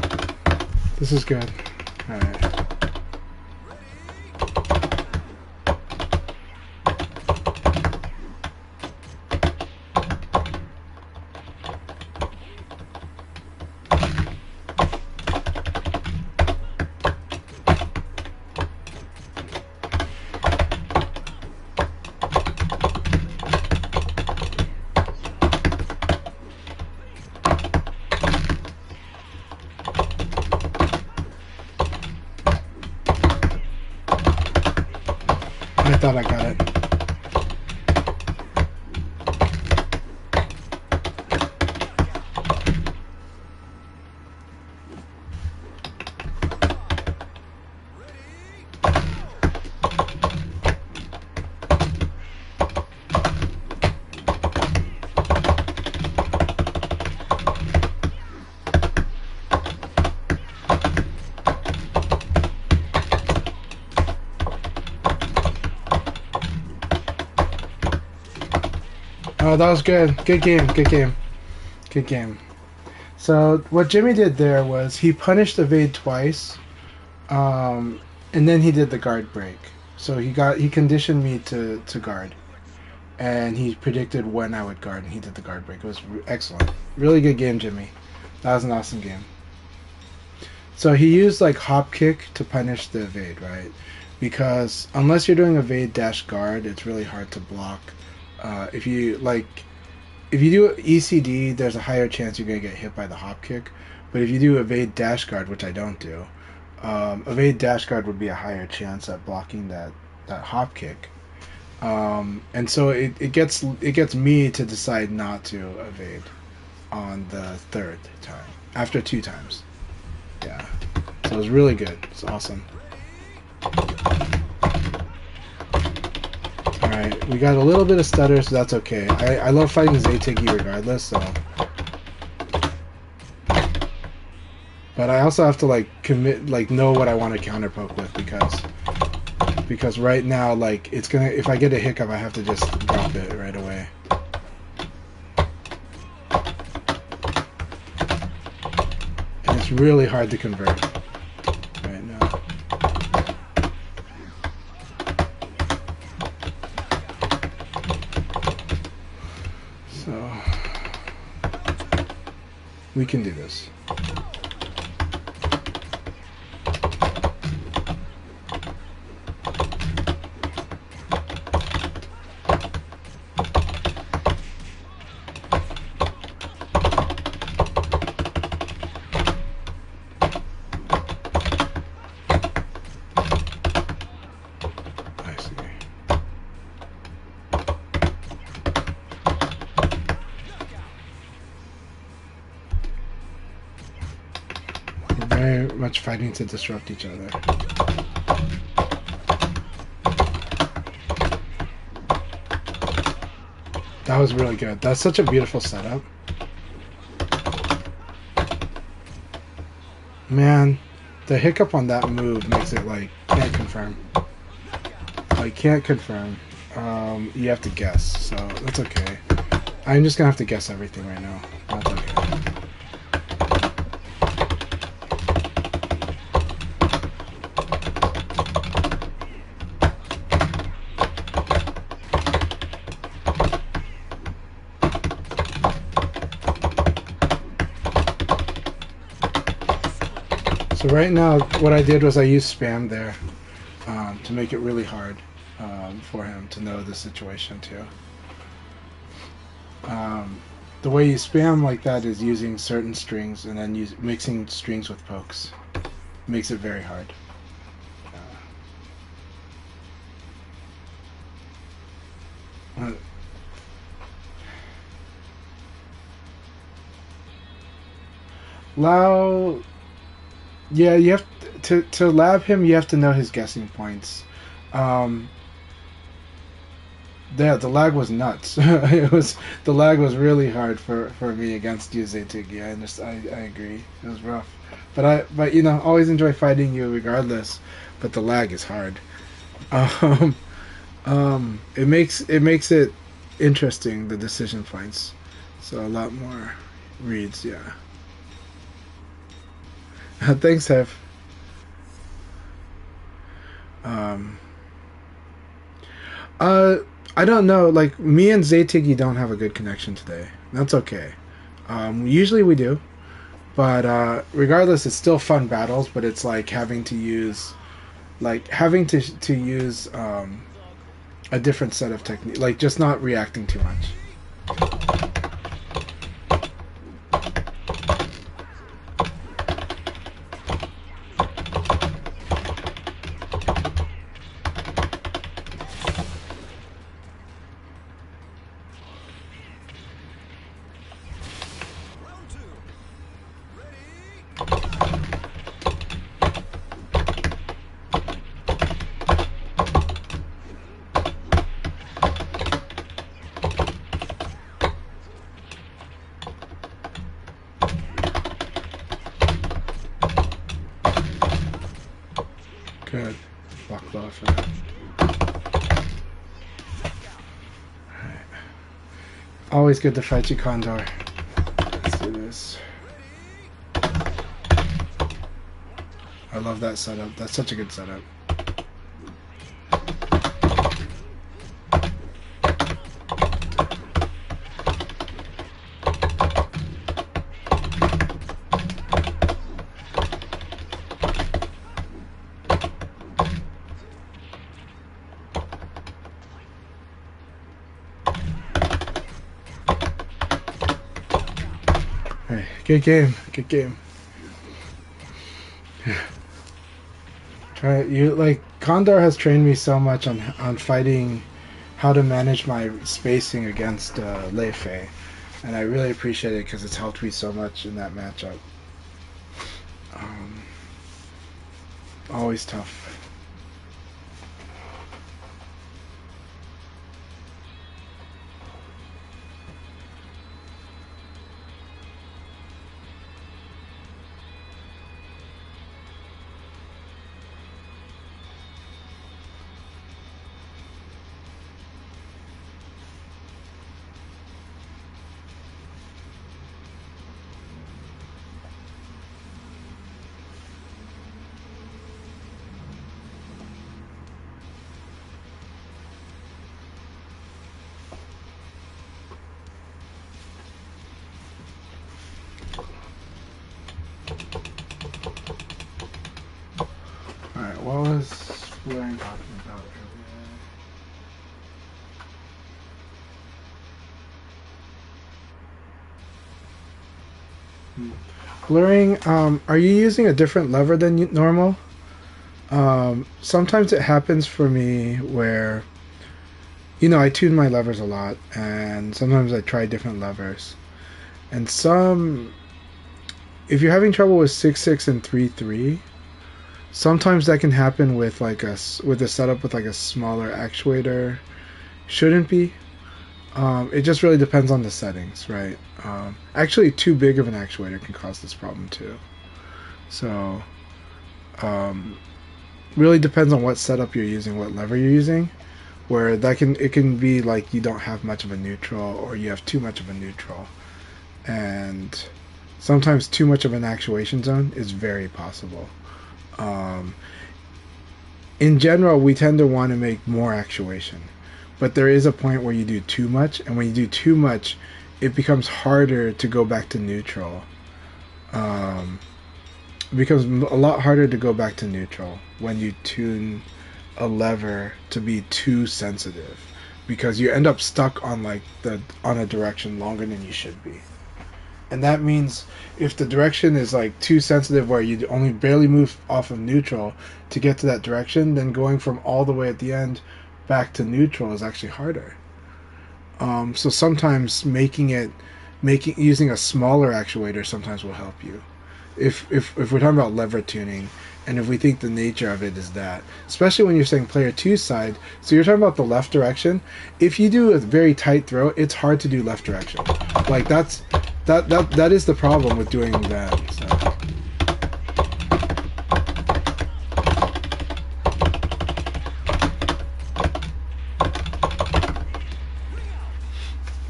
This is good. Alright. I thought I got it. Oh, that was good. Good game. Good game. Good game. So what Jimmy did there was he punished evade twice, and then he did the guard break. So he conditioned me to guard, and he predicted when I would guard, and he did the guard break. It was excellent. Really good game, Jimmy. That was an awesome game. So he used like hop kick to punish the evade, right? Because unless you're doing evade dash guard, it's really hard to block. If you do ECD, there's a higher chance you're gonna get hit by the hop kick. But if you do evade dash guard, which I don't do, evade dash guard would be a higher chance at blocking that hop kick. And so it gets me to decide not to evade on the third time after 2 times. Yeah, so it was really good. It's awesome. Alright, we got a little bit of stutter, so that's okay. I love fighting Zaytigi regardless, so. But I also have to know what I want to counter poke with because right now it's gonna, if I get a hiccup, I have to just drop it right away. And it's really hard to convert right now. So we can do this. Very much fighting to disrupt each other. That was really good. That's such a beautiful setup. Man, the hiccup on that move makes it can't confirm. Can't confirm. You have to guess, so that's okay. I'm just gonna have to guess everything right now. That's okay. So right now, what I did was I used spam there to make it really hard for him to know the situation too. The way you spam like that is using certain strings and then mixing strings with pokes. Makes it very hard. Lao, yeah, you have to lab him. You have to know his guessing points. Yeah, the lag was nuts. The lag was really hard for me against you, Zaytigi. I agree. It was rough, but always enjoy fighting you regardless. But the lag is hard. It makes it interesting, the decision points. So a lot more reads, yeah. Thanks, Hev. Um, uh, I don't know. Like me and Zaytigi don't have a good connection today. That's okay. Usually we do, but regardless, it's still fun battles. But it's like having to use a different set of technique, like just not reacting too much. Good. Baklava for that. Alright. Always good to fight you, Condor. Let's do this. I love that setup. That's such a good setup. Hey, good game. Good game. Condor has trained me so much on fighting, how to manage my spacing against Lei Fei, and I really appreciate it because it's helped me so much in that matchup. Always tough. Alright, what was Blurring talking about earlier? Blurring, are you using a different lever than normal? Sometimes it happens for me where, I tune my levers a lot, and sometimes I try different levers. And if you're having trouble with 6-6 and 3-3, sometimes that can happen with with a setup with like a smaller actuator. Shouldn't be. It just really depends on the settings, right? Actually, too big of an actuator can cause this problem too. So, really depends on what setup you're using, what lever you're using. Where it can be like you don't have much of a neutral, or you have too much of a neutral, and sometimes too much of an actuation zone is very possible. In general, we tend to want to make more actuation, but there is a point where you do too much, and when you do too much, it becomes harder to go back to neutral. It becomes a lot harder to go back to neutral when you tune a lever to be too sensitive, because you end up stuck on on a direction longer than you should be. And that means if the direction is too sensitive, where you only barely move off of neutral to get to that direction, then going from all the way at the end back to neutral is actually harder. So sometimes using a smaller actuator sometimes will help you. If we're talking about lever tuning, and if we think the nature of it is that, especially when you're saying player 2 side, so you're talking about the left direction. If you do a very tight throw, it's hard to do left direction. That is the problem with doing that.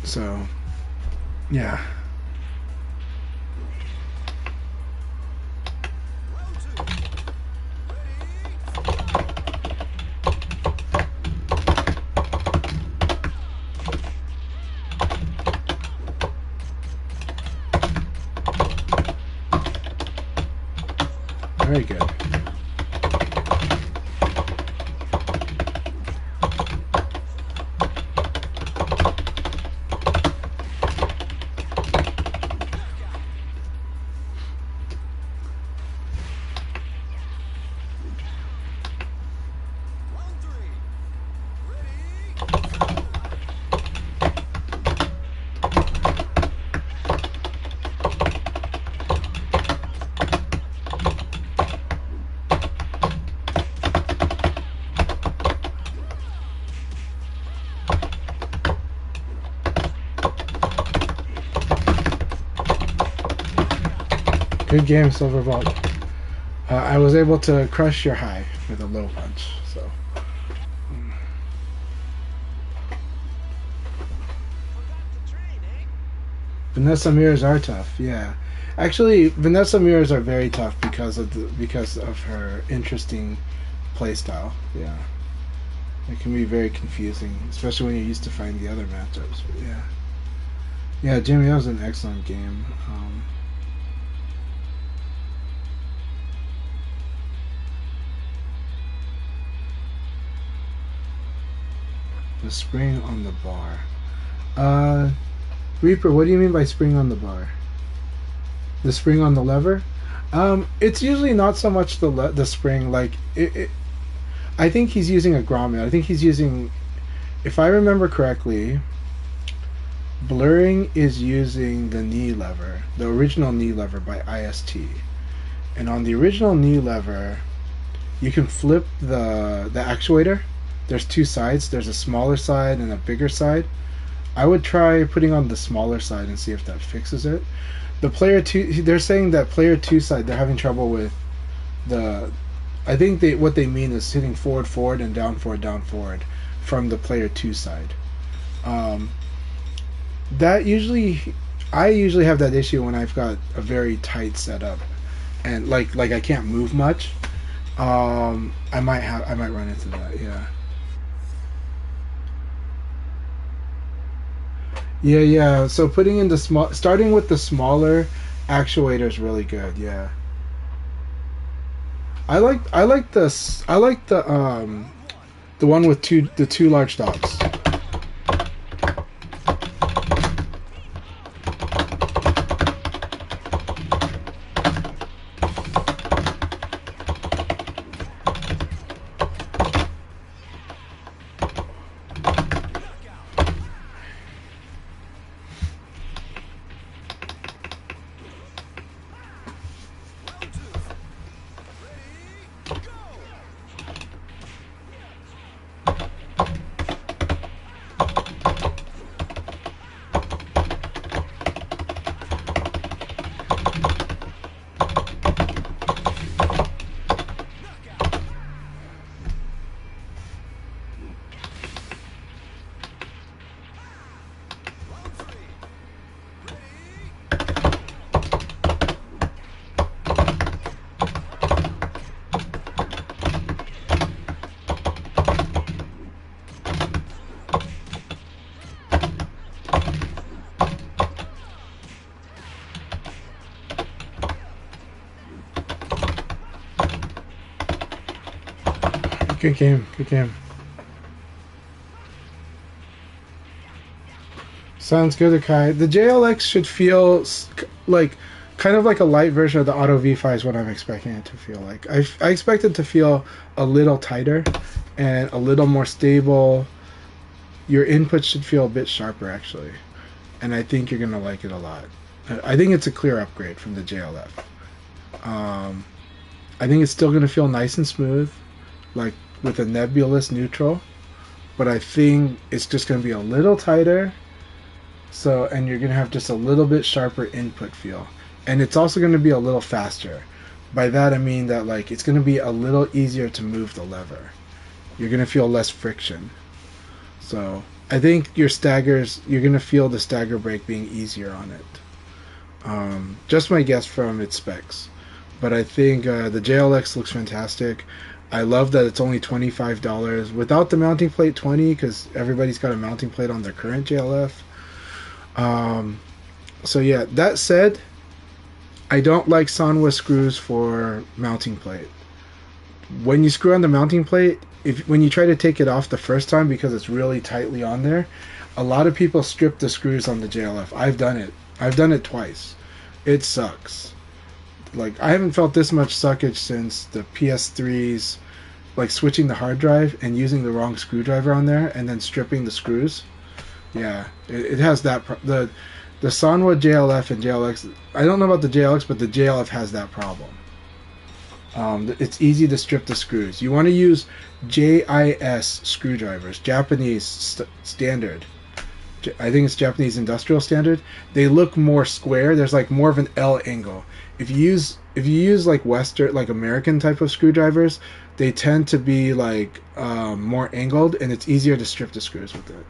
So yeah. Very good. Good game, Silverbolt. I was able to crush your high with a low punch, so. Vanessa mirrors are tough, yeah. Actually, Vanessa mirrors are very tough because of her interesting playstyle. Yeah, it can be very confusing, especially when you're used to fighting the other matchups. But yeah, Jimmy, that was an excellent game. The spring on the bar. Reaper, what do you mean by spring on the bar? The spring on the lever? It's usually not so much the spring. Like I think he's using a grommet. I think he's using, if I remember correctly, Blurring is using the knee lever, the original knee lever by IST. And on the original knee lever, you can flip the actuator. There's two sides. There's a smaller side and a bigger side. I would try putting on the smaller side and see if that fixes it. The player 2, they're saying that player 2 side, they're having trouble with the, I think what they mean is hitting forward, forward, and down, forward from the player 2 side. That usually, I usually have that issue when I've got a very tight setup and like I can't move much. I might run into that, yeah. Yeah. So putting in starting with the smaller actuator is really good. Yeah. The one with the two large dots. Good game. Good game. Sounds good, Akai. The JLX should feel like kind of like a light version of the Auto V5 is what I'm expecting it to feel like. I expect it to feel a little tighter and a little more stable. Your input should feel a bit sharper, actually. And I think you're going to like it a lot. I think it's a clear upgrade from the JLF. I think it's still going to feel nice and smooth, like with a nebulous neutral. But I think it's just going to be a little tighter. And you're going to have just a little bit sharper input feel. And it's also going to be a little faster. By that I mean that like it's going to be a little easier to move the lever. You're going to feel less friction. So I think your staggers, you're going to feel the stagger break being easier on it. Just my guess from its specs. But I think the JLX looks fantastic. I love that it's only $25 without the mounting plate, $20, because everybody's got a mounting plate on their current JLF. So yeah, that said, I don't like Sanwa screws for mounting plate. When you screw on the mounting plate, when you try to take it off the first time because it's really tightly on there, a lot of people strip the screws on the JLF. I've done it. I've done it twice. It sucks. Like, I haven't felt this much suckage since the PS3's, like, switching the hard drive and using the wrong screwdriver on there and then stripping the screws. Yeah, it has that. The Sanwa JLF and JLX. I don't know about the JLX, but the JLF has that problem. It's easy to strip the screws. You want to use JIS screwdrivers, Japanese standard. I think it's Japanese industrial standard. They look more square. There's like more of an L angle. If you use like Western, like American type of screwdrivers, they tend to be like more angled, and it's easier to strip the screws with it.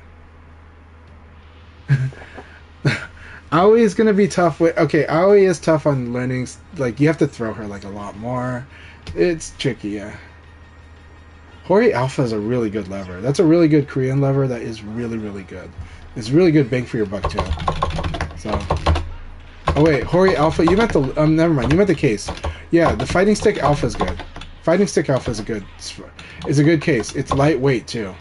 Aoi is gonna be tough. Okay, Aoi is tough on learning. Like, you have to throw her like a lot more. It's tricky, yeah. Hori Alpha is a really good lever. That's a really good Korean lever that is really, really good. It's really good bang for your buck too. So, oh wait, Hori Alpha. You meant the never mind. You meant the case. Yeah, the Fighting Stick Alpha is good. Fighting Stick Alpha is a good case. It's lightweight too.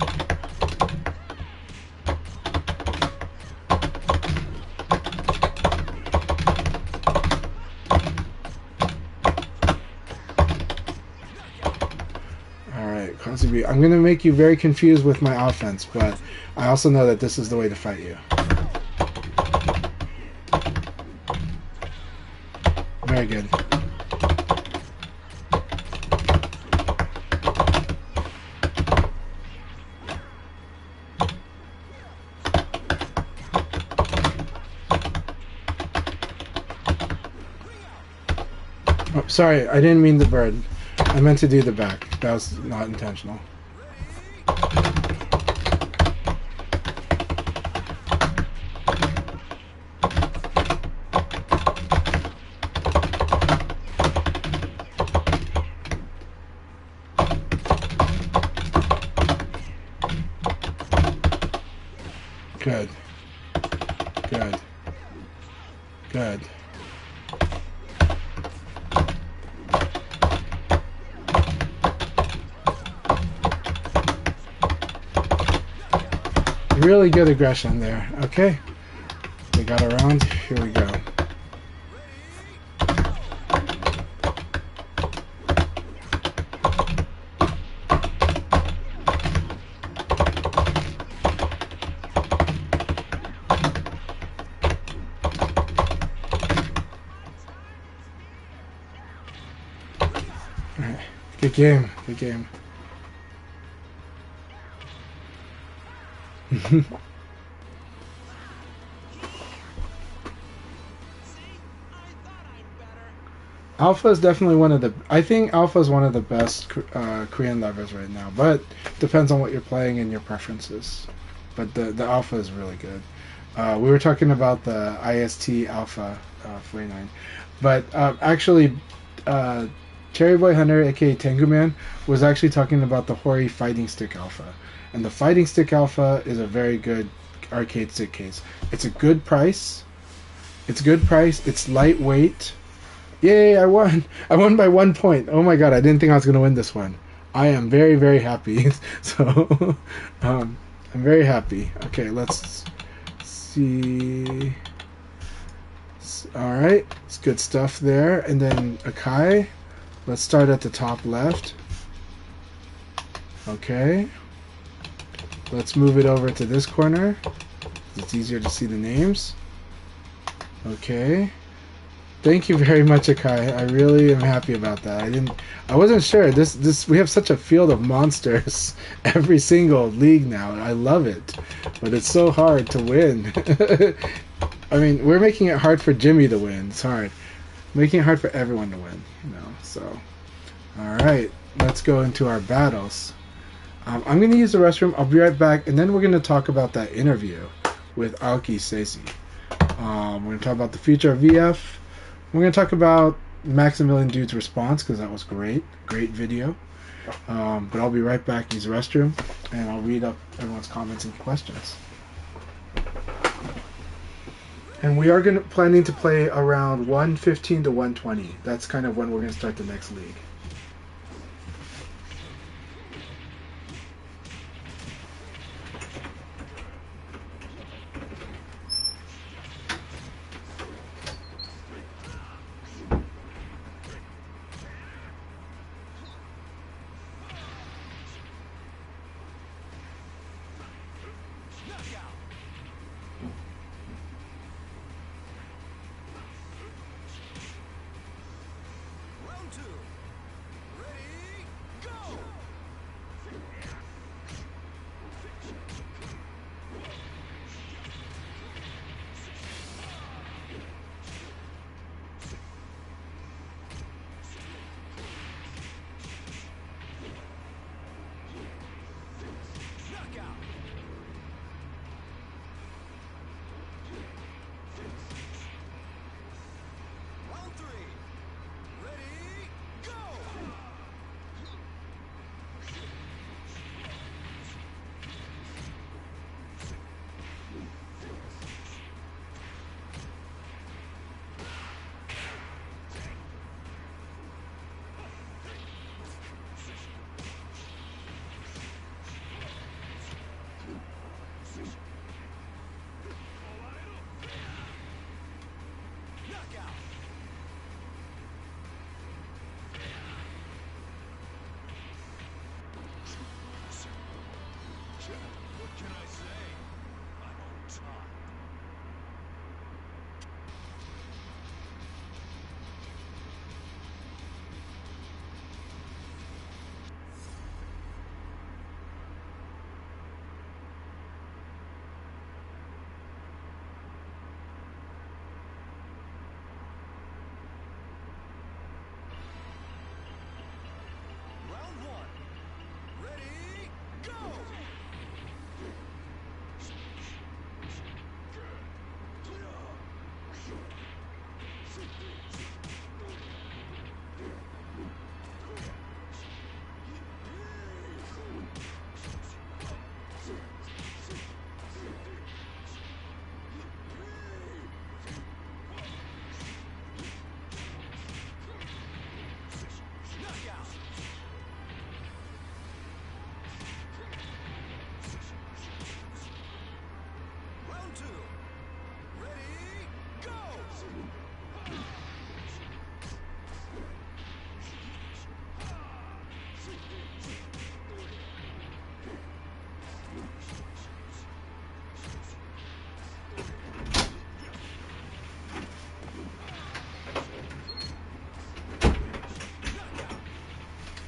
I'm going to make you very confused with my offense, but I also know that this is the way to fight you. Very good. Oh, sorry, I didn't mean the bird. I meant to do the back. That was not intentional. Good. Good. Good. Really good aggression there. Okay. We got around. Here we go. Alright. Good game. Good game. Alpha is definitely one of the. I think Alpha is one of the best Korean levers right now, but depends on what you're playing and your preferences. But the Alpha is really good. We were talking about the IST Alpha 49, but actually, Cherry Boy Hunter, aka Tengu Man, was actually talking about the Hori Fighting Stick Alpha, and the Fighting Stick Alpha is a very good arcade stick case. It's a good price. It's a good price. It's lightweight. Yay, I won! I won by 1 point. Oh my god, I didn't think I was going to win this one. I am very, very happy. So, I'm very happy. Okay, let's see. Alright, it's good stuff there. And then Akai. Let's start at the top left. Okay. Let's move it over to this corner. It's easier to see the names. Okay. Thank you very much, Akai. I really am happy about that. I wasn't sure. We have such a field of monsters every single league now. I love it. But it's so hard to win. I mean, we're making it hard for Jimmy to win. It's hard. Making it hard for everyone to win, so. Alright, let's go into our battles. I'm going to use the restroom. I'll be right back, and then we're going to talk about that interview with Aoki Seisi. We're going to talk about the future of VF. We're going to talk about Maximilian Dude's response, because that was great. Great video. But I'll be right back. Use the restroom, and I'll read up everyone's comments and questions. And we are planning to play around 115 to 120. That's kind of when we're going to start the next league.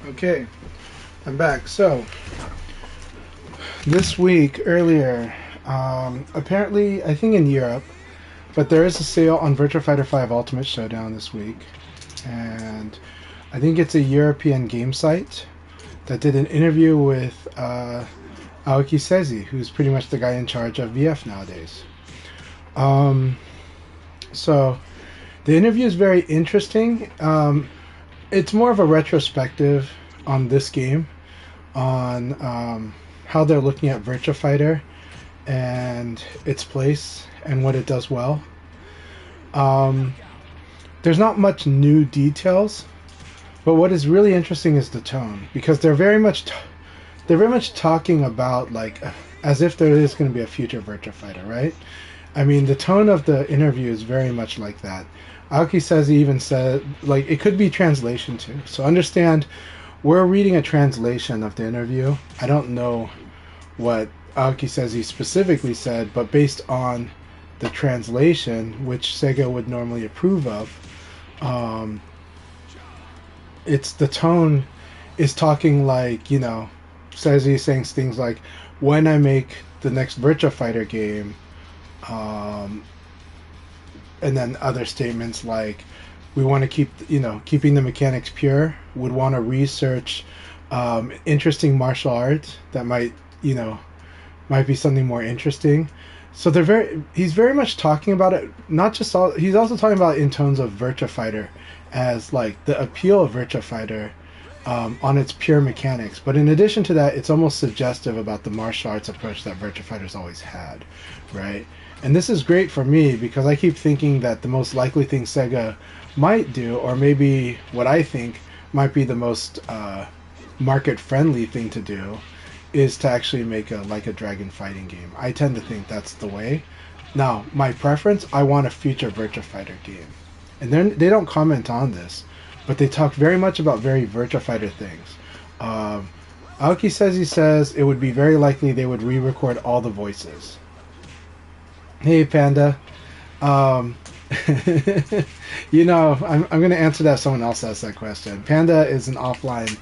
Okay, I'm back. So, this week, earlier, apparently, I think in Europe, but there is a sale on Virtua Fighter 5 Ultimate Showdown this week. And I think it's a European game site that did an interview with Aoki Sezi, who's pretty much the guy in charge of VF nowadays. So, the interview is very interesting. It's more of a retrospective on this game, on how they're looking at Virtua Fighter and its place and what it does well. There's not much new details, but what is really interesting is the tone, because they're very much talking about like as if there is going to be a future Virtua Fighter, right? I mean, the tone of the interview is very much like that. Aoki says, he even said, like, it could be translation too. So understand, we're reading a translation of the interview. I don't know what Aoki says he specifically said, but based on the translation, which Sega would normally approve of, it's the tone is talking like, you know, says he's saying things like, when I make the next Virtua Fighter game, and then other statements like, we want to keep, you know, keeping the mechanics pure, would want to research interesting martial arts that might, you know, might be something more interesting. So he's very much talking about it, not just all, he's also talking about it in terms of Virtua Fighter as like the appeal of Virtua Fighter on its pure mechanics. But in addition to that, it's almost suggestive about the martial arts approach that Virtua Fighter's always had, right? And this is great for me because I keep thinking that the most likely thing Sega might do, or maybe what I think might be the most market-friendly thing to do, is to actually make a dragon fighting game. I tend to think that's the way. Now, my preference, I want a future Virtua Fighter game. And they don't comment on this, but they talk very much about very Virtua Fighter things. Aoki says it would be very likely they would re-record all the voices. Hey, Panda. You know, I'm going to answer that if someone else asks that question. Panda is an offline,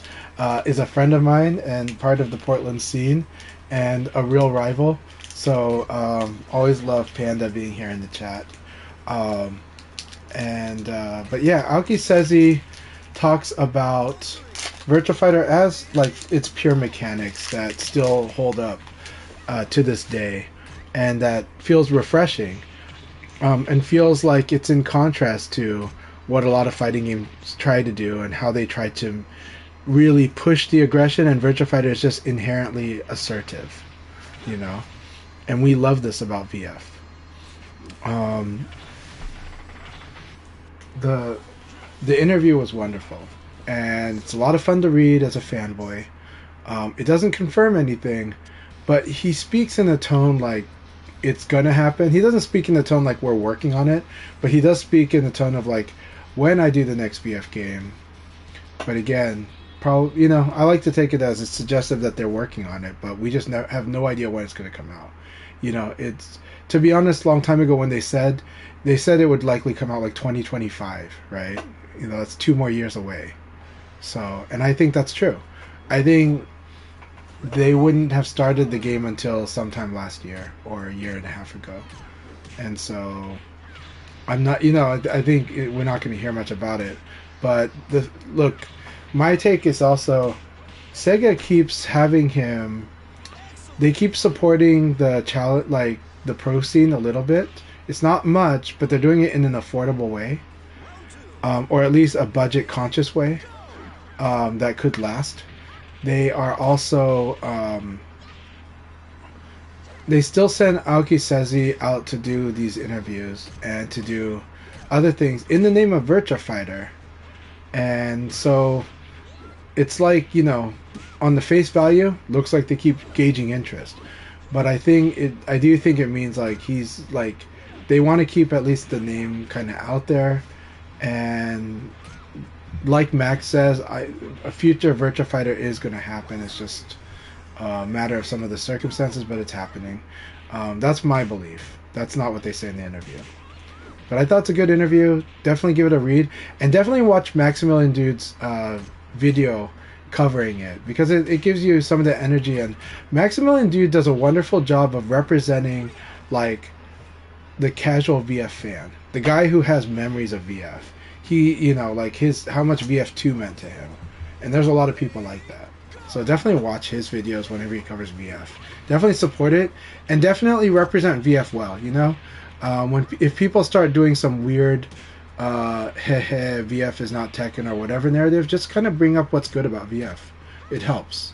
is a friend of mine and part of the Portland scene and a real rival. So, always love Panda being here in the chat. But yeah, Aoki says he talks about Virtua Fighter as like its pure mechanics that still hold up to this day, and that feels refreshing, and feels like it's in contrast to what a lot of fighting games try to do and how they try to really push the aggression, and Virtua Fighter is just inherently assertive, you know? And we love this about VF. The interview was wonderful, and it's a lot of fun to read as a fanboy. It doesn't confirm anything, but he speaks in a tone like it's gonna happen. He doesn't speak in the tone like we're working on it, but he does speak in the tone of like when I do the next VF game. But again, probably, you know, I like to take it as it's suggestive that they're working on it, but we just have no idea when it's gonna come out. You know, it's, to be honest, a long time ago when they said it would likely come out like 2025, right? You know, it's 2 more years away. So, and I think that's true. I think they wouldn't have started the game until sometime last year or a year and a half ago. And so I'm not, you know, I think we're not going to hear much about it. But look, my take is also Sega keeps having him. They keep supporting the challenge, like the pro scene a little bit. It's not much, but they're doing it in an affordable way, or at least a budget-conscious way that could last. They are also they still send Aoki Sezi out to do these interviews and to do other things in the name of Virtua Fighter, and so it's like, you know, on the face value, looks like they keep gauging interest, but I do think it means like he's like they want to keep at least the name kind of out there, and like Max says, a future Virtua Fighter is going to happen. It's just a matter of some of the circumstances, but it's happening. That's my belief. That's not what they say in the interview. But I thought it's a good interview. Definitely give it a read, and definitely watch Maximilian Dude's video covering it, because it gives you some of the energy. And Maximilian Dude does a wonderful job of representing like the casual VF fan, the guy who has memories of VF. He, you know, like how much VF2 meant to him, and there's a lot of people like that. So definitely watch his videos whenever he covers VF. Definitely support it, and definitely represent VF well. You know, if people start doing some weird VF is not Tekken or whatever narrative, just kind of bring up what's good about VF. It helps.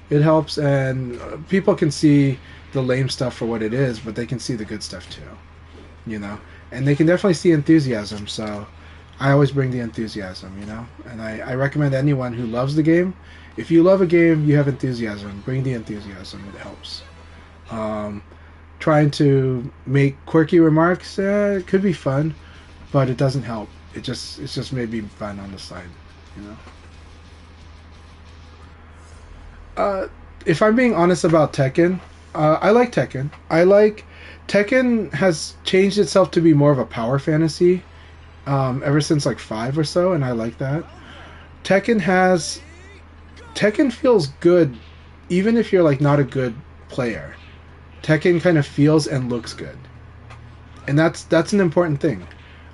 It helps, and people can see the lame stuff for what it is, but they can see the good stuff too. You know, and they can definitely see enthusiasm. So I always bring the enthusiasm, you know, and I recommend anyone who loves the game, if you love a game, you have enthusiasm, bring the enthusiasm. It helps. Trying to make quirky remarks, it could be fun, but it doesn't help. It's just maybe fun on the side, you know. If I'm being honest about Tekken, I like Tekken. Tekken has changed itself to be more of a power fantasy ever since like 5 or so, and I like that. Tekken feels good even if you're like not a good player. Tekken kind of feels and looks good, and that's an important thing.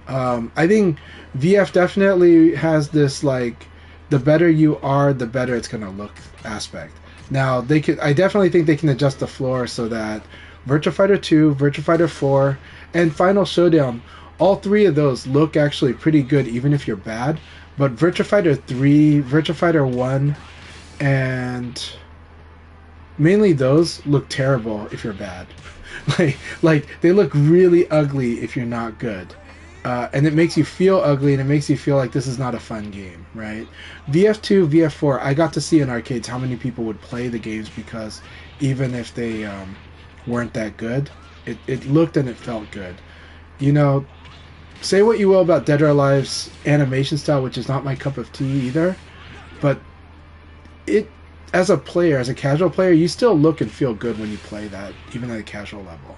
I think VF definitely has this like the better you are, the better it's gonna look aspect. Now I definitely think they can adjust the floor so that Virtua Fighter 2, Virtua Fighter 4, and Final Showdown, all 3 of those look actually pretty good even if you're bad. But Virtua Fighter 3, Virtua Fighter 1, and mainly those look terrible if you're bad. like they look really ugly if you're not good. And it makes you feel ugly, and it makes you feel like this is not a fun game, right? VF2, VF4, I got to see in arcades how many people would play the games because even if they weren't that good, it looked and it felt good. You know, say what you will about Dead or Alive's animation style, which is not my cup of tea either, but it, as a player, as a casual player, you still look and feel good when you play that, even at a casual level.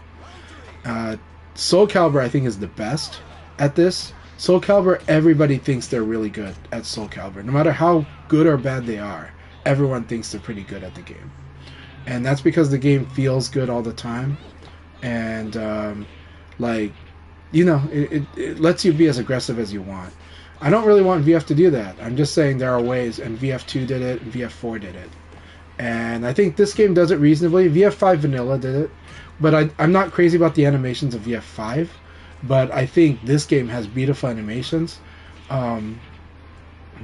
Soul Calibur, I think, is the best at this. Soul Calibur, everybody thinks they're really good at Soul Calibur. No matter how good or bad they are, everyone thinks they're pretty good at the game. And that's because the game feels good all the time. And, it lets you be as aggressive as you want. I don't really want VF to do that. I'm just saying there are ways, and VF2 did it, and VF4 did it. And I think this game does it reasonably. VF5 Vanilla did it. But I'm not crazy about the animations of VF5. But I think this game has beautiful animations. But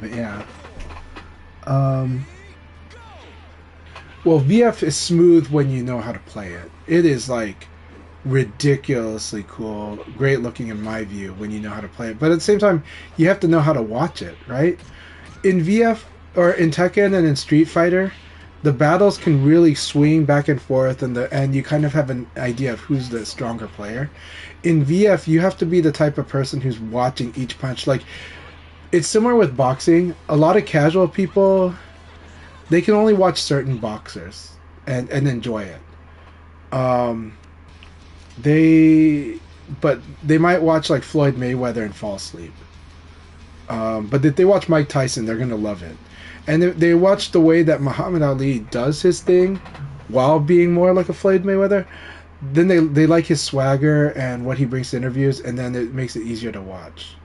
yeah. Well, VF is smooth when you know how to play it. It is like ridiculously cool, great looking in my view when you know how to play it. But at the same time, you have to know how to watch it, right? In VF or in Tekken and in Street Fighter, the battles can really swing back and forth, and you kind of have an idea of who's the stronger player. In VF, you have to be the type of person who's watching each punch. Like, it's similar with boxing. A lot of casual people, they can only watch certain boxers and enjoy it. But they might watch like Floyd Mayweather and fall asleep. But if they watch Mike Tyson, they're gonna love it. And if they watch the way that Muhammad Ali does his thing while being more like a Floyd Mayweather, then they like his swagger and what he brings to interviews, and then it makes it easier to watch.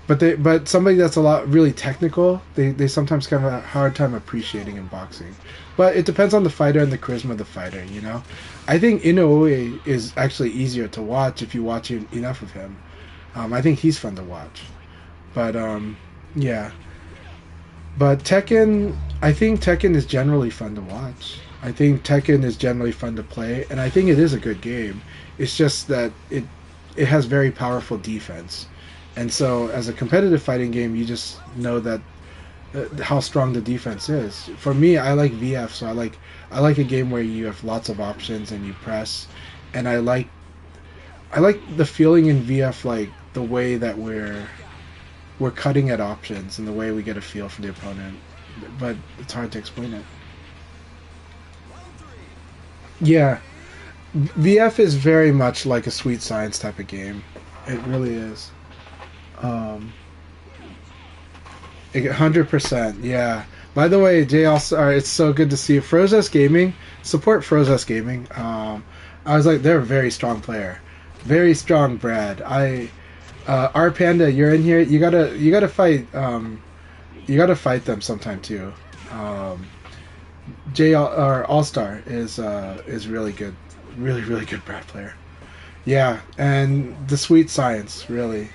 But somebody that's a lot really technical, they sometimes have a hard time appreciating in boxing. But it depends on the fighter and the charisma of the fighter, you know? I think Inoue is actually easier to watch if you watch enough of him. I think he's fun to watch. But, yeah. But Tekken, I think Tekken is generally fun to watch. I think Tekken is generally fun to play, and I think it is a good game. It's just that it has very powerful defense. And so, as a competitive fighting game, you just know that how strong the defense is. For me, I like VF, so I like a game where you have lots of options and you press, and I like the feeling in VF, like the way that we're cutting at options and the way we get a feel for the opponent. But it's hard to explain it. Yeah, VF is very much like a Sweet Science type of game. It really is. 100%, yeah. By the way, Jay, also, it's so good to see you. Frozes Gaming, support Frozes Gaming. I was like, they're a very strong player, very strong. Brad, R Panda, you're in here. You gotta fight. You gotta fight them sometime too. Jay or All Star is really good, really good Brad player. Yeah, and the Sweet Science really.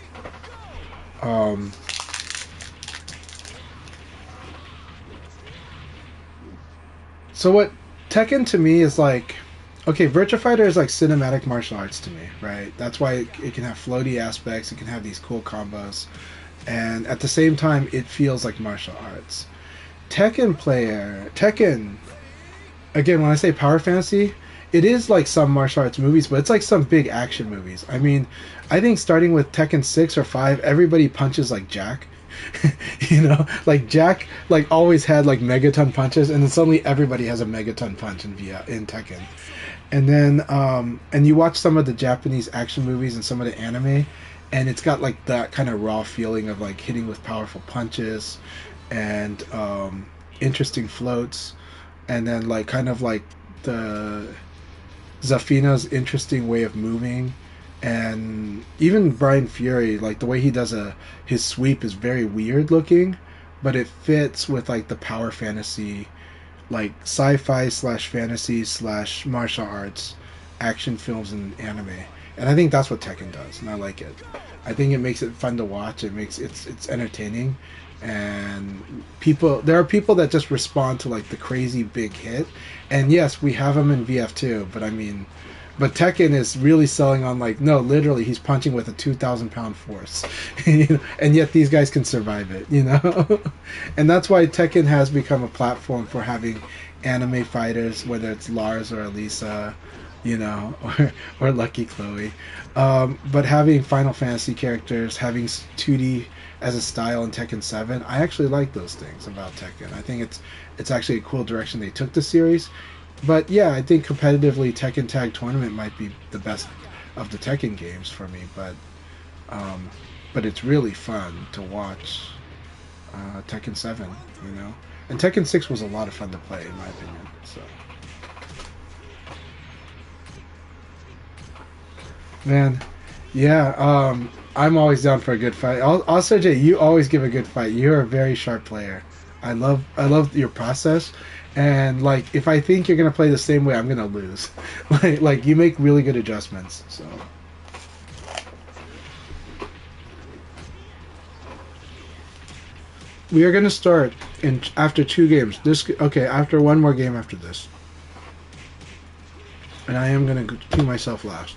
So what Tekken to me is like, okay, Virtua Fighter is like cinematic martial arts to me, right? That's why it can have floaty aspects, it can have these cool combos, and at the same time, it feels like martial arts. Tekken, again, when I say power fantasy, it is like some martial arts movies, but it's like some big action movies. I mean, I think starting with Tekken 6 or 5, everybody punches like Jack. You know, like Jack like always had like megaton punches, and then suddenly everybody has a megaton punch in Tekken. And then and you watch some of the Japanese action movies and some of the anime, and it's got like that kind of raw feeling of like hitting with powerful punches and interesting floats, and then like kind of like the Zafina's interesting way of moving. And even Brian Fury, like the way he does his sweep is very weird looking, but it fits with like the power fantasy, like sci-fi / fantasy / martial arts action films and anime. and I think that's what Tekken does, and I like it. I think it makes it fun to watch. It makes it's entertaining, and there are people that just respond to like the crazy big hit, and yes, we have them in VF too. But I mean, but Tekken is really selling on like no, literally he's punching with a 2,000 pound force, and yet these guys can survive it, and that's why Tekken has become a platform for having anime fighters, whether it's Lars or Elisa, or Lucky Chloe. But having Final Fantasy characters, having 2D as a style in Tekken 7, I actually like those things about Tekken. I think it's actually a cool direction they took the series. But yeah, I think competitively Tekken Tag Tournament might be the best of the Tekken games for me. But it's really fun to watch Tekken 7, And Tekken 6 was a lot of fun to play, in my opinion. So, man, yeah, I'm always down for a good fight. Also, Jay, you always give a good fight. You're a very sharp player. I love your process, and like if I think you're gonna play the same way, I'm gonna lose. like you make really good adjustments. So. We are going to start after 2 games. After one more game after this. And I am going to queue myself last.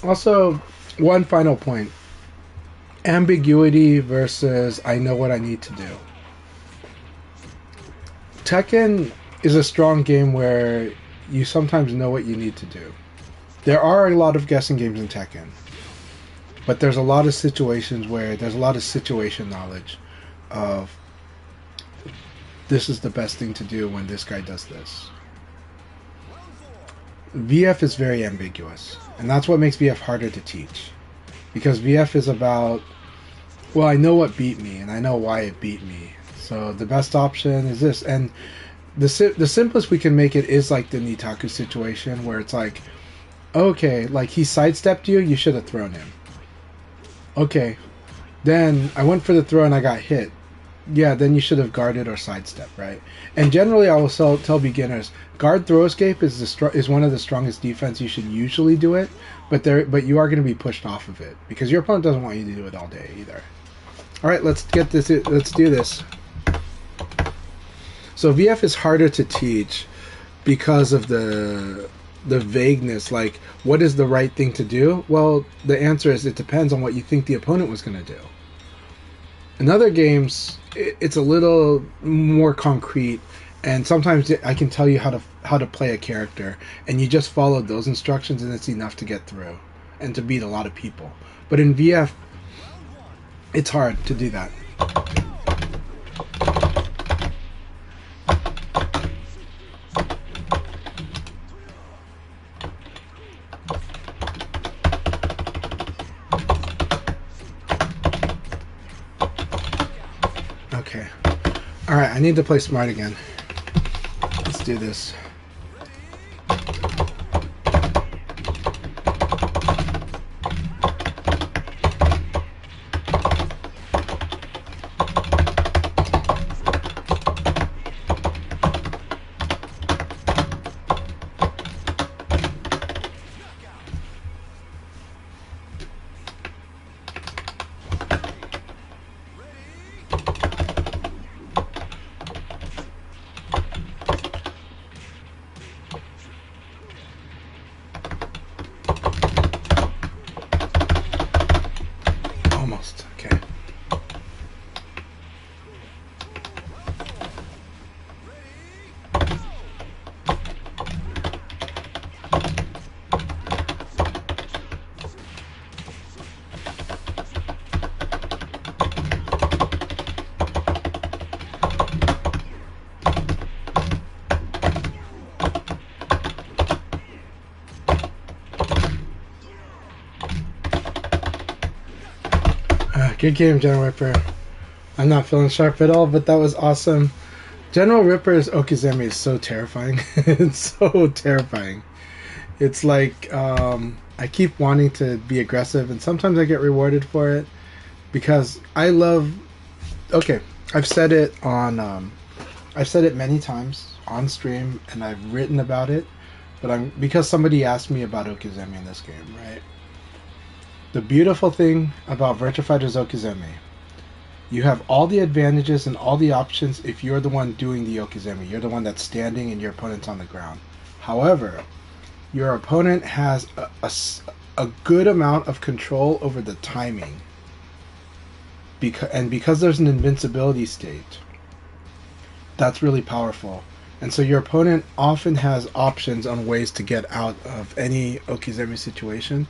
Also, one final point. Ambiguity versus I know what I need to do. Tekken is a strong game where you sometimes know what you need to do. There are a lot of guessing games in Tekken, but there's a lot of situations where there's a lot of situation knowledge of this is the best thing to do when this guy does this. VF is very ambiguous, and that's what makes VF harder to teach. Because VF is about, well, I know what beat me, and I know why it beat me. So the best option is this. And the simplest we can make it is like the Nitaku situation, where it's like, okay, like he sidestepped you, you should have thrown him. Okay, then I went for the throw and I got hit. Yeah, then you should have guarded or sidestepped, right? And generally, I will tell beginners, guard throw escape is one of the strongest defense. You should usually do it, but you are going to be pushed off of it because your opponent doesn't want you to do it all day either. All right, let's get this. Let's do this. So VF is harder to teach because of the vagueness. Like, what is the right thing to do? Well, the answer is it depends on what you think the opponent was going to do. In other games, it's a little more concrete, and sometimes I can tell you how to play a character, and you just follow those instructions, and it's enough to get through and to beat a lot of people. But in VF, it's hard to do that. Okay. Alright, I need to play smart again. Let's do this. Good game, General Ripper. I'm not feeling sharp at all, but that was awesome. General Ripper's Okizeme is so terrifying. It's so terrifying. It's like I keep wanting to be aggressive, and sometimes I get rewarded for it because I love. Okay, I've said it on. I've said it many times on stream, and I've written about it. But I'm because somebody asked me about Okizeme in this game, right? The beautiful thing about Virtua Fighter's Okizeme, you have all the advantages and all the options if you're the one doing the Okizeme. You're the one that's standing and your opponent's on the ground. However, your opponent has a good amount of control over the timing. Because there's an invincibility state, that's really powerful. And so your opponent often has options on ways to get out of any Okizeme situation.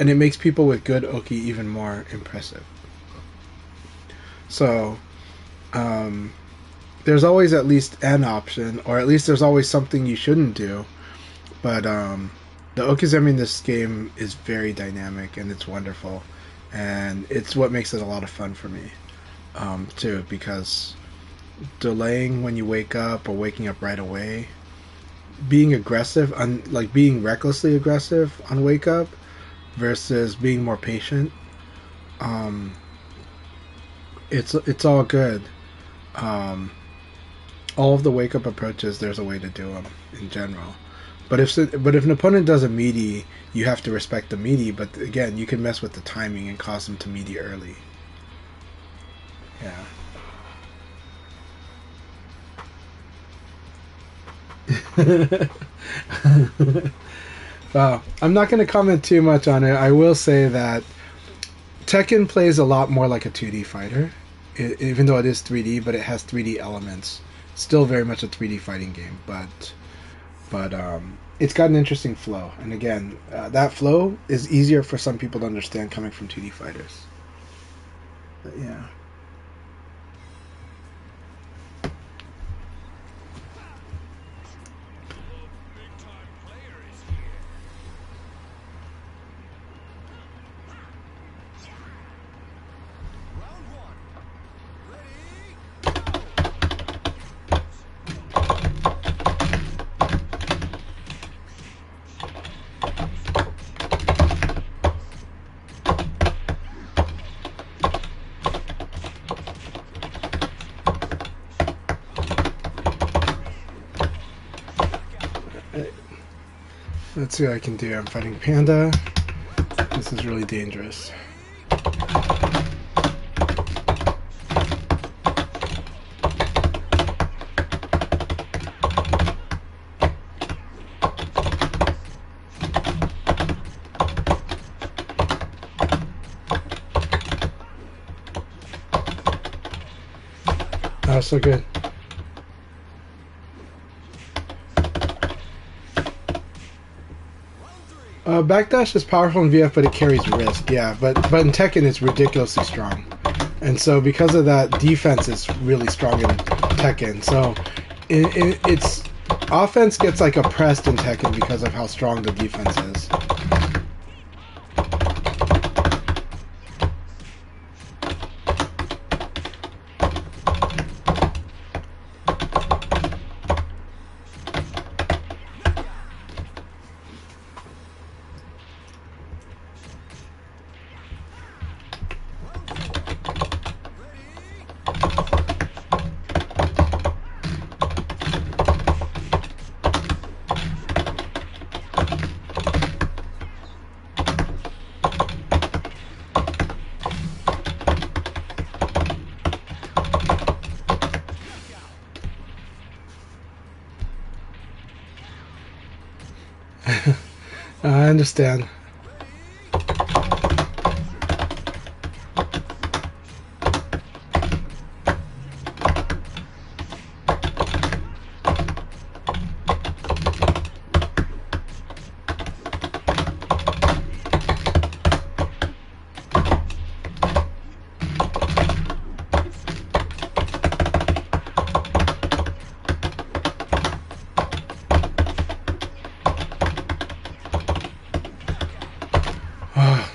And it makes people with good Oki even more impressive. So, there's always at least an option, or at least there's always something you shouldn't do. But the Okizeme in this game is very dynamic, and it's wonderful. And it's what makes it a lot of fun for me, too, because delaying when you wake up or waking up right away, being aggressive, like being recklessly aggressive on wake up, versus being more patient, it's all good. All of the wake up approaches, there's a way to do them in general. But if an opponent does a meaty, you have to respect the meaty. But again, you can mess with the timing and cause them to meaty early. Yeah. Wow. I'm not going to comment too much on it. I will say that Tekken plays a lot more like a 2D fighter, even though it is 3D, but it has 3D elements. Still very much a 3D fighting game, but it's got an interesting flow. And again, that flow is easier for some people to understand coming from 2D fighters. But yeah. Let's see what I can do. I'm fighting Panda. This is really dangerous. Oh, so good. Backdash is powerful in VF, but it carries risk. Yeah, but in Tekken it's ridiculously strong, and so because of that, defense is really strong in Tekken. So it's offense gets like oppressed in Tekken because of how strong the defense is. I understand.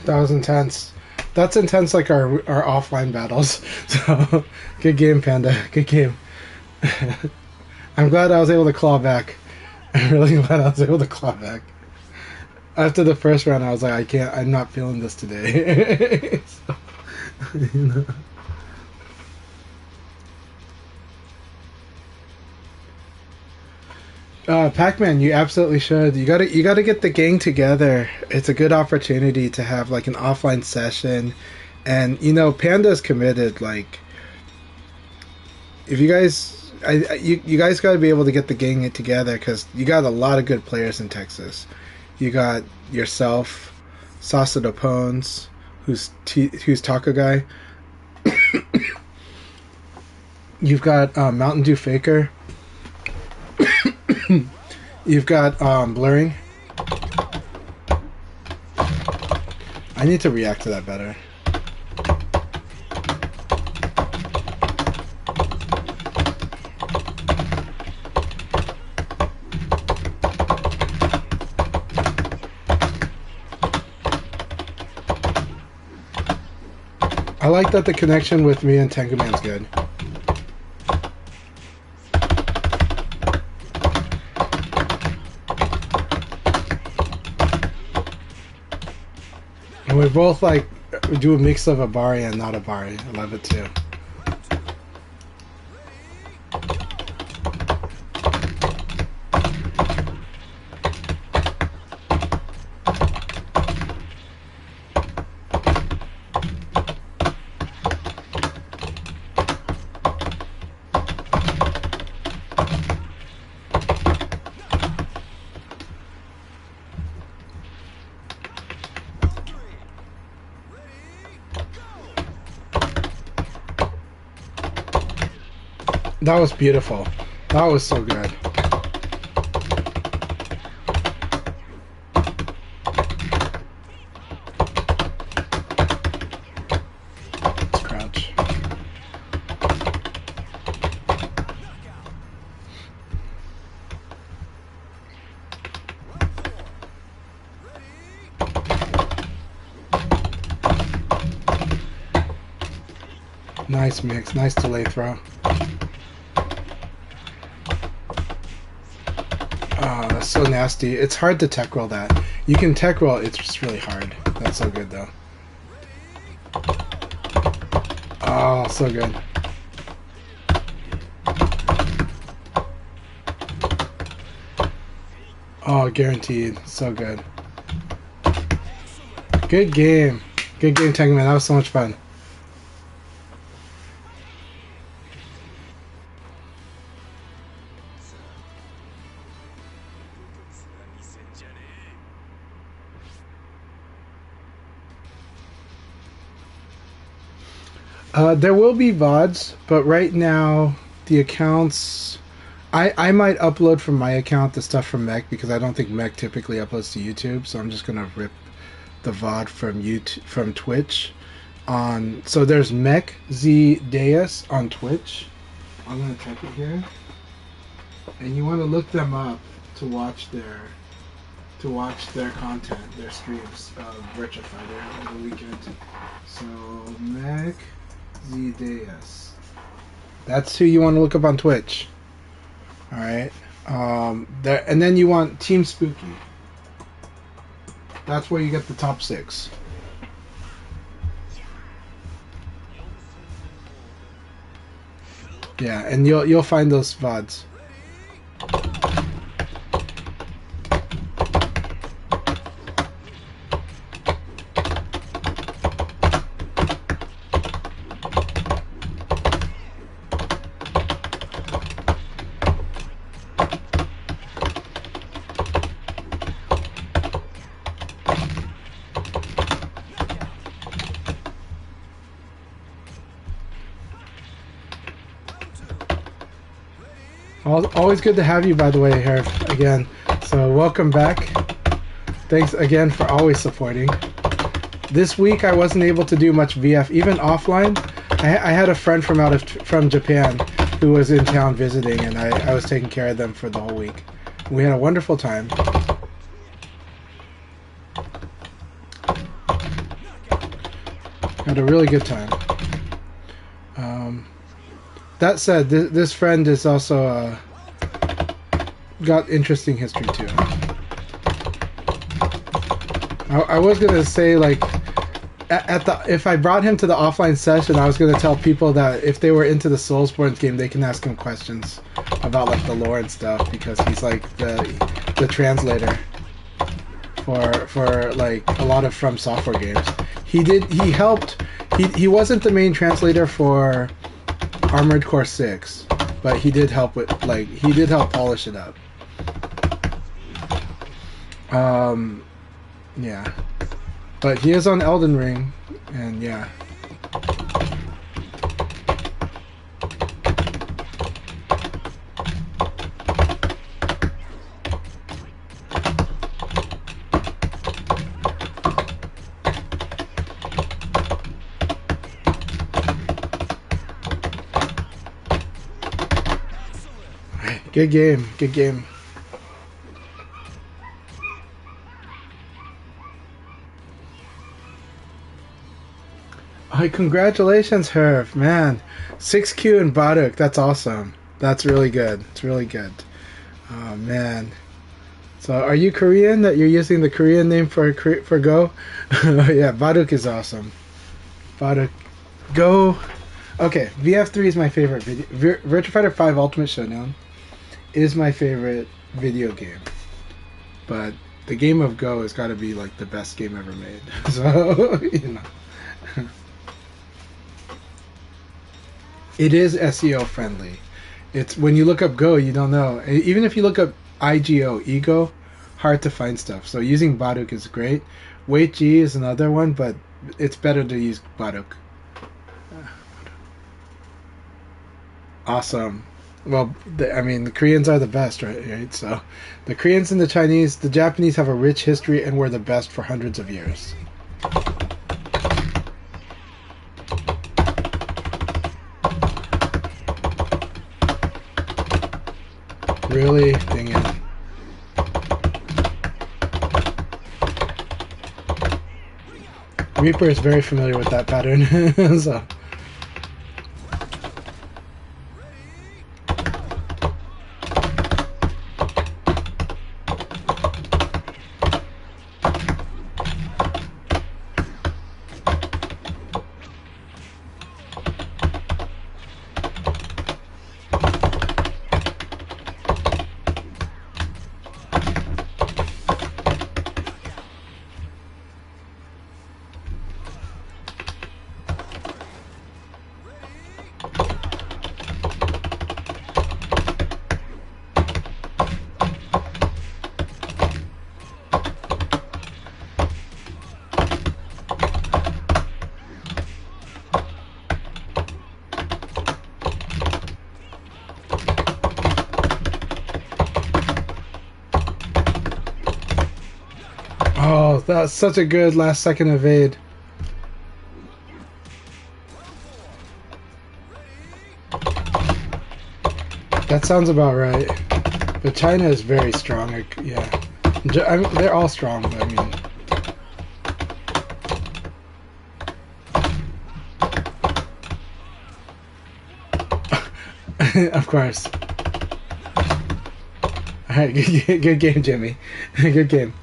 That was intense. That's intense, like our offline battles. So, good game, Panda. Good game. I'm glad I was able to claw back. I'm really glad I was able to claw back. After the first round, I was like, I can't. I'm not feeling this today. So, you know. Pac-Man, you absolutely should. You gotta get the gang together. It's a good opportunity to have like an offline session, and Panda's committed. Like, if you guys, you guys gotta be able to get the gang together because you got a lot of good players in Texas. You got yourself, Sasa de Pones, who's Taco Guy. You've got Mountain Dew Faker. You've got Blurring. I need to react to that better. I like that the connection with me and Tengu Man's good. And we both we do a mix of Abari and not Abari. I love it too. That was beautiful. That was so good. Let's crouch. Nice mix. Nice delay throw. So nasty. It's hard to tech roll that. You can tech roll, it's just really hard. That's so good though. Oh, so good. Oh, guaranteed. So good. Good game. Good game, Tengu Man. That was so much fun. There will be VODs, but right now the accounts... I might upload from my account the stuff from Mech because I don't think Mech typically uploads to YouTube, so I'm just gonna rip the VOD from Twitch. So there's Mech Z Deus on Twitch. I'm gonna type it here, and you want to look them up to watch their content, their streams of Virtua Fighter on the weekend. So Mech Z Deus. That's who you want to look up on Twitch. All right. There, and then you want Team Spooky. That's where you get the top 6. Yeah, and you'll find those VODs. Always good to have you, by the way, here again. So welcome back. Thanks again for always supporting. This week I wasn't able to do much VF, even offline. I had a friend from Japan who was in town visiting, and I was taking care of them for the whole week. We had a wonderful time. Had a really good time. That said, this friend is also got interesting history too. I was gonna say, like, if I brought him to the offline session, I was gonna tell people that if they were into the Soulsborne game, they can ask him questions about like the lore and stuff, because he's like the translator for like a lot of From Software games. He helped. He wasn't the main translator for Armored Core 6, but he did help with, like, he did help polish it up. Yeah. But he is on Elden Ring, and yeah. Good game, good game. Oh, congratulations, Herv, man. 6Q and Baduk, that's awesome. That's really good. It's really good. Oh, man. So, are you Korean, that you're using the Korean name for Go? Yeah, Baduk is awesome. Baduk. Go. Okay, VF3 is my favorite video. Virtua Fighter 5 Ultimate Showdown is my favorite video game, but the game of Go has got to be like the best game ever made. So, you know, it is SEO friendly. It's when you look up Go, you don't know. Even if you look up ego, hard to find stuff. So using Baduk is great. Wait G is another one, but it's better to use Baduk. Awesome. Well, I mean, the Koreans are the best, right? So, the Koreans and the Chinese, the Japanese have a rich history and were the best for hundreds of years. Really? Dang it. Reaper is very familiar with that pattern. So. Oh, that was such a good last second evade. That sounds about right. But China is very strong. Yeah, I mean, they're all strong, but I mean, of course. All right, good game, Jimmy. Good game.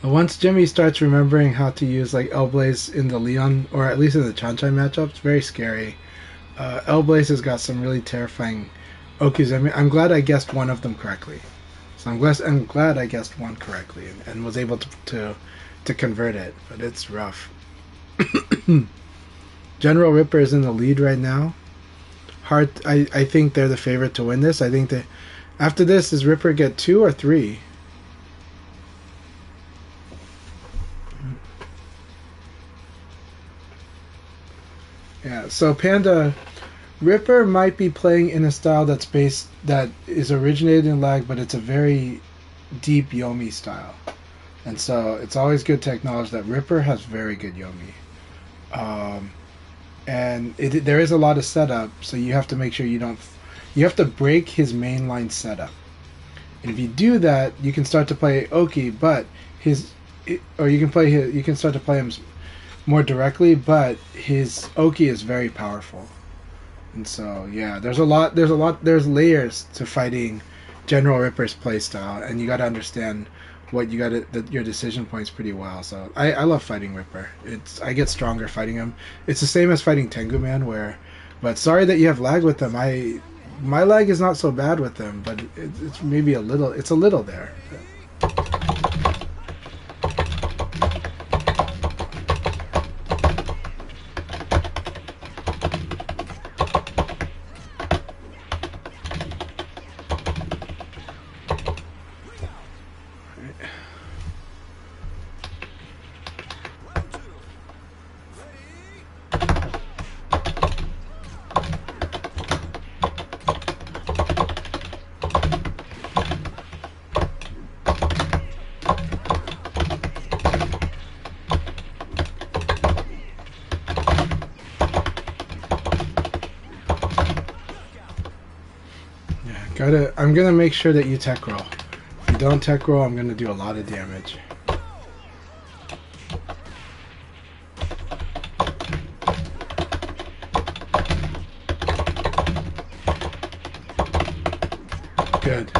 Once Jimmy starts remembering how to use like L-Blaze in the Leon, or at least in the Chanchai matchup, it's very scary. L-Blaze has got some really terrifying Okuzemi. I'm glad I guessed one of them correctly. So I'm glad I guessed one correctly and was able to convert it, but it's rough. General Ripper is in the lead right now. I think they're the favorite to win this. I think that after this, does Ripper get 2 or 3? Yeah, so Panda, Ripper might be playing in a style that is originated in lag, but it's a very deep Yomi style, and so it's always good to acknowledge that Ripper has very good Yomi. And there is a lot of setup, so you have to make sure you don't. You have to break his mainline setup, and if you do that, you can start to play Oki, but you can start to play him more directly, but his Oki is very powerful. And so, yeah, there's layers to fighting General Ripper's playstyle, and you got to understand your decision points pretty well. So I love fighting Ripper. I get stronger fighting him. It's the same as fighting Tengu Man, but sorry that you have lag with them. My lag is not so bad with them, but it's maybe a little. It's a little there. I'm gonna make sure that you tech roll. If you don't tech roll, I'm gonna do a lot of damage. Good.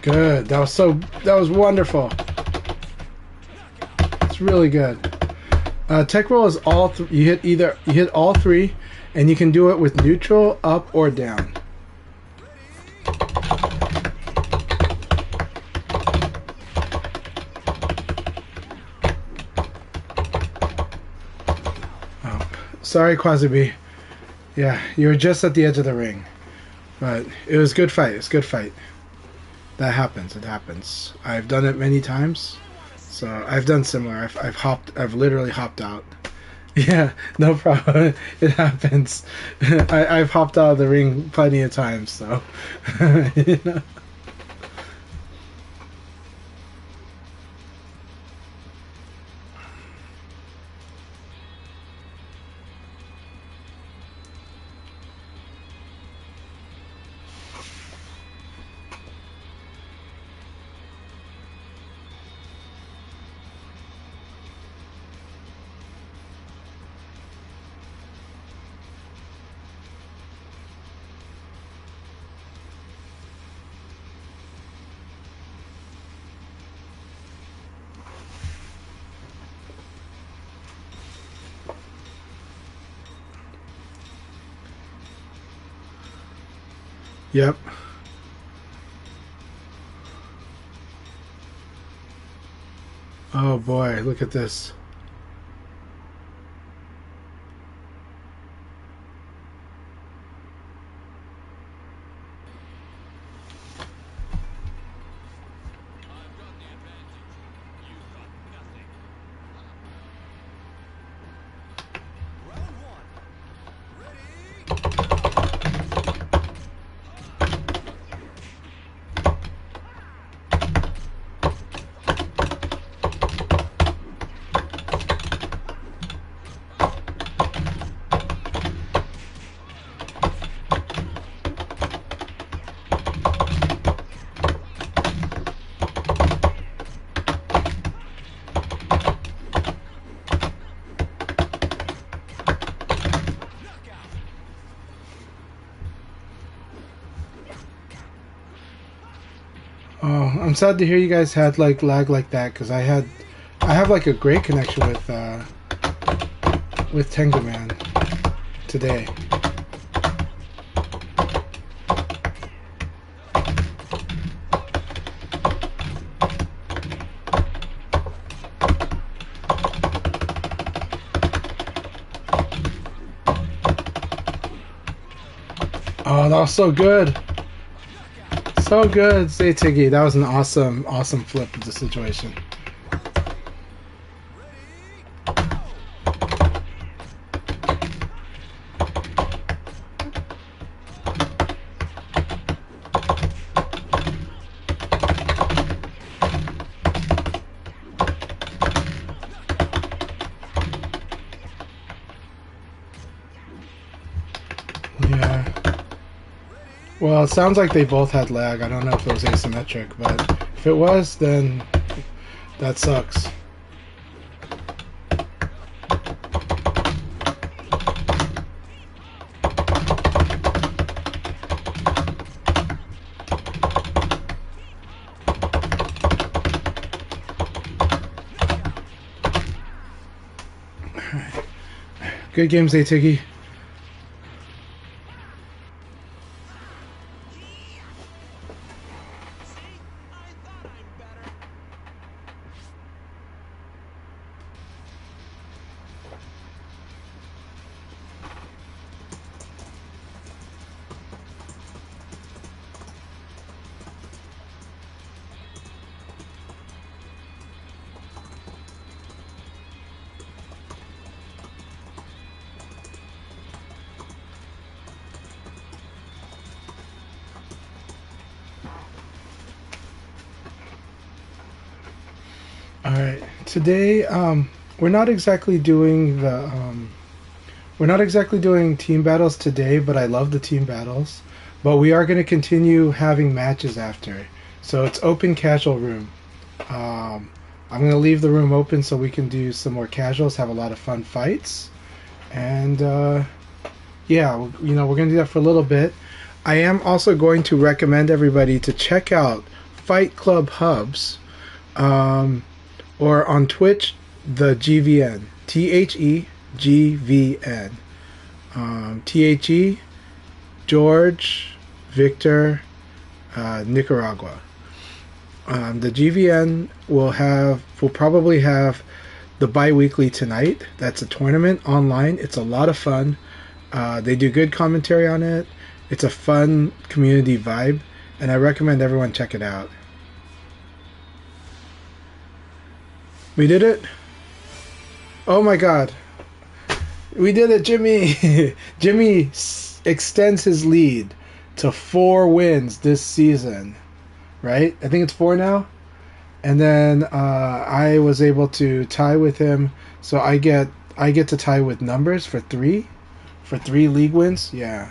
Good. That was wonderful. It's really good. Tech roll is you hit all three, and you can do it with neutral, up, or down. Sorry, Quasibi. Yeah, you were just at the edge of the ring. But it was a good fight. It's a good fight. That happens. It happens. I've done it many times. So I've done similar. I've literally hopped out. Yeah, no problem. It happens. I've hopped out of the ring plenty of times, so you know. Yep. Oh boy, look at this. Oh, I'm sad to hear you guys had like lag like that, because I have like a great connection with Tengu Man today. Oh, that was so good. So good, Zaytigi. That was an awesome flip of the situation. Well, it sounds like they both had lag. I don't know if it was asymmetric, but if it was, then that sucks. Good games, Tiggy. All right. Today, we're not exactly doing team battles today, but I love the team battles. But we are going to continue having matches after. So it's open casual room. I'm going to leave the room open so we can do some more casuals, have a lot of fun fights, and yeah, we're going to do that for a little bit. I am also going to recommend everybody to check out Fight Club Hubs. Or on Twitch, the GVN. THEGVN. THE, George, Victor, Nicaragua. The GVN will probably have the bi-weekly tonight. That's a tournament online. It's a lot of fun. They do good commentary on it. It's a fun community vibe, and I recommend everyone check it out. We did it? Oh my god. We did it, Jimmy! Jimmy extends his lead to 4 wins this season. Right? I think it's 4 now. And then I was able to tie with him. So I get to tie with numbers for 3. For 3 league wins. Yeah.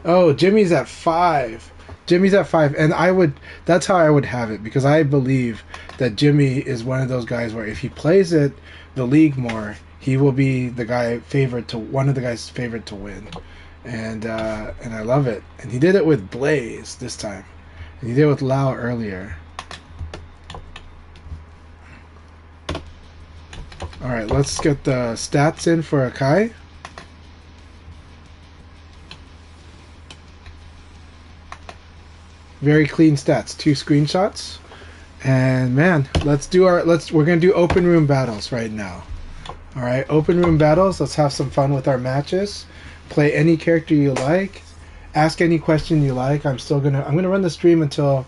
Oh, Jimmy's at 5. Jimmy's at 5, and that's how I would have it, because I believe that Jimmy is one of those guys where if he plays the league more, he will be one of the guys favorite to win, and I love it. And he did it with Blaze this time, and he did it with Lau earlier. All right, let's get the stats in for Akai. Very clean stats, 2 screenshots. And man, we're gonna do open room battles right now. Alright, open room battles, let's have some fun with our matches. Play any character you like. Ask any question you like. I'm gonna run the stream until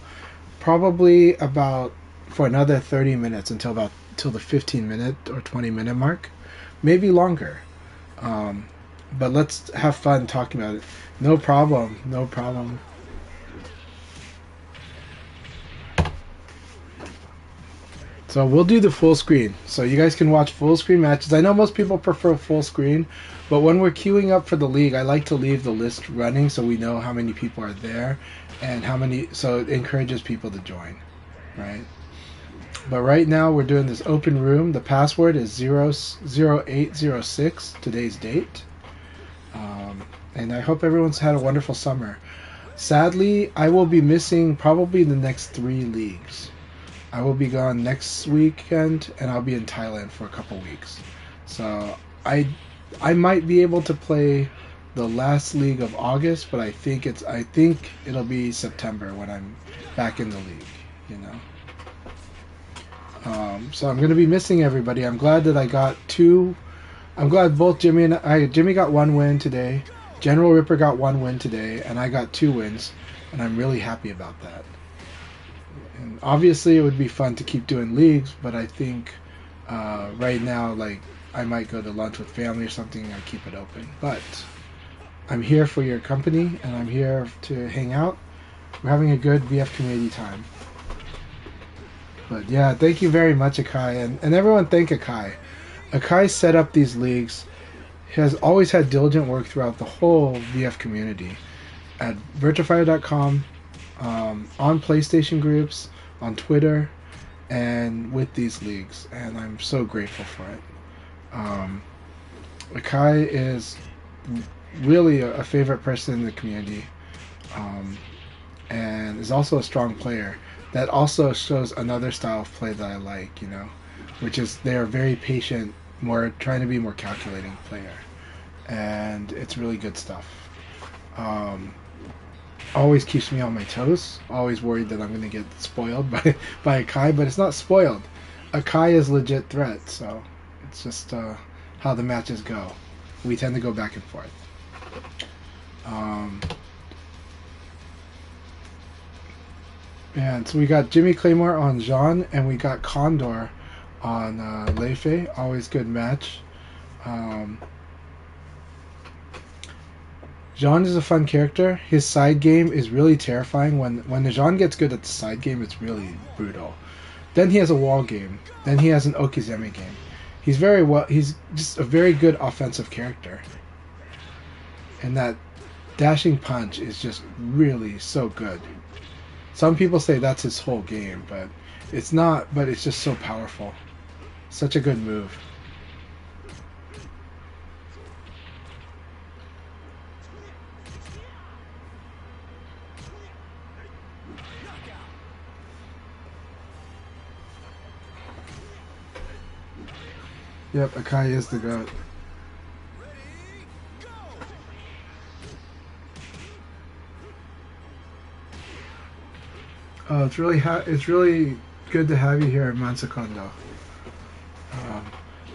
probably for another 30 minutes until the 15-minute or 20-minute mark. Maybe longer. But let's have fun talking about it. No problem. So we'll do the full screen, so you guys can watch full screen matches. I know most people prefer full screen, but when we're queuing up for the league, I like to leave the list running so we know how many people are there and so it encourages people to join, right? But right now we're doing this open room. The password is 0806, today's date. And I hope everyone's had a wonderful summer. Sadly, I will be missing probably the next 3 leagues. I will be gone next weekend, and I'll be in Thailand for a couple weeks. So I might be able to play the last league of August, but I think it'll be September when I'm back in the league. So I'm gonna be missing everybody. I'm glad that I got 2. I'm glad both Jimmy got 1 win today. General Ripper got 1 win today, and I got 2 wins, and I'm really happy about that. And obviously, it would be fun to keep doing leagues, but I think right now, I might go to lunch with family or something and keep it open. But I'm here for your company, and I'm here to hang out. We're having a good VF community time. But yeah, thank you very much, Akai, and everyone thank Akai. Akai set up these leagues. He has always had diligent work throughout the whole VF community. at virtuafire.com, on PlayStation groups, on Twitter, and with these leagues, and I'm so grateful for it. Akai is really a favorite person in the community, and is also a strong player. That also shows another style of play that I like, which is they are very patient, more trying to be more calculating player, and it's really good stuff. Always keeps me on my toes. Always worried that I'm going to get spoiled by Akai, but it's not spoiled. Akai is legit threat, so it's just how the matches go. We tend to go back and forth. And so we got Jimmy Claymore on Jean, and we got Condor on Leifei. Always good match. Jean is a fun character. His side game is really terrifying. When Jean gets good at the side game, it's really brutal. Then he has a wall game. Then he has an Okizeme game. He's just a very good offensive character. And that dashing punch is just really so good. Some people say that's his whole game, but it's not, but it's just so powerful. Such a good move. Yep, Akai is the GOAT. Oh, it's really good to have you here at Mansakondo.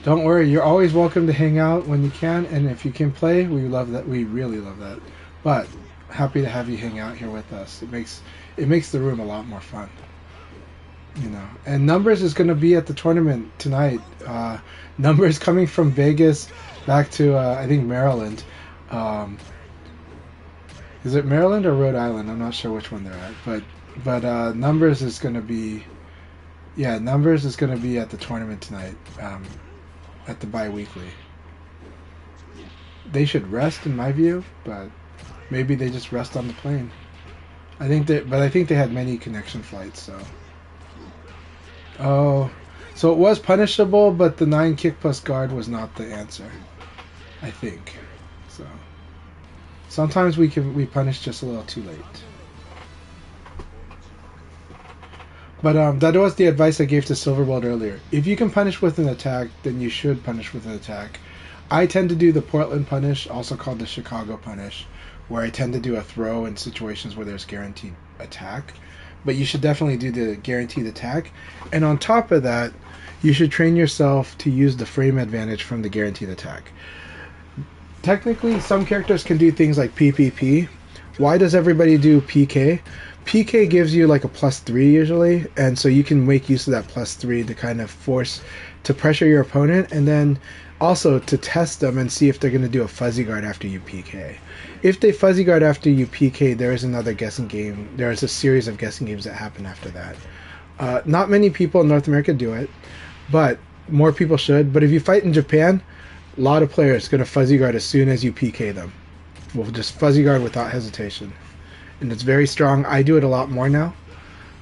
Don't worry, you're always welcome to hang out when you can, and if you can play, we love that. We really love that. But happy to have you hang out here with us. It makes the room a lot more fun. And Numbers is going to be at the tournament tonight. Numbers coming from Vegas back to I think Maryland. Is it Maryland or Rhode Island? I'm not sure which one they're at, but Numbers is going to be Numbers is going to be at the tournament tonight, at the bi-weekly. They should rest, in my view, but maybe they just rest on the plane. I think they had many connection flights, so. Oh, so it was punishable, but the 9 kick plus guard was not the answer, I think. So sometimes we punish just a little too late. But that was the advice I gave to Silverbolt earlier. If you can punish with an attack, then you should punish with an attack. I tend to do the Portland punish, also called the Chicago punish, where I tend to do a throw in situations where there's guaranteed attack. But you should definitely do the guaranteed attack. And on top of that, you should train yourself to use the frame advantage from the guaranteed attack. Technically, some characters can do things like PPP. Why does everybody do PK? PK gives you like a +3 usually, and so you can make use of that +3 to kind of force to pressure your opponent, and then also to test them and see if they're going to do a fuzzy guard after you PK. If they fuzzy guard after you PK, there is another guessing game. There is a series of guessing games that happen after that. Not many people in North America do it, but more people should. But if you fight in Japan, a lot of players going to fuzzy guard as soon as you PK them. Will just fuzzy guard without hesitation. And it's very strong. I do it a lot more now.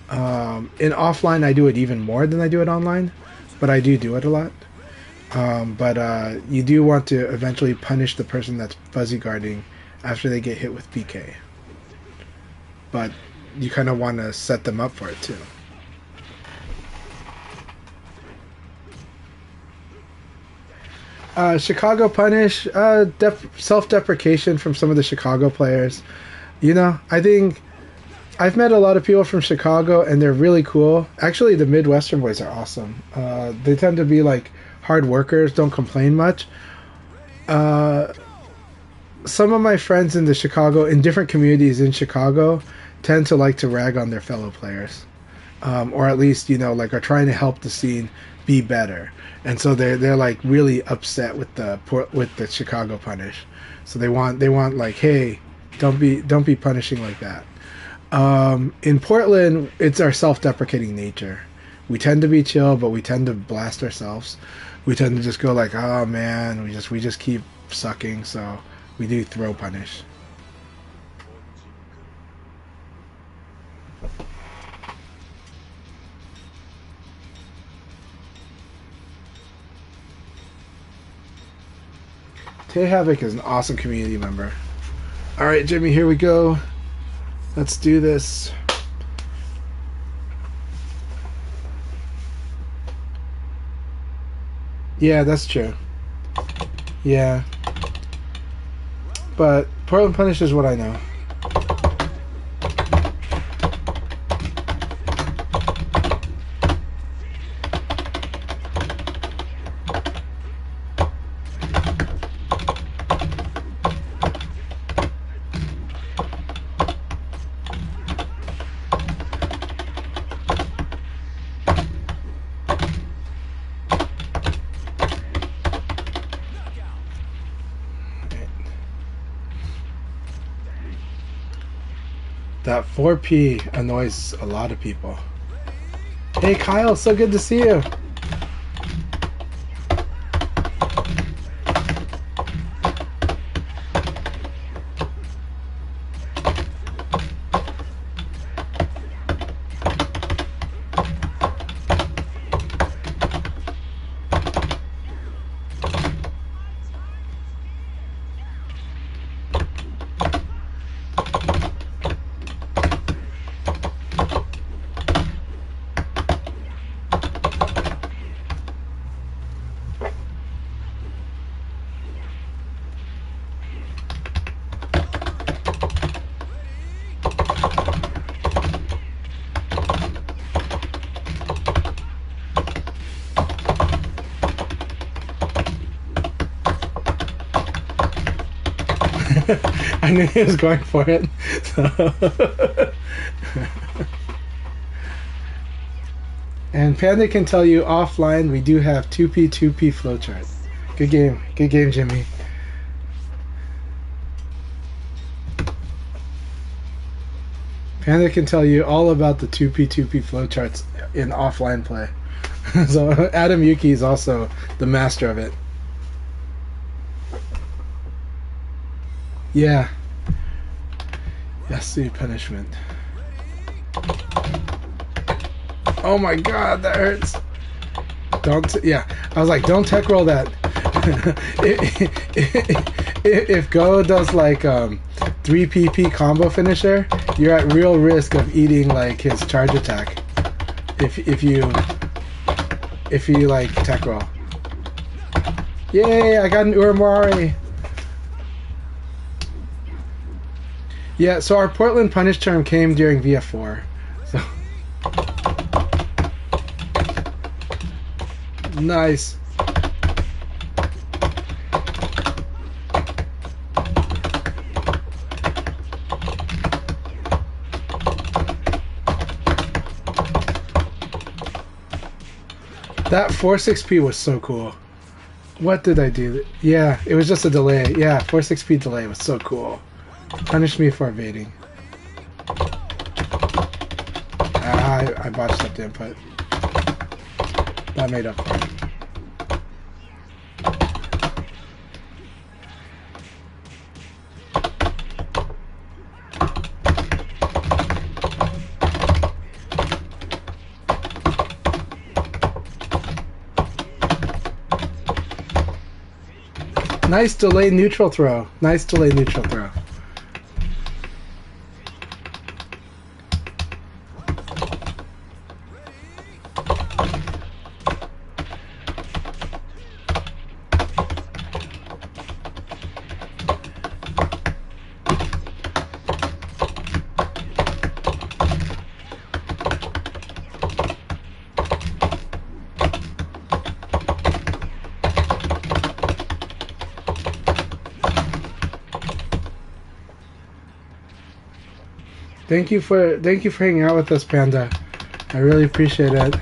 In offline, I do it even more than I do it online, but I do it a lot. But you do want to eventually punish the person that's fuzzy guarding after they get hit with PK. But you kind of want to set them up for it too. Chicago punish, self-deprecation from some of the Chicago players. I think I've met a lot of people from Chicago, and they're really cool. Actually, the Midwestern boys are awesome. They tend to be like hard workers, don't complain much. Some of my friends in different communities in Chicago, tend to like to rag on their fellow players, or at least are trying to help the scene be better. And so they're like really upset with the Chicago punish. So they want like, hey, don't be punishing like that. In Portland, it's our self-deprecating nature. We tend to be chill, but we tend to blast ourselves. We tend to just go like, oh man, we just keep sucking. So we do throw punish. Havoc is an awesome community member. Alright, Jimmy, here we go. Let's do this. Yeah, that's true. Yeah. But Portland Punish is what I know. That 4P annoys a lot of people. Hey Kyle, so good to see you. I knew he was going for it. So. And Panda can tell you offline we do have 2P flowchart. Good game. Good game, Jimmy. Panda can tell you all about the 2P flowcharts in offline play. So Adam Yuki is also the master of it. Yeah. Yes, the punishment. Oh my god, that hurts. Yeah, I was like, don't tech roll that. If Go does like 3PP combo finisher, you're at real risk of eating like his charge attack. If you like tech roll. Yay, I got an Uramori. Yeah, so our Portland punish term came during VF4. So nice. That 4-6P was so cool. What did I do? Yeah, it was just a delay. Yeah, 4-6P delay was so cool. Punish me for evading. I botched up the input. That made up for it. Nice delay neutral throw. Nice delay neutral throw. Thank you for hanging out with us, Panda. I really appreciate it.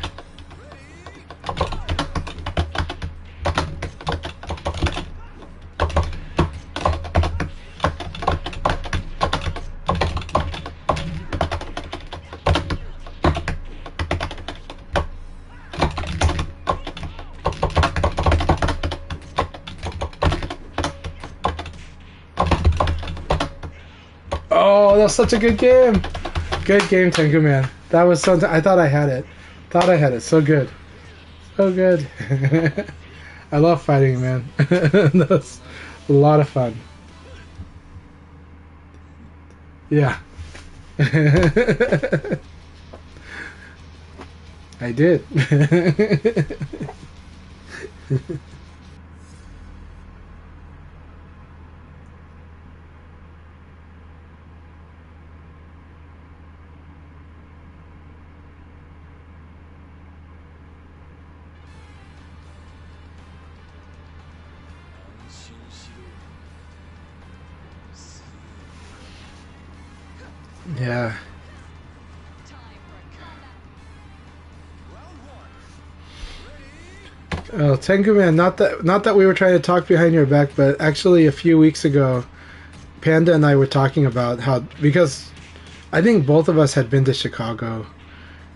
Oh, that was such a good game. Good game, Tengu Man. That was something. I thought I had it. So good. So good. I love fighting, man. A lot of fun. Yeah. I did. Yeah. Oh, Tengu Man, not that we were trying to talk behind your back, but actually a few weeks ago, Panda and I were talking about how, because I think both of us had been to Chicago,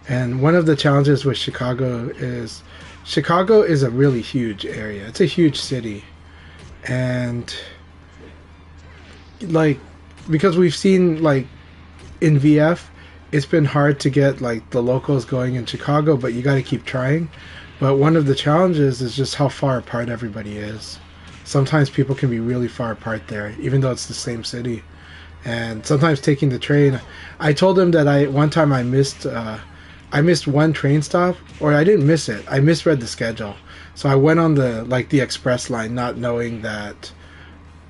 and one of the challenges with Chicago is a really huge area. It's a huge city, and like because we've seen like in VF, it's been hard to get like the locals going in Chicago, but you got to keep trying. But one of the challenges is just how far apart everybody is. Sometimes people can be really far apart there, even though it's the same city. And sometimes taking the train, I told him that one time I missed one train stop, or I didn't miss it. I misread the schedule, so I went on the express line, not knowing that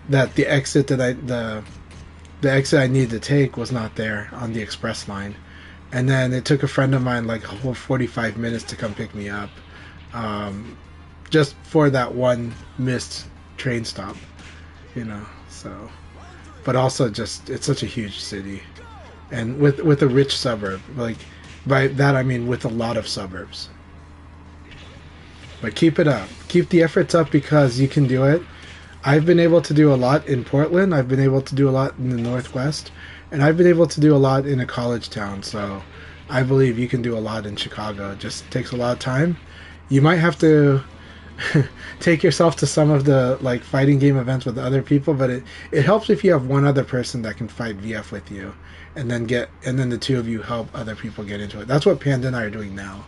the exit I needed to take was not there on the express line. And then it took a friend of mine like a whole 45 minutes to come pick me up, just for that one missed train stop, So, but also just it's such a huge city, and with a rich suburb. Like by that I mean with a lot of suburbs. But keep it up, keep the efforts up because you can do it. I've been able to do a lot in Portland. I've been able to do a lot in the Northwest, and I've been able to do a lot in a college town. So I believe you can do a lot in Chicago. It just takes a lot of time. You might have to take yourself to some of the like fighting game events with other people, but it helps if you have one other person that can fight VF with you, and then the two of you help other people get into it. That's what Panda and I are doing now.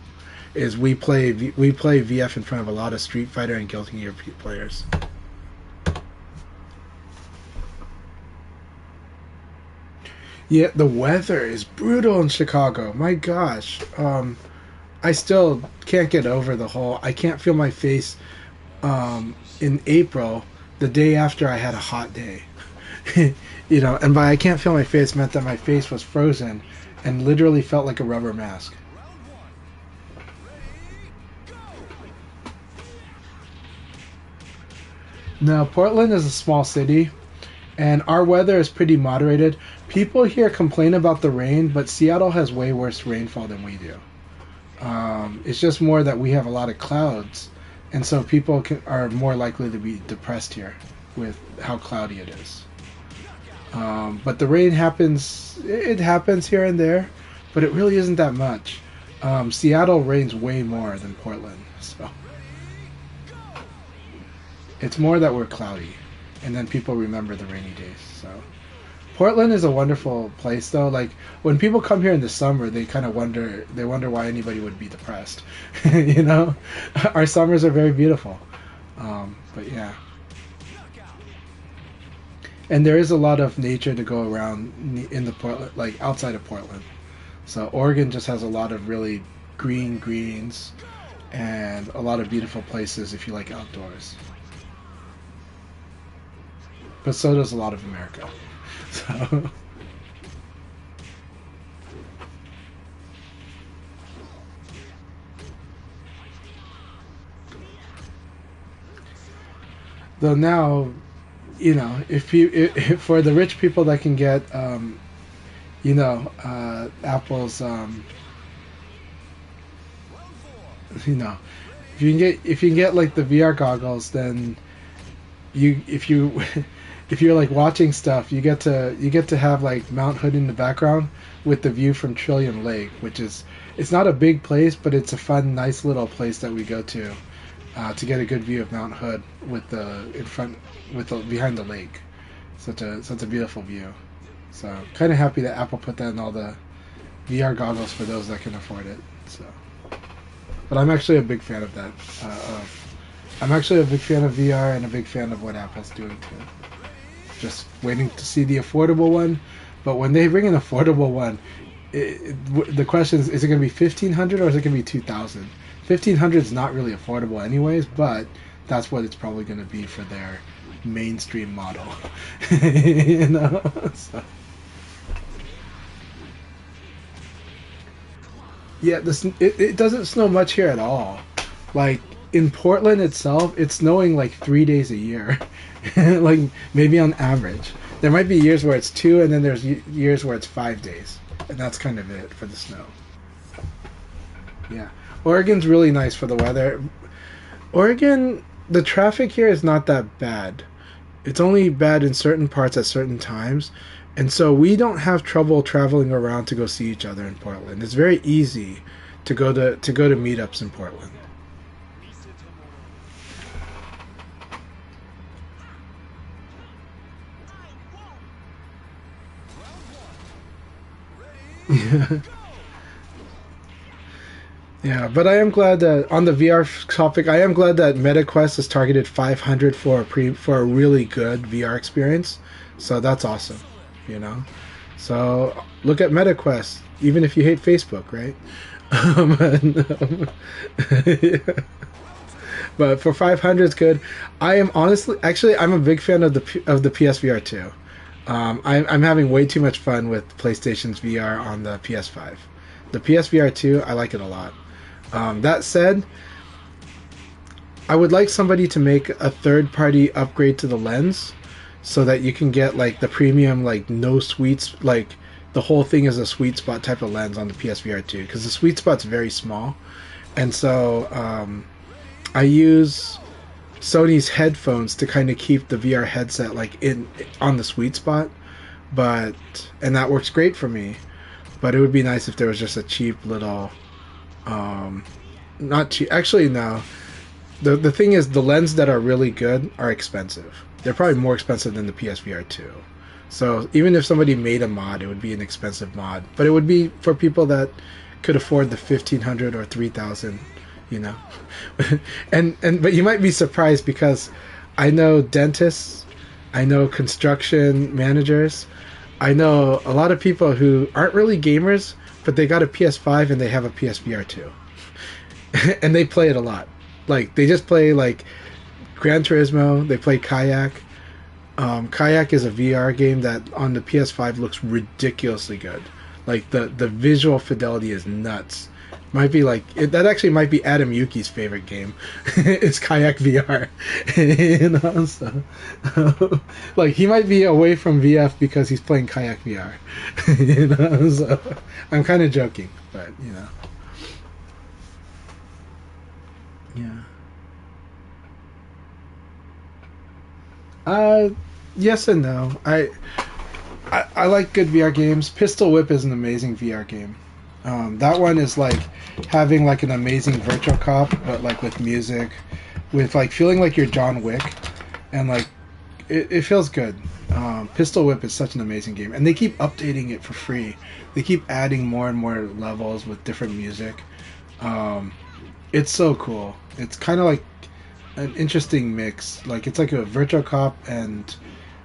Is we play VF in front of a lot of Street Fighter and Guilty Gear players. Yeah, the weather is brutal in Chicago. My gosh. I still can't get over the whole. I can't feel my face in April, the day after I had a hot day. And by I can't feel my face meant that my face was frozen and literally felt like a rubber mask. Now, Portland is a small city, and our weather is pretty moderated. People here complain about the rain, but Seattle has way worse rainfall than we do. It's just more that we have a lot of clouds, and so people are more likely to be depressed here with how cloudy it is. But the rain happens, it happens here and there, but it really isn't that much. Seattle rains way more than Portland, so it's more that we're cloudy, and then people remember the rainy days. So Portland is a wonderful place, though. Like when people come here in the summer, they kind of wonder why anybody would be depressed. Our summers are very beautiful, but yeah. And there is a lot of nature to go around in the Portland, like outside of Portland. So Oregon just has a lot of really green greens and a lot of beautiful places if you like outdoors. But so does a lot of America. So though now, if for the rich people that can get Apple's if you can get like the VR goggles, then if you're like watching stuff, you get to have like Mount Hood in the background with the view from Trillium Lake, which it's not a big place, but it's a fun, nice little place that we go to get a good view of Mount Hood behind the lake. Such a beautiful view. So kind of happy that Apple put that in all the VR goggles for those that can afford it. So, but I'm actually a big fan of that, of I'm actually a big fan of VR and a big fan of what Apple's doing too. Just waiting to see the affordable one. But when they bring an affordable one, the question is it going to be 1,500 or is it going to be 2,000? 1,500 is not really affordable anyways, but that's what it's probably going to be for their mainstream model. You know? So. Yeah, it doesn't snow much here at all. Like in Portland itself, it's snowing like 3 days a year, like maybe on average. There might be years where it's 2, and then there's years where it's 5 days, and that's kind of it for the snow. Yeah, Oregon's really nice for the weather. Oregon, the traffic here is not that bad. It's only bad in certain parts at certain times. And so we don't have trouble traveling around to go see each other in Portland. It's very easy to go to meetups in Portland. Yeah. Yeah, but I am glad that on the VR topic, I am glad that MetaQuest has targeted 500 for a really good VR experience. So that's awesome, you know. So look at MetaQuest, even if you hate Facebook, right? Yeah. But for 500 is good. I am honestly, actually, I'm a big fan of the PSVR 2. I'm having way too much fun with PlayStation's VR on the PS5. The PSVR 2, I like it a lot. That said, I would like somebody to make a third-party upgrade to the lens so that you can get like the premium, like no sweets, like the whole thing is a sweet spot type of lens on the PSVR 2 because the sweet spot's very small, and so I use Sony's headphones to kind of keep the VR headset like in on the sweet spot, and that works great for me. But it would be nice if there was just a cheap little, not cheap. Actually, no. The thing is, the lenses that are really good are expensive. They're probably more expensive than the PSVR 2. So even if somebody made a mod, it would be an expensive mod. But it would be for people that could afford the 1,500 or 3,000, you know. But you might be surprised because I know dentists, I know construction managers, I know a lot of people who aren't really gamers, but they got a PS5 and they have a PSVR 2. And they play it a lot. Like, they just play, like, Gran Turismo, they play Kayak. Kayak is a VR game that on the PS5 looks ridiculously good. Like, the visual fidelity is nuts. Might be like that actually might be Adam Yuki's favorite game. It's Kayak VR. You know, so like he might be away from VF because he's playing Kayak VR. You know, so I'm kind of joking, but you know, yeah. Yes and no. I like good VR games. Pistol Whip is an amazing VR game. That one is like having like an amazing virtual cop, but like with music, with like feeling like you're John Wick, and like it feels good. Pistol Whip is such an amazing game, and they keep updating it for free. They keep adding more and more levels with different music. It's so cool. It's kind of like an interesting mix. Like it's like a virtual cop and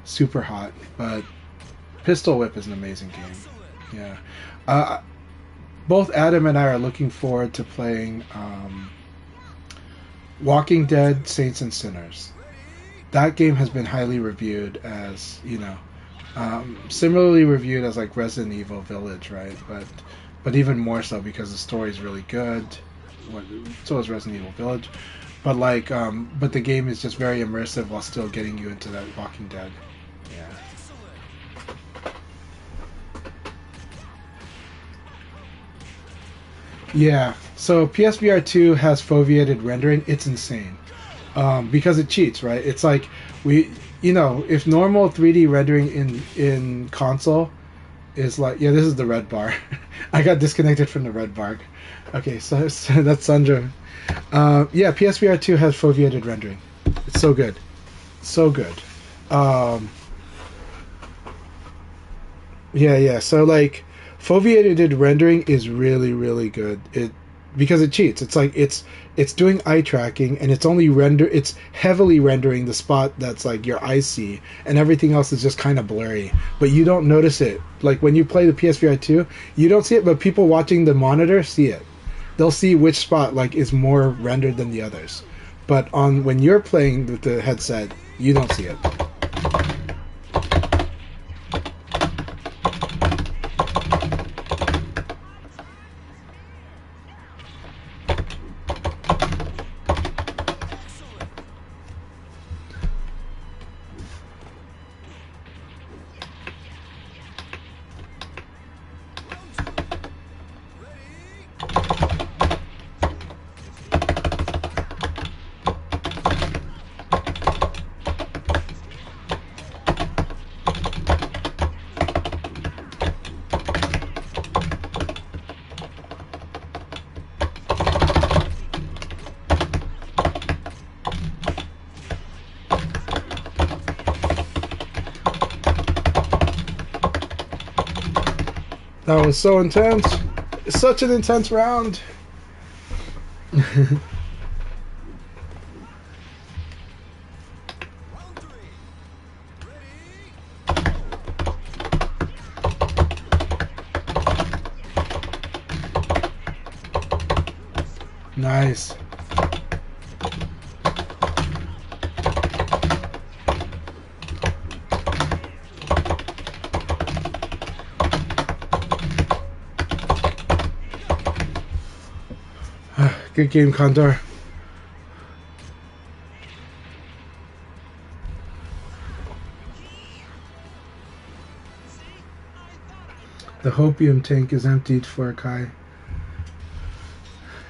super hot, but Pistol Whip is an amazing game. Yeah. Both Adam and I are looking forward to playing Walking Dead, Saints and Sinners. That game has been highly reviewed as, you know, similarly reviewed as like Resident Evil Village, right? But even more so because the story is really good. So is Resident Evil Village. But like, but the game is just very immersive while still getting you into that Walking Dead. Yeah. Yeah, so PSVR 2 has foveated rendering. It's insane because it cheats, right? It's like if normal 3D rendering in console is like, yeah, this is the red bar. I got disconnected from the red bar. Okay, so that's Sandra. Yeah, PSVR 2 has foveated rendering. It's so good, so good. Yeah. So like, foveated rendering is really, really good. because it cheats. It's like it's doing eye tracking, and it's heavily rendering the spot that's like your eyes see, and everything else is just kind of blurry. But you don't notice it. Like when you play the PSVR 2, you don't see it, but people watching the monitor see it. They'll see which spot like is more rendered than the others. But when you're playing with the headset, you don't see it. That was so intense. Such an intense round. Nice. Good game, Condor. The hopium tank is emptied for Akai.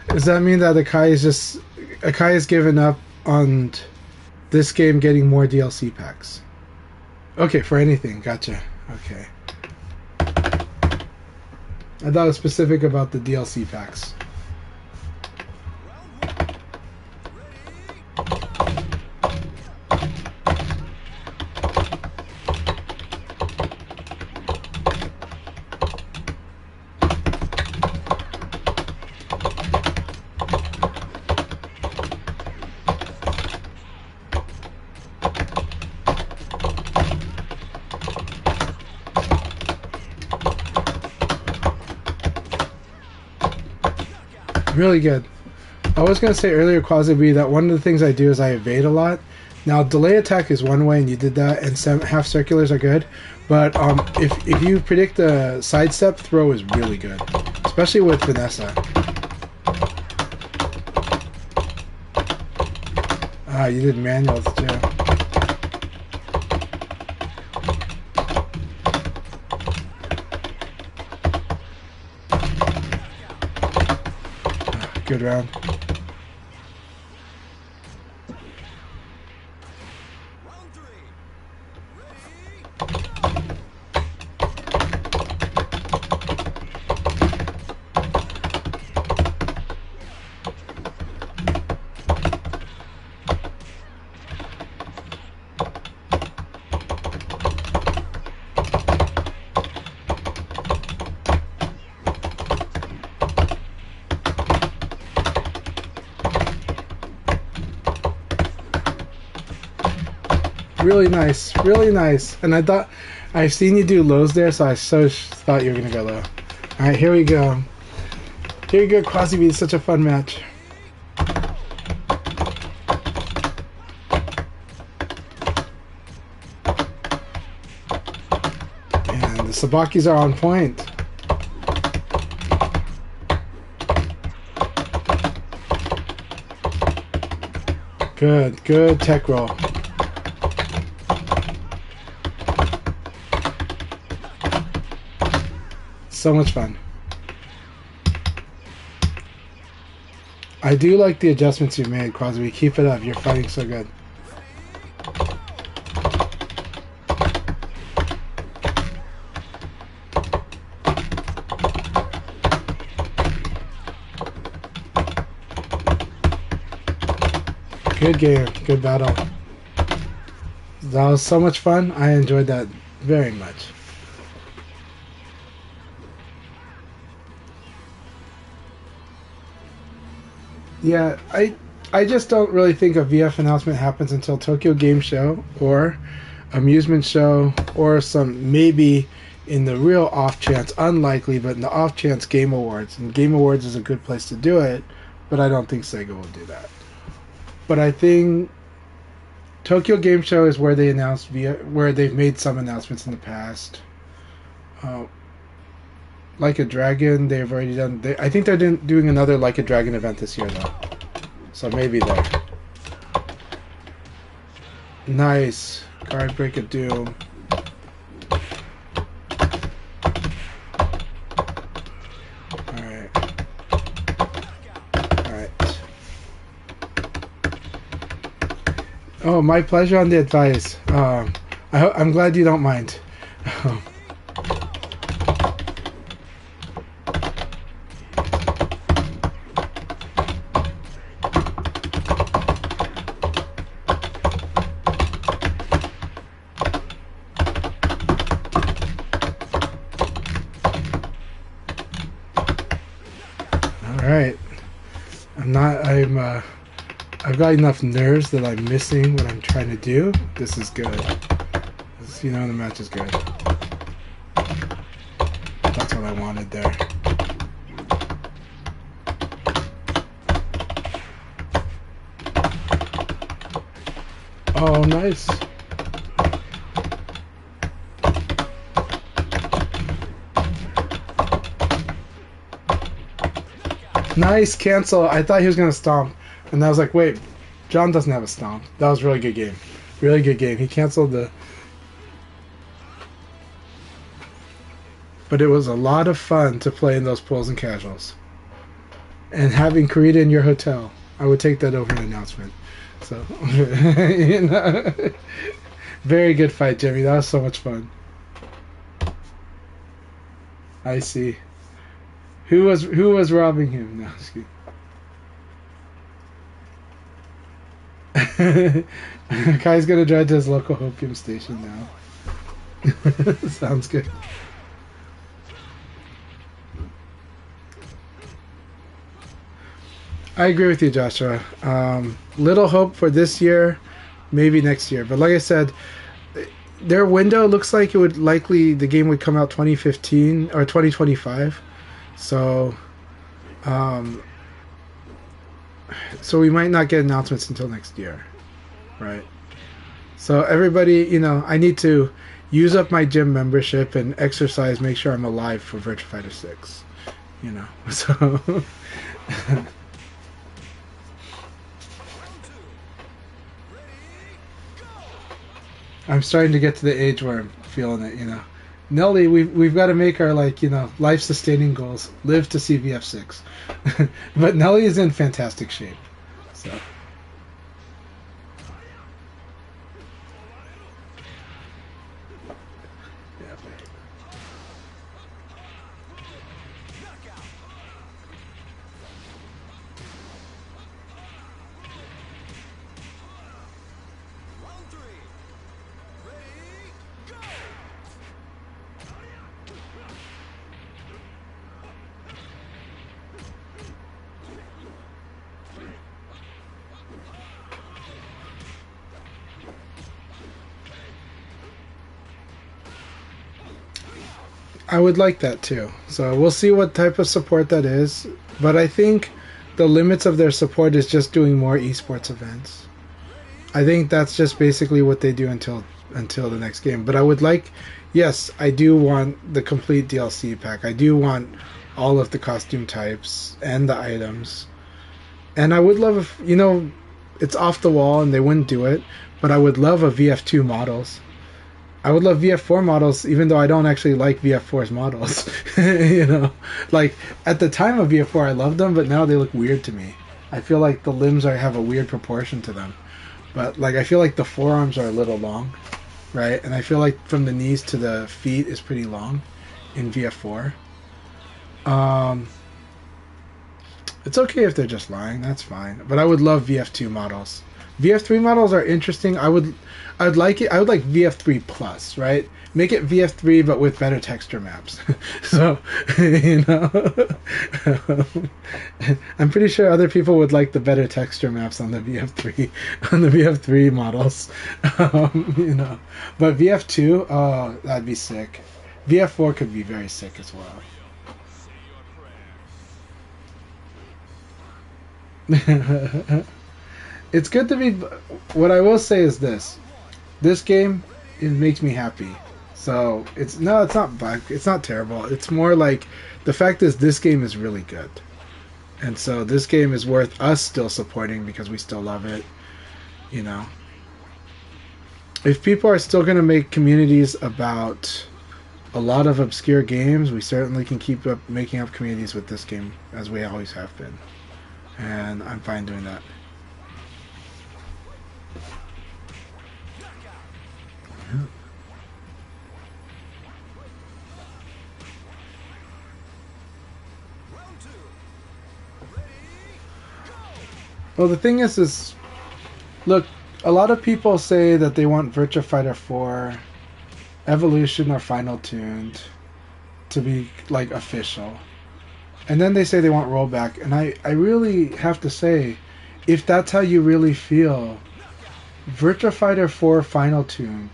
Does that mean that Akai has given up on this game getting more DLC packs? Okay, for anything. Gotcha. Okay. I thought it was specific about the DLC packs. Really good. I was going to say earlier, Quasi, that one of the things I do is I evade a lot. Now, delay attack is one way, and you did that, and half circulars are good. But if you predict the sidestep, throw is really good, especially with Vanessa. Ah, you did manuals too. Good round. Really nice, really nice. And I've seen you do lows there, so I thought you were gonna go low. All right, here we go. Here you go, Quasi. It's such a fun match. And the Sabakis are on point. Good tech roll. So much fun. I do like the adjustments you made, Quasi. Keep it up. You're fighting so good. Good game. Good battle. That was so much fun. I enjoyed that very much. Yeah, I just don't really think a VF announcement happens until Tokyo Game Show or Amusement Show or some maybe in the real off chance, unlikely, but in the off chance Game Awards. And Game Awards is a good place to do it, but I don't think Sega will do that. But I think Tokyo Game Show is where they announced where they've made some announcements in the past. Like a Dragon, they've already done. I think they're doing another Like a Dragon event this year, though. So maybe there. Nice. Card Break of Doom. Alright. Alright. Oh, my pleasure on the advice. I'm glad you don't mind. Alright. I've got enough nerves that I'm missing what I'm trying to do. This is good. The match is good. That's what I wanted there. Oh, nice. Nice cancel. I thought he was going to stomp. And I was like, wait, John doesn't have a stomp. That was a really good game. Really good game. He canceled the... But it was a lot of fun to play in those pools and casuals. And having Karita in your hotel, I would take that over an announcement. So, very good fight, Jimmy. That was so much fun. I see. Who was robbing him? No, excuse. Kai's gonna drive to his local opium station now. Sounds good. I agree with you, Joshua. Little hope for this year, maybe next year. But like I said, their window looks like the game would come out 2015 or 2025. So we might not get announcements until next year, right? So everybody, I need to use up my gym membership and exercise, make sure I'm alive for Virtua Fighter 6, so... I'm starting to get to the age where I'm feeling it, Nelly, we've got to make our life-sustaining goals. Live to see VF6. But Nelly is in fantastic shape. So. I would like that too. So we'll see what type of support that is. But I think the limits of their support is just doing more esports events. I think that's just basically what they do until the next game. But I would like, yes, I do want the complete DLC pack. I do want all of the costume types and the items. And I would love if, it's off the wall and they wouldn't do it, but I would love a VF2 models. I would love VF4 models, even though I don't actually like VF4's models. Like at the time of VF4, I loved them, but now they look weird to me. I feel like the limbs have a weird proportion to them. But I feel like the forearms are a little long, right? And I feel like from the knees to the feet is pretty long in VF4. It's okay if they're just lying, that's fine. But I would love VF2 models. VF3 models are interesting. I'd like it. I would like VF3 plus, right? Make it VF3 but with better texture maps. So, you know, I'm pretty sure other people would like the better texture maps on the VF3 on the VF3 models. You know, but VF2, oh, that'd be sick. VF4 could be very sick as well. It's good to be. What I will say is this: this game, it makes me happy. So it's not bad. It's not terrible. It's more like the fact is this game is really good, and so this game is worth us still supporting because we still love it. You know, if people are still going to make communities about a lot of obscure games, we certainly can keep up making up communities with this game as we always have been, and I'm fine doing that. Well, the thing is, look, a lot of people say that they want Virtua Fighter 4 Evolution or Final Tuned to be, like, official. And then they say they want rollback. And I really have to say, if that's how you really feel, Virtua Fighter 4 Final Tuned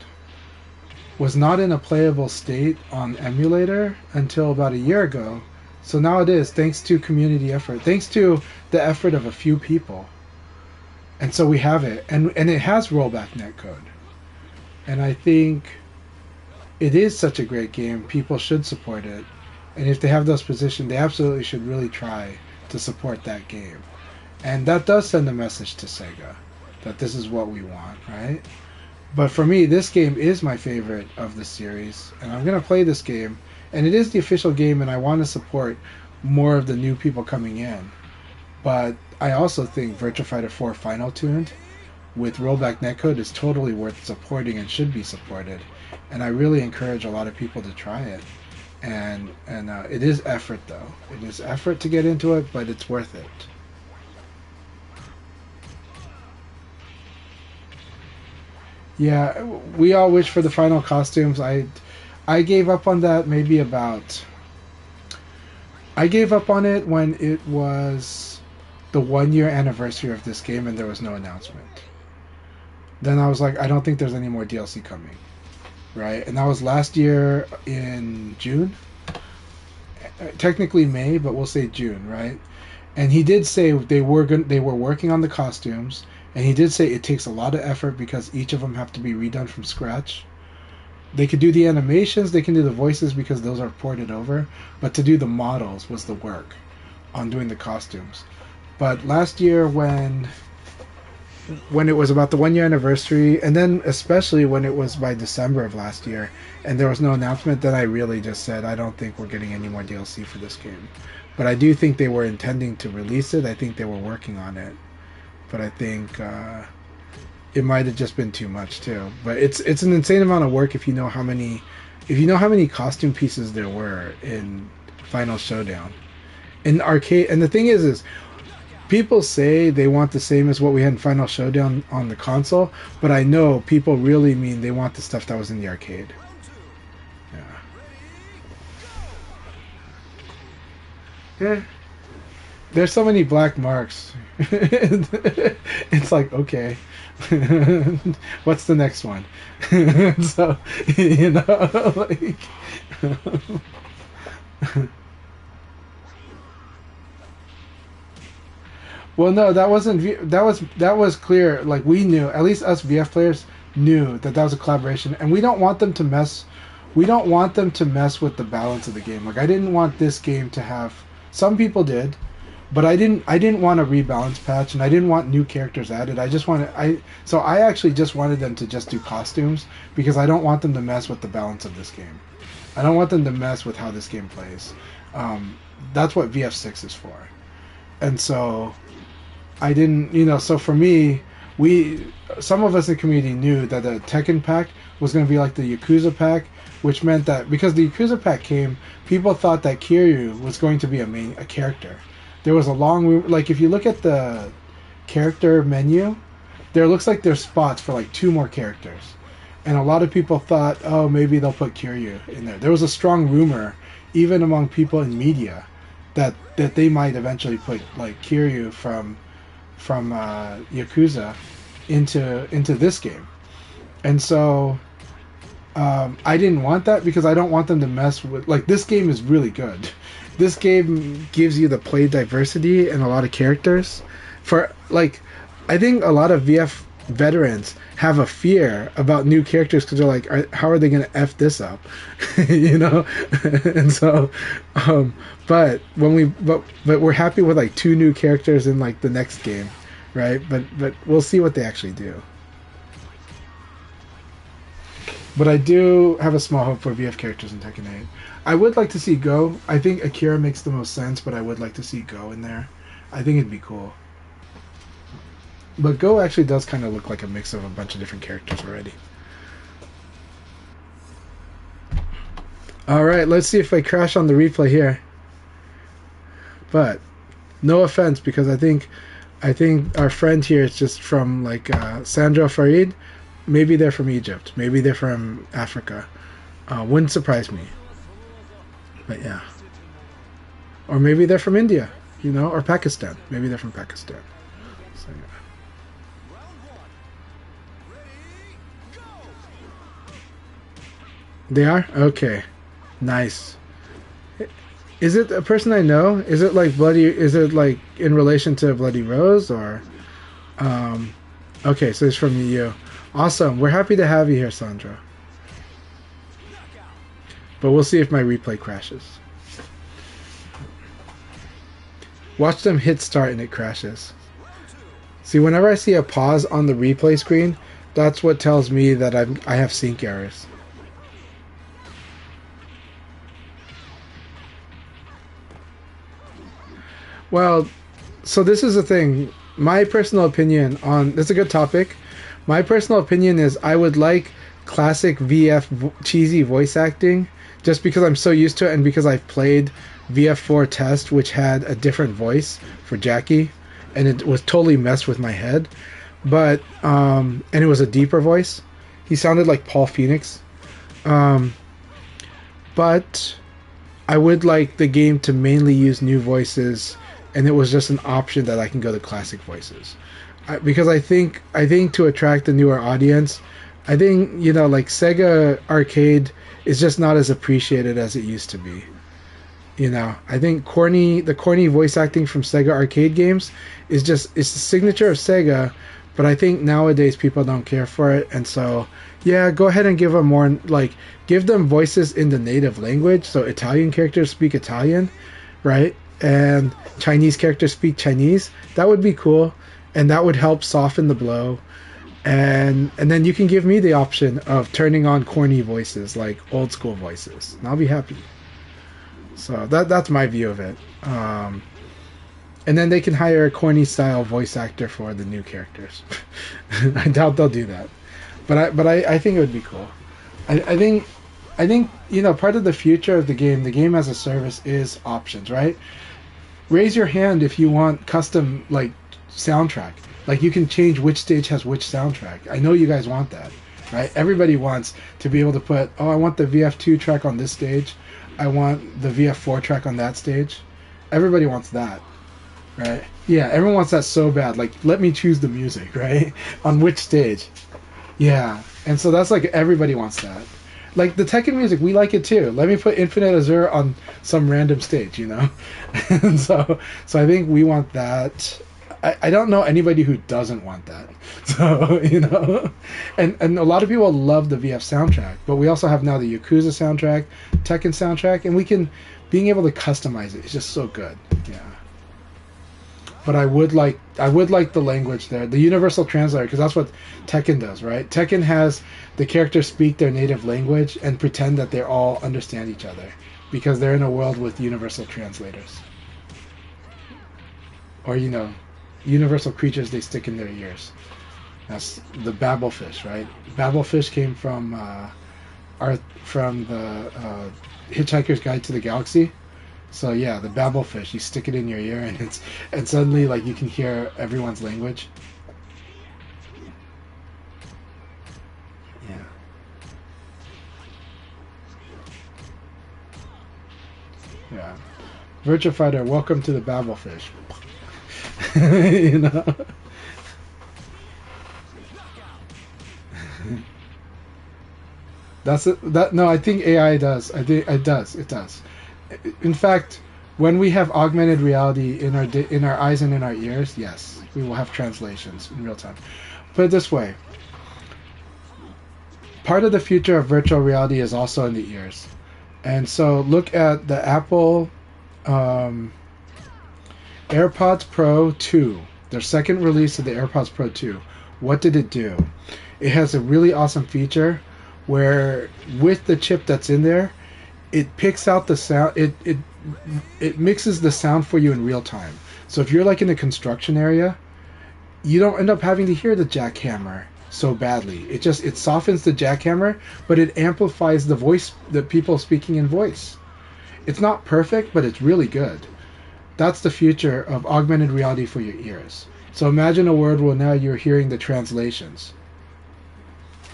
was not in a playable state on emulator until about a year ago. So now it is, thanks to community effort, thanks to the effort of a few people. And so we have it, and it has rollback netcode. And I think it is such a great game, people should support it. And if they have those positioned, they absolutely should really try to support that game. And that does send a message to Sega, that this is what we want, right? But for me, this game is my favorite of the series, and I'm going to play this game. And it is the official game, and I want to support more of the new people coming in. But I also think Virtua Fighter 4 Final Tuned with rollback netcode is totally worth supporting and should be supported. And I really encourage a lot of people to try it. And it is effort, though. It is effort to get into it, but it's worth it. Yeah, we all wish for the final costumes. I gave up on that maybe about... I gave up on it when it was the 1-year anniversary of this game and there was no announcement. Then I was like, I don't think there's any more DLC coming. Right? And that was last year in June. Technically May, but we'll say June, right? And he did say they were working on the costumes, and he did say it takes a lot of effort because each of them have to be redone from scratch. They could do the animations, they can do the voices because those are ported over, but to do the models was the work on doing the costumes. But last year when it was about the 1-year anniversary, and then especially when it was by December of last year and there was no announcement, then I really just said I don't think we're getting any more DLC for this game. But I do think they were intending to release it. I think they were working on it, but I think it might have just been too much too. But it's an insane amount of work if you know how many costume pieces there were in Final Showdown in arcade. And the thing is people say they want the same as what we had in Final Showdown on the console, but I know people really mean they want the stuff that was in the arcade. Yeah. There's so many black marks. It's like, okay. What's the next one? So, you know, like... Well, no, that wasn't... That was clear. Like, we knew, at least us VF players knew that was a collaboration, and we don't want them to mess... We don't want them to mess with the balance of the game. Like, I didn't want this game to have... Some people did, but I didn't want a rebalance patch, and I didn't want new characters added. So I actually just wanted them to just do costumes because I don't want them to mess with the balance of this game. I don't want them to mess with how this game plays. That's what VF6 is for. And so I didn't, so for me, some of us in the community knew that the Tekken pack was going to be like the Yakuza pack, which meant that because the Yakuza pack came, people thought that Kiryu was going to be a character. There was a long, like if you look at the character menu, there looks like there's spots for like 2 more characters. And a lot of people thought, oh, maybe they'll put Kiryu in there. There was a strong rumor, even among people in media, that they might eventually put like Kiryu from Yakuza into this game. And so I didn't want that because I don't want them to mess with, like, this game is really good. This game gives you the play diversity and a lot of characters. For like, I think a lot of VF veterans have a fear about new characters because they're like, how are they going to F this up? You know? And so, but we're happy with like 2 new characters in like the next game, right? But we'll see what they actually do. But I do have a small hope for VF characters in Tekken 8. I would like to see Go. I think Akira makes the most sense, but I would like to see Go in there. I think it'd be cool. But Go actually does kind of look like a mix of a bunch of different characters already. Alright, let's see if I crash on the replay here. But, no offense, because I think our friend here is just from, like, Sandro Farid. Maybe they're from Egypt. Maybe they're from Africa. Wouldn't surprise me. But yeah. Or maybe they're from India, you know, or Pakistan. Maybe they're from Pakistan. So, yeah. They are? Okay. Nice. Is it a person I know? Is it like in relation to Bloody Rose or okay, so it's from you. Awesome. We're happy to have you here, Sandra. But we'll see if my replay crashes. Watch them hit start and it crashes. See, whenever I see a pause on the replay screen, that's what tells me that I have sync errors. Well, so this is the thing. My personal opinion on this is a good topic. My personal opinion is I would like classic VF cheesy voice acting just because I'm so used to it and because I've played VF4 Test, which had a different voice for Jackie, and it was totally messed with my head. But and it was a deeper voice. He sounded like Paul Phoenix. But I would like the game to mainly use new voices, and it was just an option that I can go to classic voices. Because I think to attract a newer audience, I think, you know, like Sega Arcade is just not as appreciated as it used to be. You know, I think the corny voice acting from Sega Arcade games it's the signature of Sega, but I think nowadays people don't care for it, and so yeah, go ahead and give them more, like, give them voices in the native language, so Italian characters speak Italian, right? And Chinese characters speak Chinese. That would be cool, and that would help soften the blow. And then you can give me the option of turning on corny voices, like old school voices, and I'll be happy. So that's my view of it. And then they can hire a corny style voice actor for the new characters. I doubt they'll do that, but I think it would be cool. I think you know, part of the future of the game as a service is options, right? Raise your hand if you want custom, like, soundtrack. Like, you can change which stage has which soundtrack. I know you guys want that, right? Everybody wants to be able to put, oh, I want the VF2 track on this stage. I want the VF4 track on that stage. Everybody wants that, right? Yeah, everyone wants that so bad. Like, let me choose the music, right? On which stage. Yeah, and so that's like, everybody wants that. Like, the Tekken music, we like it too. Let me put Infinite Azure on some random stage, you know? And so I think we want that. I don't know anybody who doesn't want that. So, you know? And a lot of people love the VF soundtrack, but we also have now the Yakuza soundtrack, Tekken soundtrack, and being able to customize it is just so good. Yeah. But I would like the language there, the universal translator, because that's what Tekken does, right? Tekken has the characters speak their native language and pretend that they all understand each other, because they're in a world with universal translators, or, you know, universal creatures they stick in their ears. That's the babblefish, right? Babblefish came from the Hitchhiker's Guide to the Galaxy. So yeah, the babblefish, you stick it in your ear, and suddenly, like, you can hear everyone's language. Virtua Fighter, welcome to the Babelfish. You know. That's it. That no, I think AI does. I think it does. It does. In fact, when we have augmented reality in our eyes and in our ears, yes, we will have translations in real time. Put it this way: part of the future of virtual reality is also in the ears, and so look at the Apple AirPods Pro 2, their second release of the AirPods Pro 2. What did it do? It has a really awesome feature where with the chip that's in there, it picks out the sound. It mixes the sound for you in real time. So if you're like in a construction area, you don't end up having to hear the jackhammer so badly. It softens the jackhammer, but it amplifies the voice, the people speaking in voice. It's not perfect, but it's really good. That's the future of augmented reality for your ears. So imagine a world where now you're hearing the translations.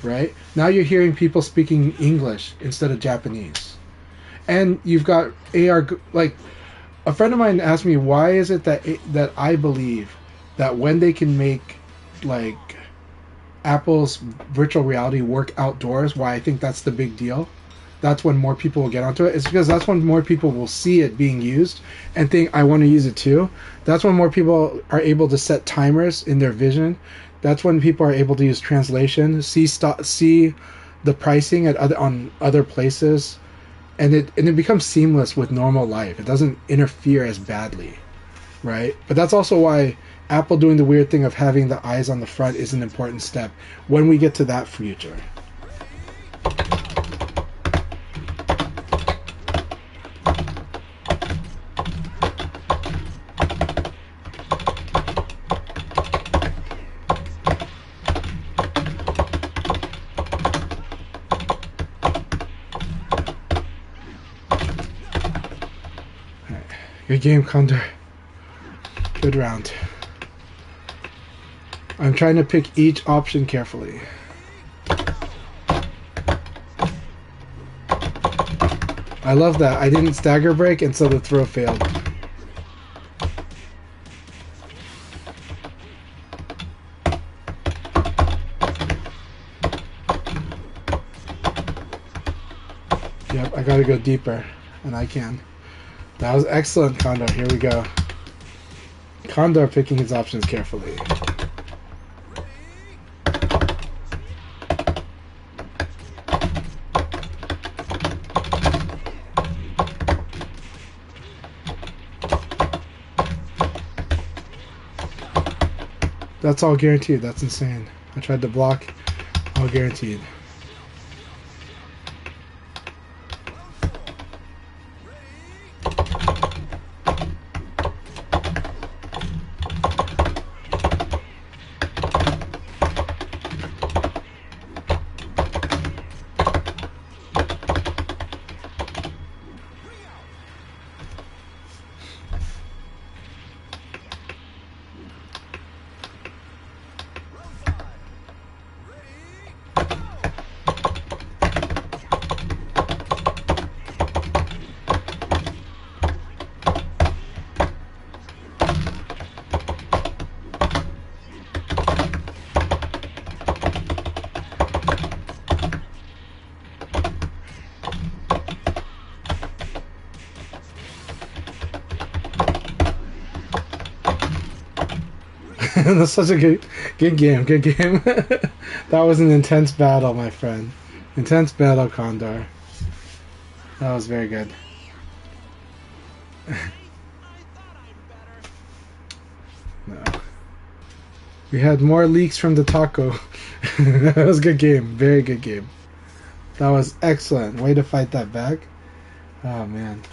Right? Now you're hearing people speaking English instead of Japanese. And you've got AR, like a friend of mine asked me, why is it that I believe that when they can make like Apple's virtual reality work outdoors, why I think that's the big deal, that's when more people will get onto it. It's because that's when more people will see it being used and think, I want to use it too. That's when more people are able to set timers in their vision. That's when people are able to use translation, see the pricing on other places, and it becomes seamless with normal life. It doesn't interfere as badly, right? But that's also why Apple doing the weird thing of having the eyes on the front is an important step when we get to that future. Good game, Condor. Good round. I'm trying to pick each option carefully. I love that. I didn't stagger break, and so the throw failed. Yep, I gotta go deeper, and I can. That was excellent, Condor. Here we go. Condor picking his options carefully. That's all guaranteed. That's insane. I tried to block. All guaranteed. That's such a good game. Good game. That was an intense battle, my friend. Intense battle, Condor. That was very good. No. We had more leaks from the taco. That was a good game. Very good game. That was excellent. Way to fight that back. Oh, man.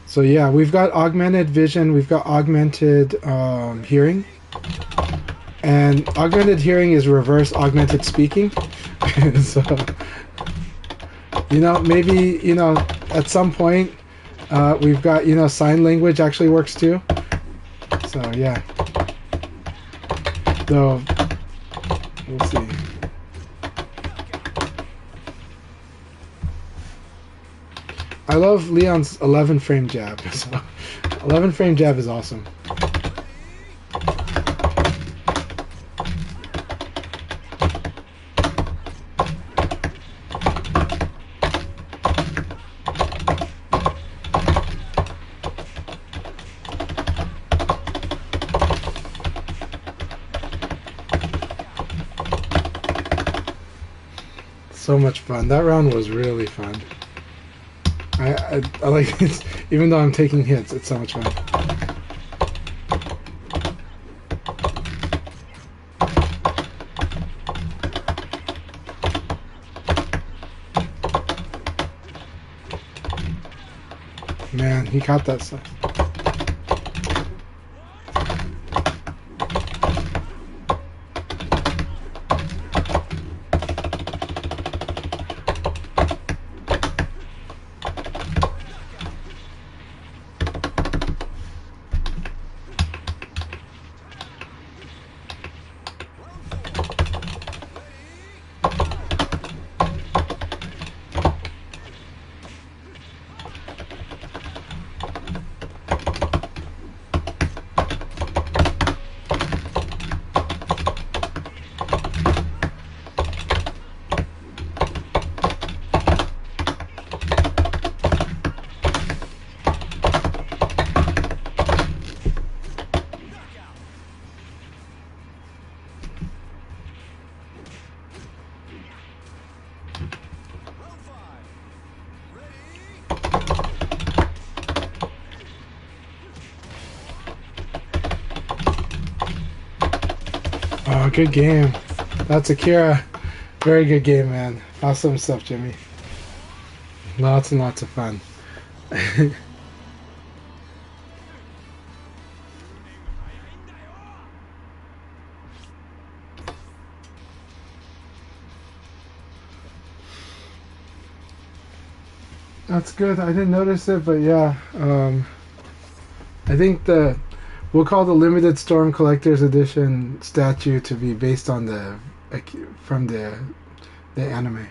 So yeah, we've got augmented vision, we've got augmented hearing, and augmented hearing is reverse augmented speaking. So, maybe, at some point, we've got, sign language actually works too. So yeah. So, we'll see. I love Leon's 11 frame jab. So 11 frame jab is awesome. So much fun. That round was really fun. I like it. Even though I'm taking hits, it's so much fun. Man, he caught that stuff. Oh, good game. That's Akira. Very good game, man. Awesome stuff, Jimmy. Lots and lots of fun. That's good. I didn't notice it, but yeah. I think we'll call the limited Storm Collector's Edition statue to be based on from the anime.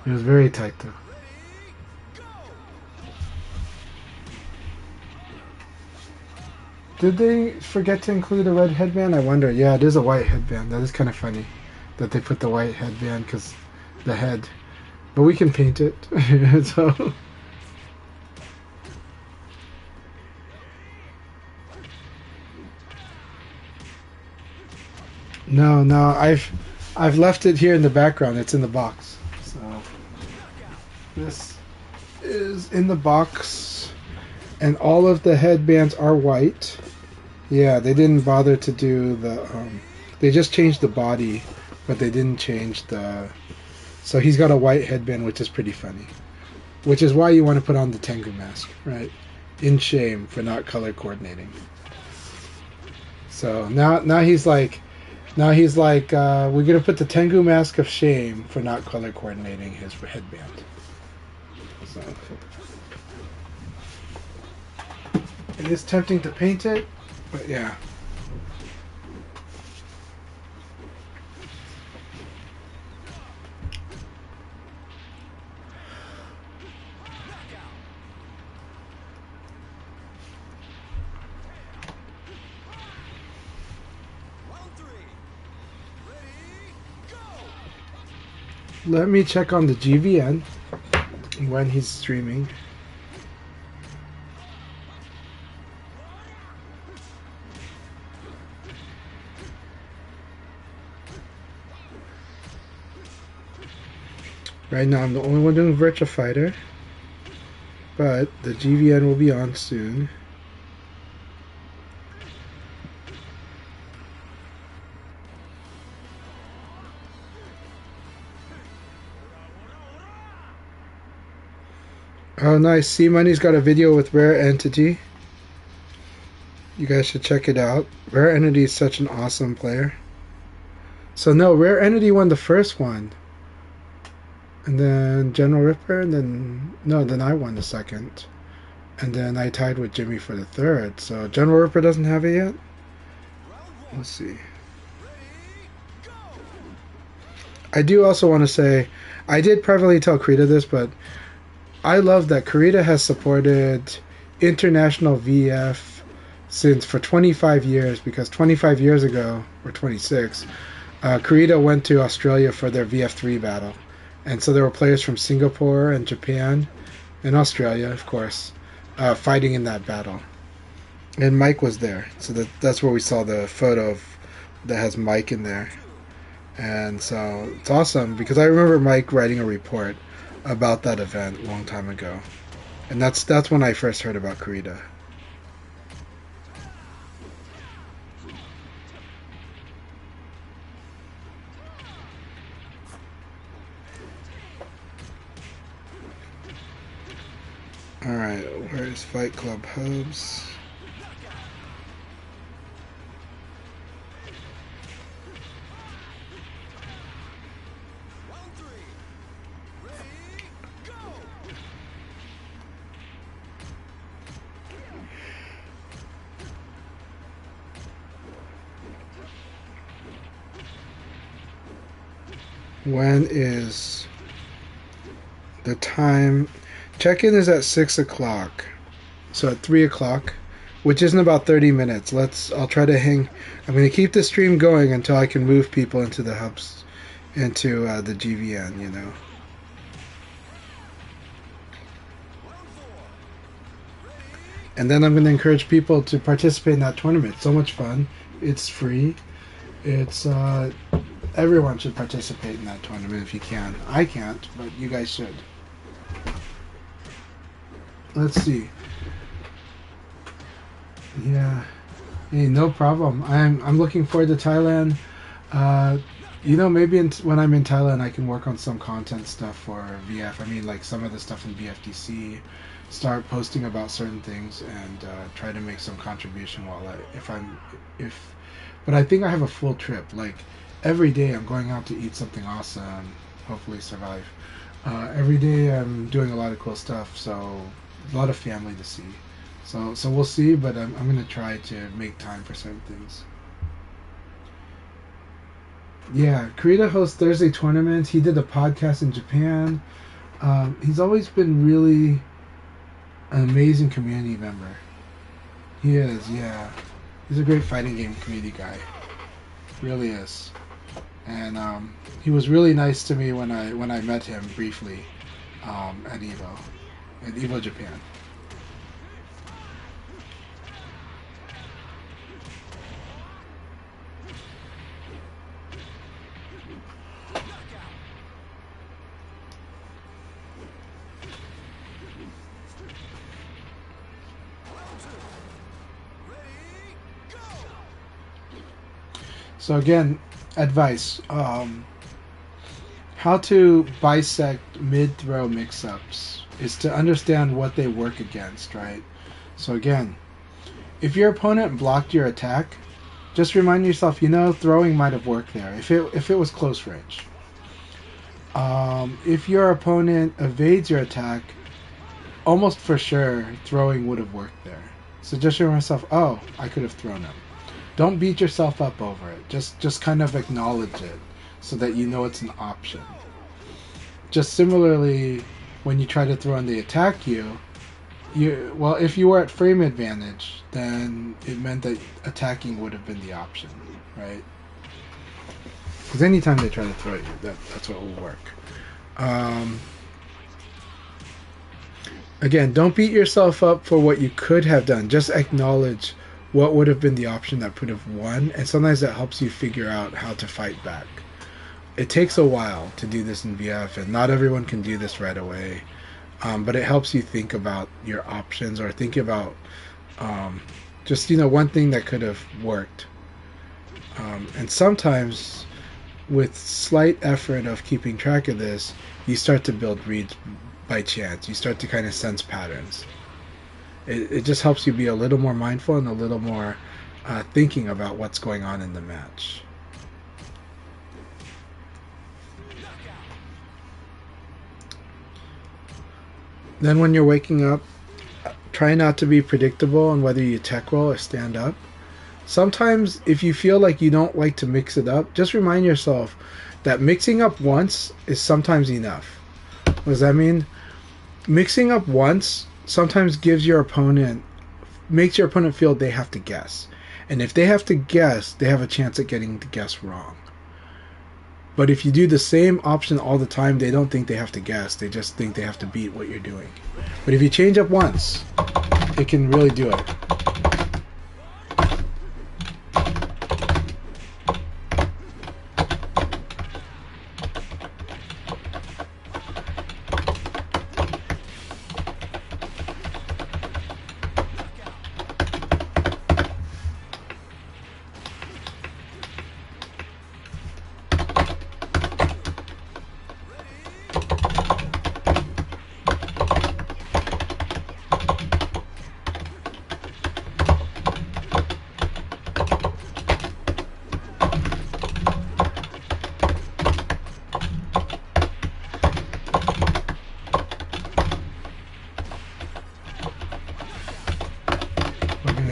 It was very tight though. Did they forget to include a red headband? I wonder. Yeah, it is a white headband. That is kind of funny that they put the white headband because the head. But we can paint it. So. No, I've left it here in the background. It's in the box. So this is in the box, and all of the headbands are white. Yeah, they didn't bother to do the. They just changed the body, but they didn't change the. So he's got a white headband, which is pretty funny. Which is why you want to put on the Tengu mask, right? In shame for not color coordinating. So now he's like. We're gonna put the Tengu mask of shame for not color coordinating his headband. So it is tempting to paint it, but yeah. Let me check on the GVN when he's streaming. Right now I'm the only one doing Virtua Fighter, but the GVN will be on soon. Oh, nice. C-Money's got a video with Rare Entity. You guys should check it out. Rare Entity is such an awesome player. So, no, Rare Entity won the first one. And then General Ripper, and then I won the second. And then I tied with Jimmy for the third. So, General Ripper doesn't have it yet? Let's see. I do also want to say, I did privately tell Krita this, but I love that Krita has supported international VF since for 25 years, because 25 years ago, or 26, Krita went to Australia for their VF3 battle. And so there were players from Singapore and Japan and Australia, of course, fighting in that battle. And Mike was there. So that's where we saw the photo that has Mike in there. And so it's awesome because I remember Mike writing a report about that event a long time ago. And that's when I first heard about Krita. Alright, where's Fight Club Hubs? When is the time? Check-in is at 6 o'clock. So at 3 o'clock, which isn't about 30 minutes. I'll try to hang. I'm going to keep the stream going until I can move people into the hubs, into the GVN, you know. And then I'm going to encourage people to participate in that tournament. So much fun. It's free. It's everyone should participate in that tournament if you can. I can't, but you guys should. Let's see. Yeah. Hey, no problem. I'm looking forward to Thailand. You know, maybe when I'm in Thailand, I can work on some content stuff for VF. I mean, like some of the stuff in VFDC. Start posting about certain things and try to make some contribution but I think I have a full trip. Like every day I'm going out to eat something awesome, hopefully survive. Every day I'm doing a lot of cool stuff, so a lot of family to see. So we'll see, but I'm going to try to make time for certain things. Yeah, Krita hosts Thursday tournaments. He did a podcast in Japan. He's always been really an amazing community member. He is, yeah. He's a great fighting game community guy. Really is. And he was really nice to me when I met him briefly at Evo Japan. So again, advice. How to bisect mid-throw mix-ups is to understand what they work against, right? So again, if your opponent blocked your attack, just remind yourself, throwing might have worked there if it was close range. If your opponent evades your attack, almost for sure throwing would have worked there. So just remind yourself, oh, I could have thrown him. Don't beat yourself up over it. Just kind of acknowledge it so that you know it's an option. Just similarly, when you try to throw and they attack you, if you were at frame advantage, then it meant that attacking would have been the option, right? Because anytime they try to throw you, that's what will work. Again, don't beat yourself up for what you could have done. Just acknowledge what would have been the option that could have won, and sometimes that helps you figure out how to fight back. It takes a while to do this in VF, and not everyone can do this right away, but it helps you think about your options, or think about just one thing that could have worked. And sometimes with slight effort of keeping track of this, you start to build reads by chance. You start to kind of sense patterns. It just helps you be a little more mindful and a little more thinking about what's going on in the match. Then when you're waking up, try not to be predictable on whether you tech roll or stand up. Sometimes if you feel like you don't like to mix it up, just remind yourself, that mixing up once is sometimes enough. What does that mean? Mixing up once sometimes makes your opponent feel they have to guess. And if they have to guess, they have a chance at getting the guess wrong. But if you do the same option all the time, they don't think they have to guess. They just think they have to beat what you're doing. But if you change up once, it can really do it.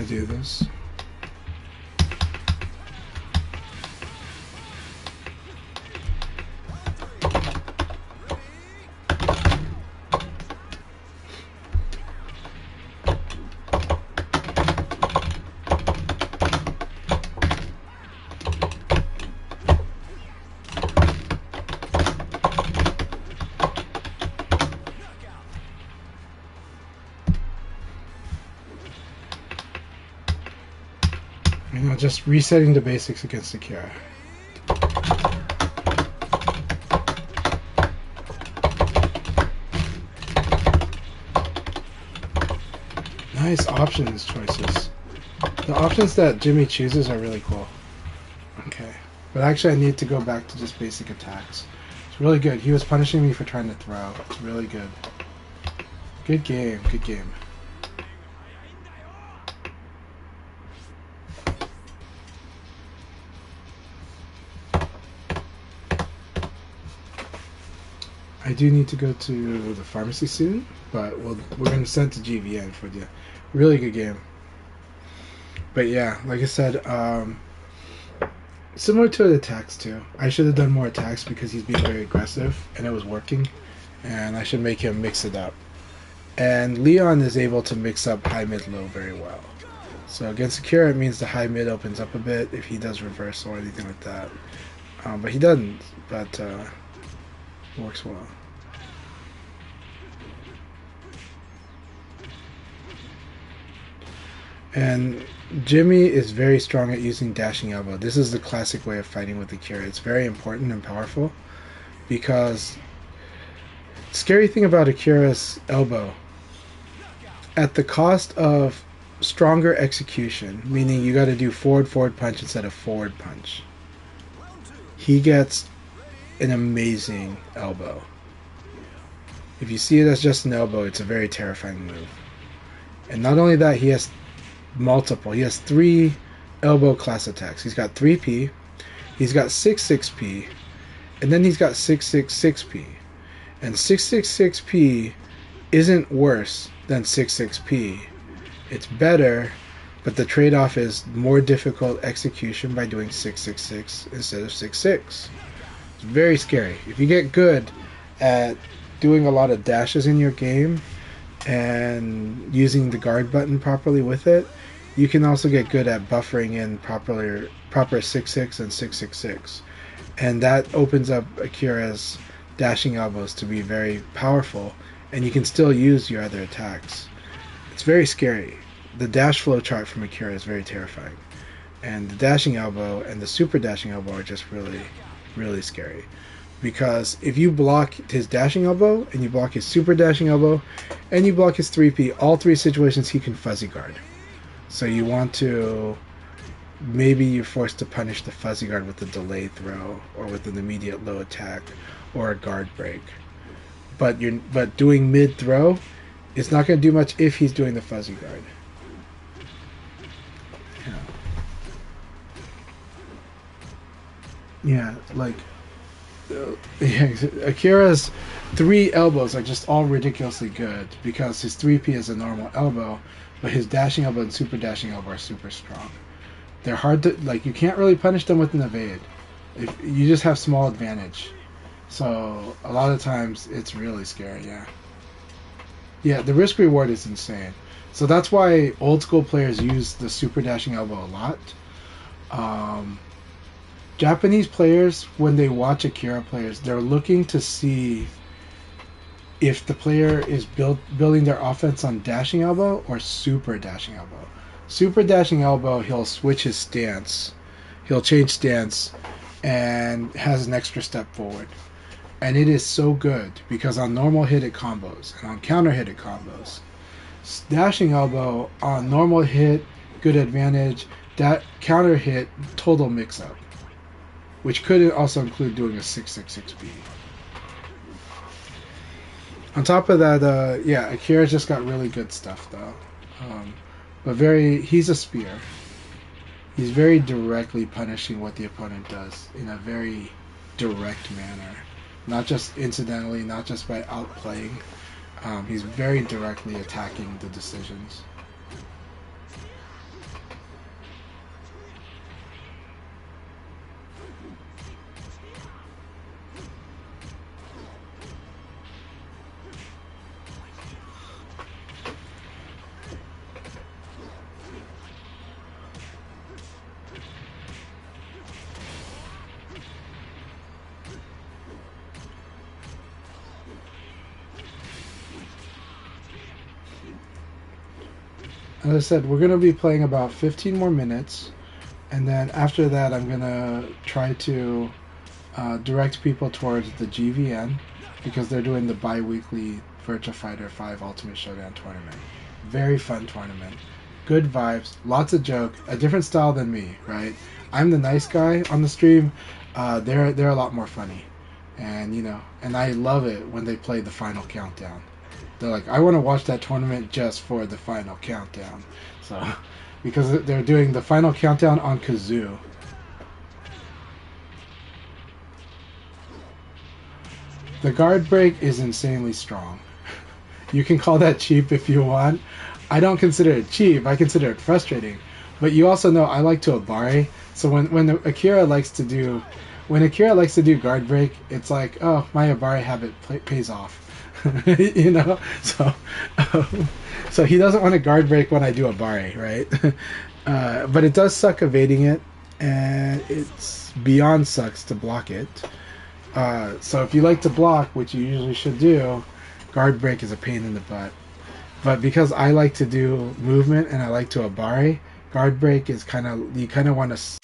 Do this. Just resetting the basics against Akira. Nice options choices. The options that Jimmy chooses are really cool. Okay. But actually I need to go back to just basic attacks. It's really good. He was punishing me for trying to throw. It's really good. Good game. Good game. I do need to go to the pharmacy soon, but we're going to send to GVN for the really good game. But yeah, like I said, similar to the attacks too. I should have done more attacks because he's being very aggressive and it was working, and I should make him mix it up. And Leon is able to mix up high, mid, low very well. So against Akira, it means the high mid opens up a bit if he does reversal or anything like that. But he doesn't. But works well. And Jimmy is very strong at using dashing elbow. This is the classic way of fighting with Akira. It's very important and powerful because scary thing about Akira's elbow, at the cost of stronger execution, meaning you got to do forward punch instead of forward punch, he gets an amazing elbow. If you see it as just an elbow, it's a very terrifying move. And not only that, he has multiple. He has 3 elbow class attacks. He's got 3P, he's got 6-6P, and then he's got 6-6-6P. And 6-6-6P isn't worse than 6-6P. It's better, but the trade-off is more difficult execution by doing 6-6-6 instead of 6-6. It's very scary. If you get good at doing a lot of dashes in your game and using the guard button properly with it, you can also get good at buffering in proper 6-6 and 6-6-6. And that opens up Akira's dashing elbows to be very powerful, and you can still use your other attacks. It's very scary. The dash flow chart from Akira is very terrifying. And the dashing elbow and the super dashing elbow are just really, really scary. Because if you block his dashing elbow, and you block his super dashing elbow, and you block his 3P, all 3 situations he can fuzzy guard. So you want to, maybe you're forced to punish the fuzzy guard with a delay throw, or with an immediate low attack, or a guard break. But doing mid throw, it's not going to do much if he's doing the fuzzy guard. Yeah, like, yeah, Akira's 3 elbows are just all ridiculously good because his 3P is a normal elbow, but his dashing elbow and super dashing elbow are super strong. They're hard to, like, you can't really punish them with an evade. If you just have small advantage, so a lot of times it's really scary. Yeah, yeah. The risk reward is insane. So that's why old school players use the super dashing elbow a lot. Um, Japanese players, when they watch Akira players, they're looking to see if the player is building their offense on dashing elbow or super dashing elbow. Super dashing elbow, he'll switch his stance, he'll change stance, and has an extra step forward. And it is so good because on normal hit it combos and on counter hit it combos. Dashing elbow on normal hit, good advantage, that counter hit, total mix up, which could also include doing a 666B. On top of that, yeah, Akira's just got really good stuff though. But he's a spear. He's very directly punishing what the opponent does in a very direct manner, not just incidentally, not just by outplaying. He's very directly attacking the decisions. As I said, we're going to be playing about 15 more minutes, and then after that I'm going to try to direct people towards the GVN, because they're doing the bi-weekly Virtua Fighter 5 Ultimate Showdown tournament. Very fun tournament. Good vibes, lots of joke, a different style than me, right? I'm the nice guy on the stream. They're a lot more funny. And and I love it when they play the final countdown. They're like, I want to watch that tournament just for the final countdown. So, because they're doing the final countdown on Kazoo. The guard break is insanely strong. You can call that cheap if you want. I don't consider it cheap. I consider it frustrating. But you also know I like to abare. So when Akira likes to do guard break, it's like, oh, my abare habit pays off. So he doesn't want to guard break when I do a bare, right? But it does suck evading it, and it's beyond sucks to block it. So if you like to block, which you usually should do, guard break is a pain in the butt. But because I like to do movement and I like to abare, guard break is you kind of want to.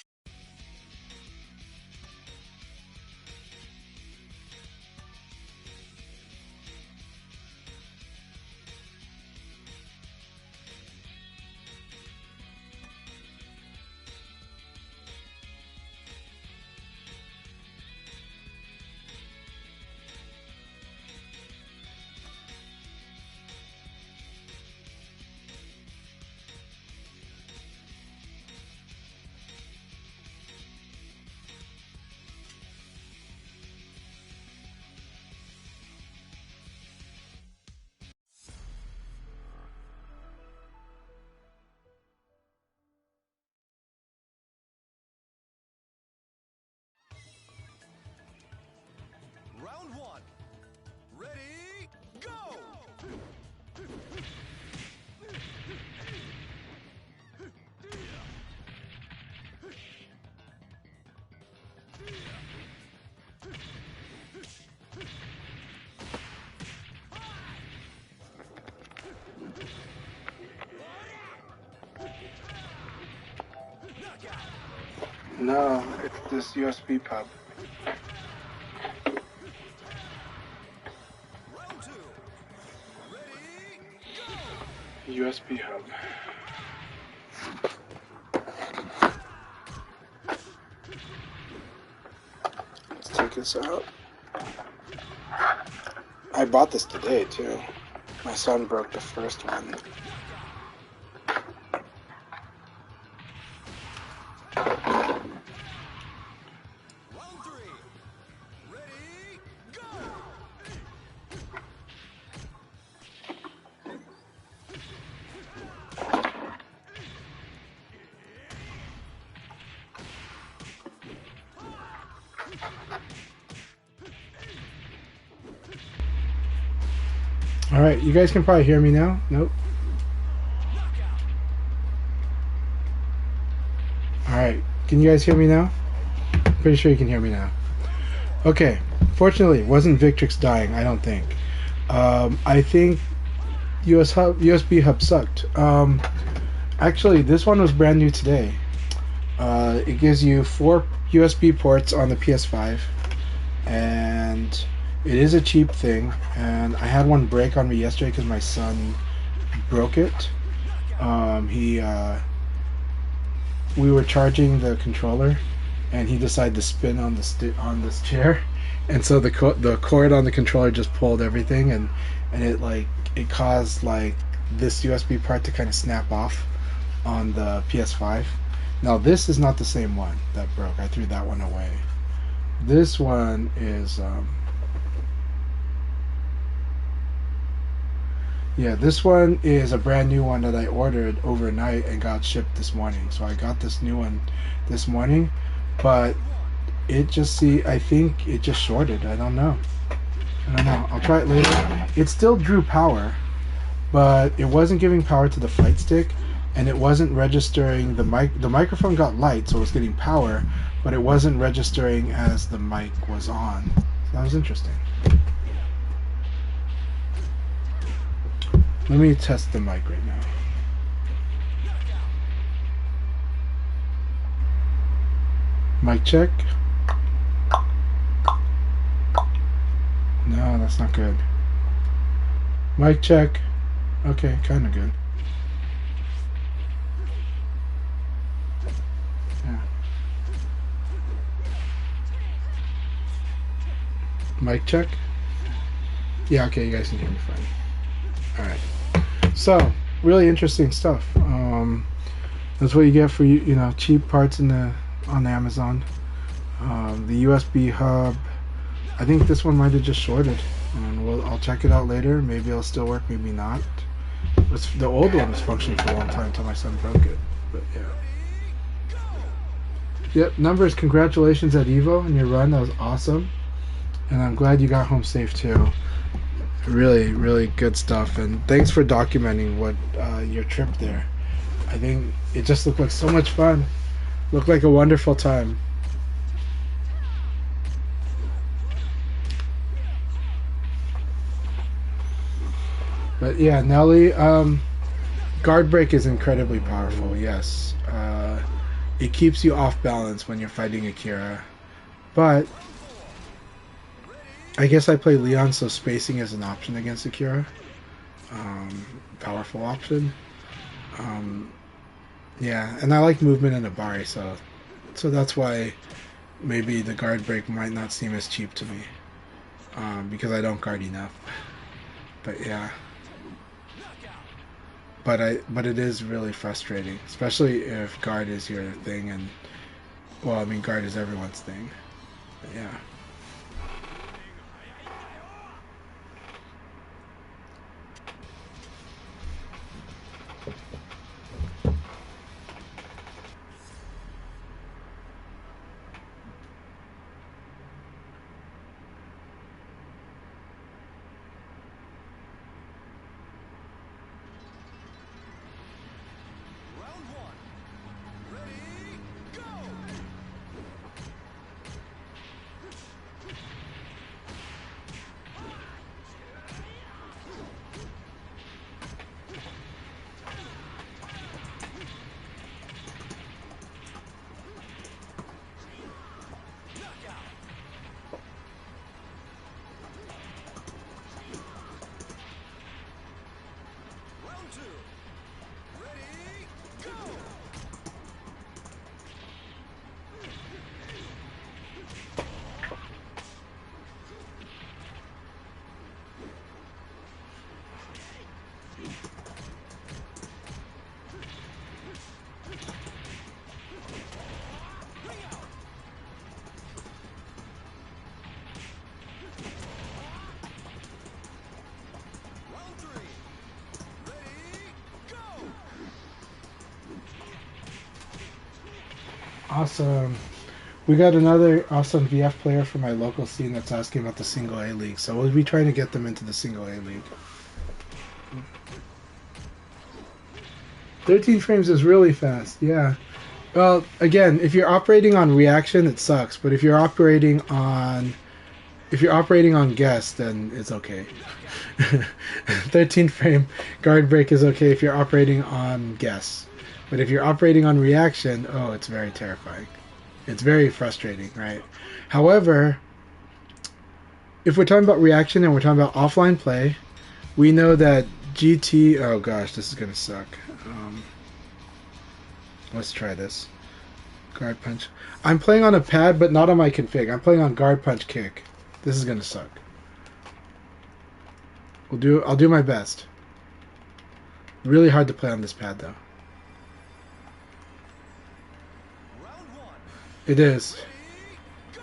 Round one. Ready, go! No, it's this USB pub. Round two. Ready, go! USB hub. Let's take this out. I bought this today too. My son broke the first one. Round three. Ready, go! All right, you guys can probably hear me now. Nope. All right, can you guys hear me now? Pretty sure you can hear me now. Okay. Fortunately, it wasn't Victrix dying. I don't think. I think USB hub sucked. Actually, this one was brand new today. It gives you 4 USB ports on the PS5, and it is a cheap thing. And I had one break on me yesterday because my son broke it. We were charging the controller, and he decided to spin on this chair, and so the cord on the controller just pulled everything, and it caused like this USB part to kind of snap off on the PS5. Now this is not the same one that broke. I threw that one away. This one is this one is a brand new one that I ordered overnight and got shipped this morning. So I got this new one this morning, but I think it just shorted. I don't know. I'll try it later. It still drew power, but it wasn't giving power to the flight stick, and it wasn't registering the mic. The microphone got light, so it was getting power, but it wasn't registering as the mic was on. So that was interesting. Let me test the mic right now. Mic check. No, that's not good. Mic check. Okay, kind of good. Yeah. Mic check. Yeah, okay, you guys can hear me fine. Alright. So, really interesting stuff. That's what you get for cheap parts on Amazon. The USB hub, I think this one might have just shorted, and I'll check it out later. Maybe it'll still work, maybe not. The old one was functioning for a long time until my son broke it. But yeah. Yep, numbers. Congratulations at Evo and your run. That was awesome, and I'm glad you got home safe too. Really, really good stuff, and thanks for documenting your trip there. I think it just looked like so much fun. Looked like a wonderful time. But yeah, Nelly, guard break is incredibly powerful. Yes, it keeps you off balance when you're fighting Akira, but I guess I play Leon, so spacing is an option against Akira. Powerful option. Yeah, and I like movement in Abari, so that's why maybe the guard break might not seem as cheap to me, because I don't guard enough. But yeah, but it is really frustrating, especially if guard is your thing, and well, I mean guard is everyone's thing. But yeah. Awesome. We got another awesome VF player from my local scene that's asking about the single A league. So we'll be trying to get them into the single A league. 13 frames is really fast, yeah. Well, again, if you're operating on reaction, it sucks. But if you're operating on guess, then it's okay. 13 frame guard break is okay if you're operating on guess. But if you're operating on reaction, oh, it's very terrifying. It's very frustrating, right? However, if we're talking about reaction and we're talking about offline play, we know that GT... Oh gosh, this is going to suck. Let's try this. Guard punch. I'm playing on a pad, but not on my config. I'm playing on guard punch kick. This is going to suck. I'll do my best. Really hard to play on this pad, though. Round one. It is. Ready, go!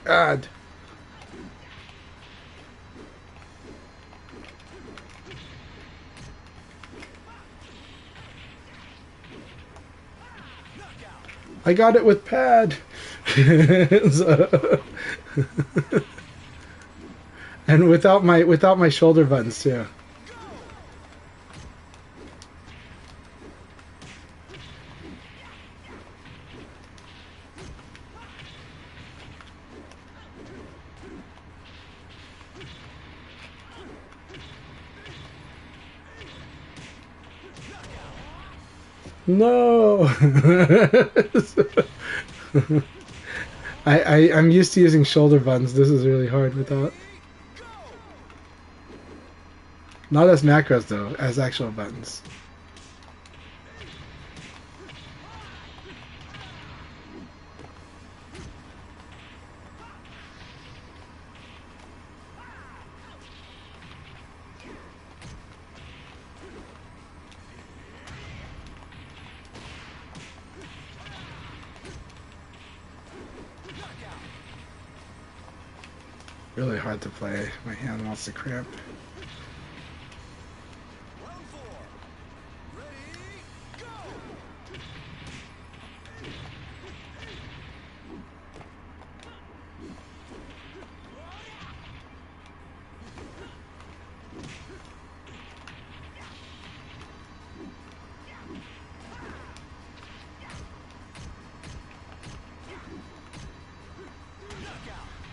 God. I got it with pad. So- and without my shoulder buttons too. No. I'm used to using shoulder buttons. This is really hard without. Not as macros though, as actual buttons. Really hard to play. My hand wants to cramp. Round four. Ready, go!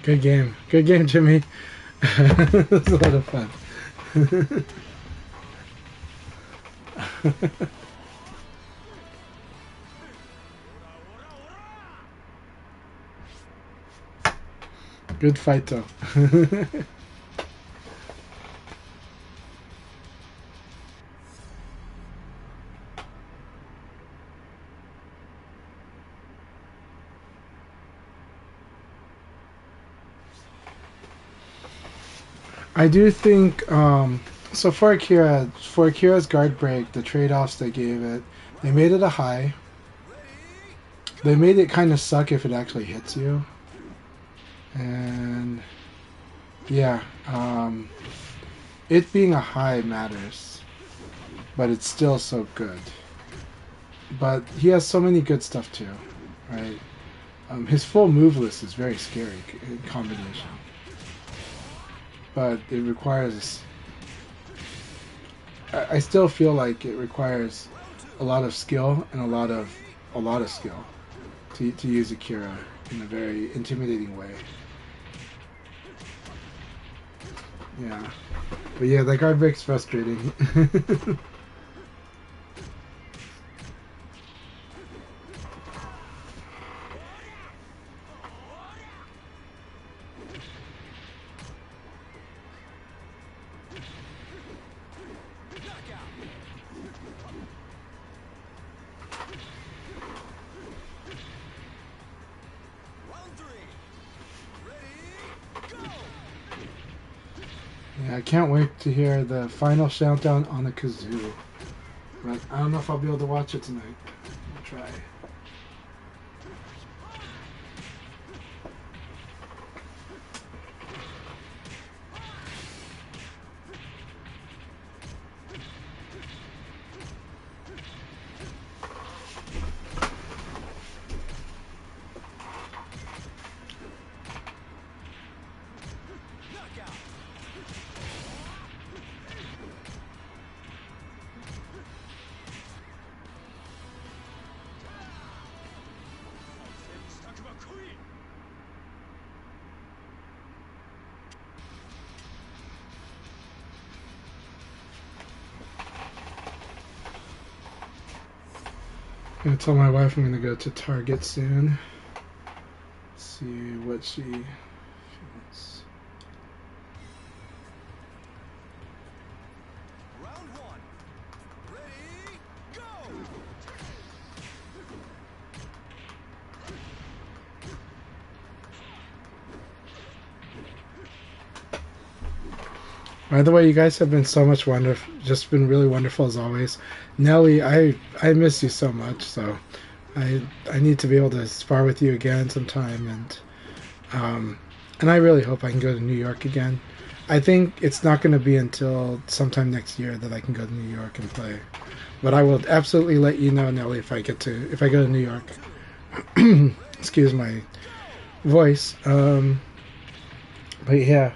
Good game. Good game, Jimmy. It was a lot of fun. Good fight, though. I do think so for Akira's guard break, the trade-offs they gave it, they made it a high. They made it kind of suck if it actually hits you. And yeah, it being a high matters, but it's still so good. But he has so many good stuff too, right? His full move list is very scary in combination. But it requires... I still feel like it requires a lot of skill and a lot of skill to use Akira in a very intimidating way. Yeah. But yeah, that guard break's frustrating. Yeah, I can't wait to hear the final countdown on the kazoo. But I don't know if I'll be able to watch it tonight. I'll try. I'm gonna tell my wife I'm gonna go to Target soon. See what she feels. Round one. Ready, go! By the way, you guys have been so much wonderful, just been really wonderful as always. Nelly, I miss you so much, so I need to be able to spar with you again sometime, and I really hope I can go to New York again. I think it's not going to be until sometime next year that I can go to New York and play, but I will absolutely let you know, Nelly, if I go to New York. Excuse my voice, but yeah,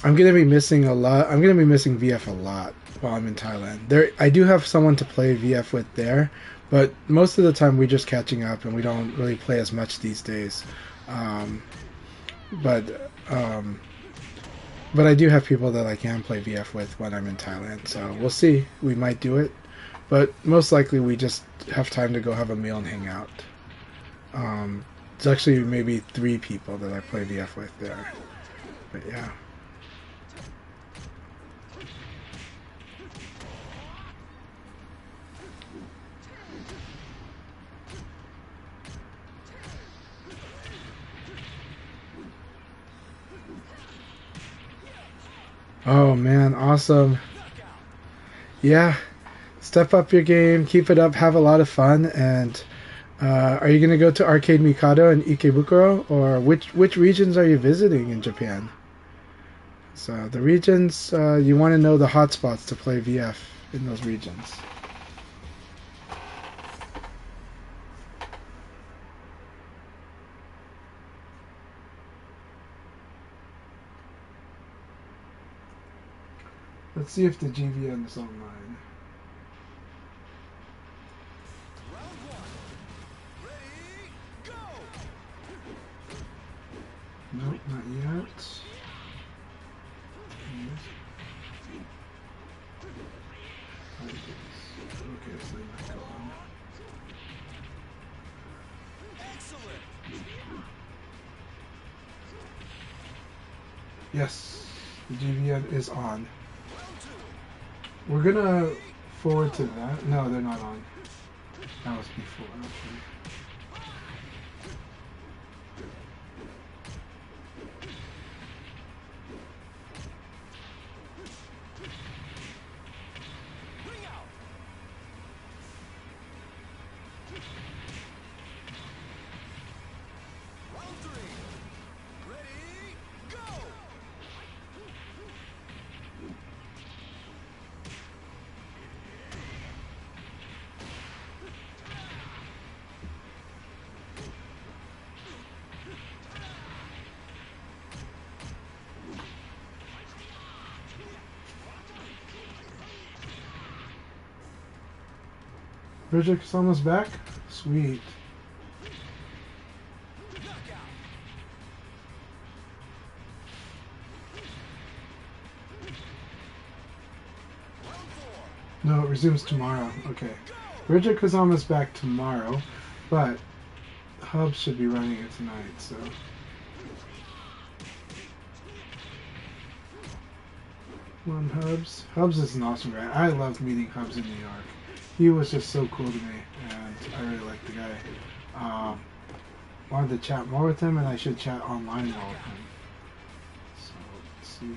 I'm gonna be missing a lot. I'm gonna be missing VF a lot while I'm in Thailand. I do have someone to play VF with there, but most of the time we're just catching up and we don't really play as much these days. Um, but but I do have people that I can play VF with when I'm in Thailand. So we'll see. We might do it, but most likely we just have time to go have a meal and hang out. It's actually maybe 3 people that I play VF with there. But yeah. Oh man, awesome. Yeah, step up your game, keep it up, have a lot of fun, and are you going to go to Arcade Mikado in Ikebukuro, or which regions are you visiting in Japan? So the regions, you want to know the hotspots to play VF in those regions. Let's see if the GVN is online. Round one. Ready, go! Nope, not yet. Okay, so they're not going. Excellent! Yes, the GVN is on. Round two. We're gonna forward to that. No, they're not on. That was before. Okay. Ring out! Round three. Ready, go! Bridget's almost back. Sweet. Knockout! Round four. No, it resumes tomorrow. Okay. Bridget Kazama's back tomorrow, but Hub should be running it tonight, so. Come on, Hubs. Hubs is an awesome guy. I loved meeting Hubs in New York. He was just so cool to me, and I really liked the guy. Wanted to chat more with him, and I should chat online more with him. So, let's see.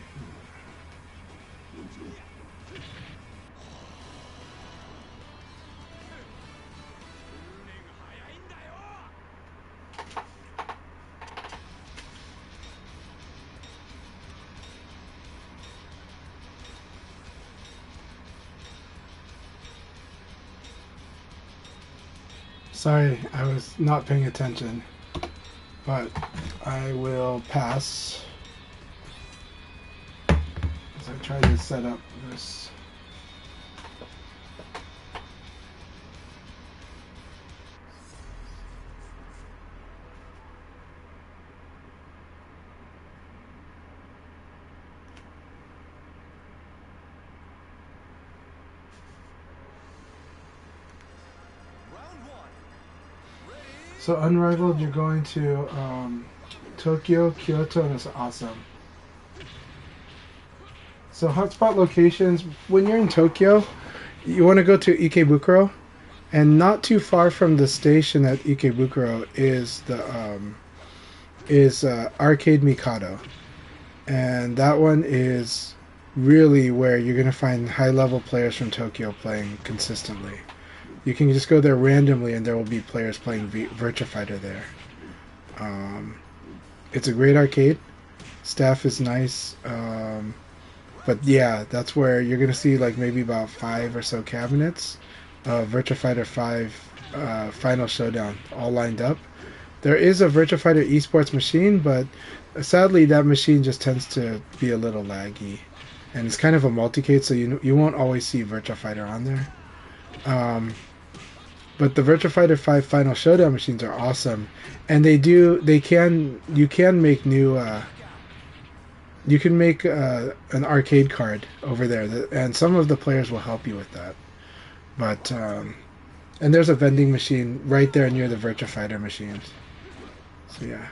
Sorry, I was not paying attention, but I will pass as I try to set up this. So Unrivaled, you're going to Tokyo, Kyoto, and it's awesome. So hotspot locations, when you're in Tokyo, you want to go to Ikebukuro, and not too far from the station at Ikebukuro is the Arcade Mikado, and that one is really where you're gonna find high level players from Tokyo playing consistently. You can just go there randomly, and there will be players playing Virtua Fighter there. It's a great arcade. Staff is nice. But yeah, that's where you're gonna see like maybe about 5 or so cabinets of Virtua Fighter 5 Final Showdown all lined up. There is a Virtua Fighter esports machine, but sadly that machine just tends to be a little laggy, and it's kind of a multicade, so you won't always see Virtua Fighter on there. But the Virtua Fighter 5 Final Showdown machines are awesome, and you can make new. You can make an arcade card over there, and some of the players will help you with that. But and there's a vending machine right there near the Virtua Fighter machines. So yeah,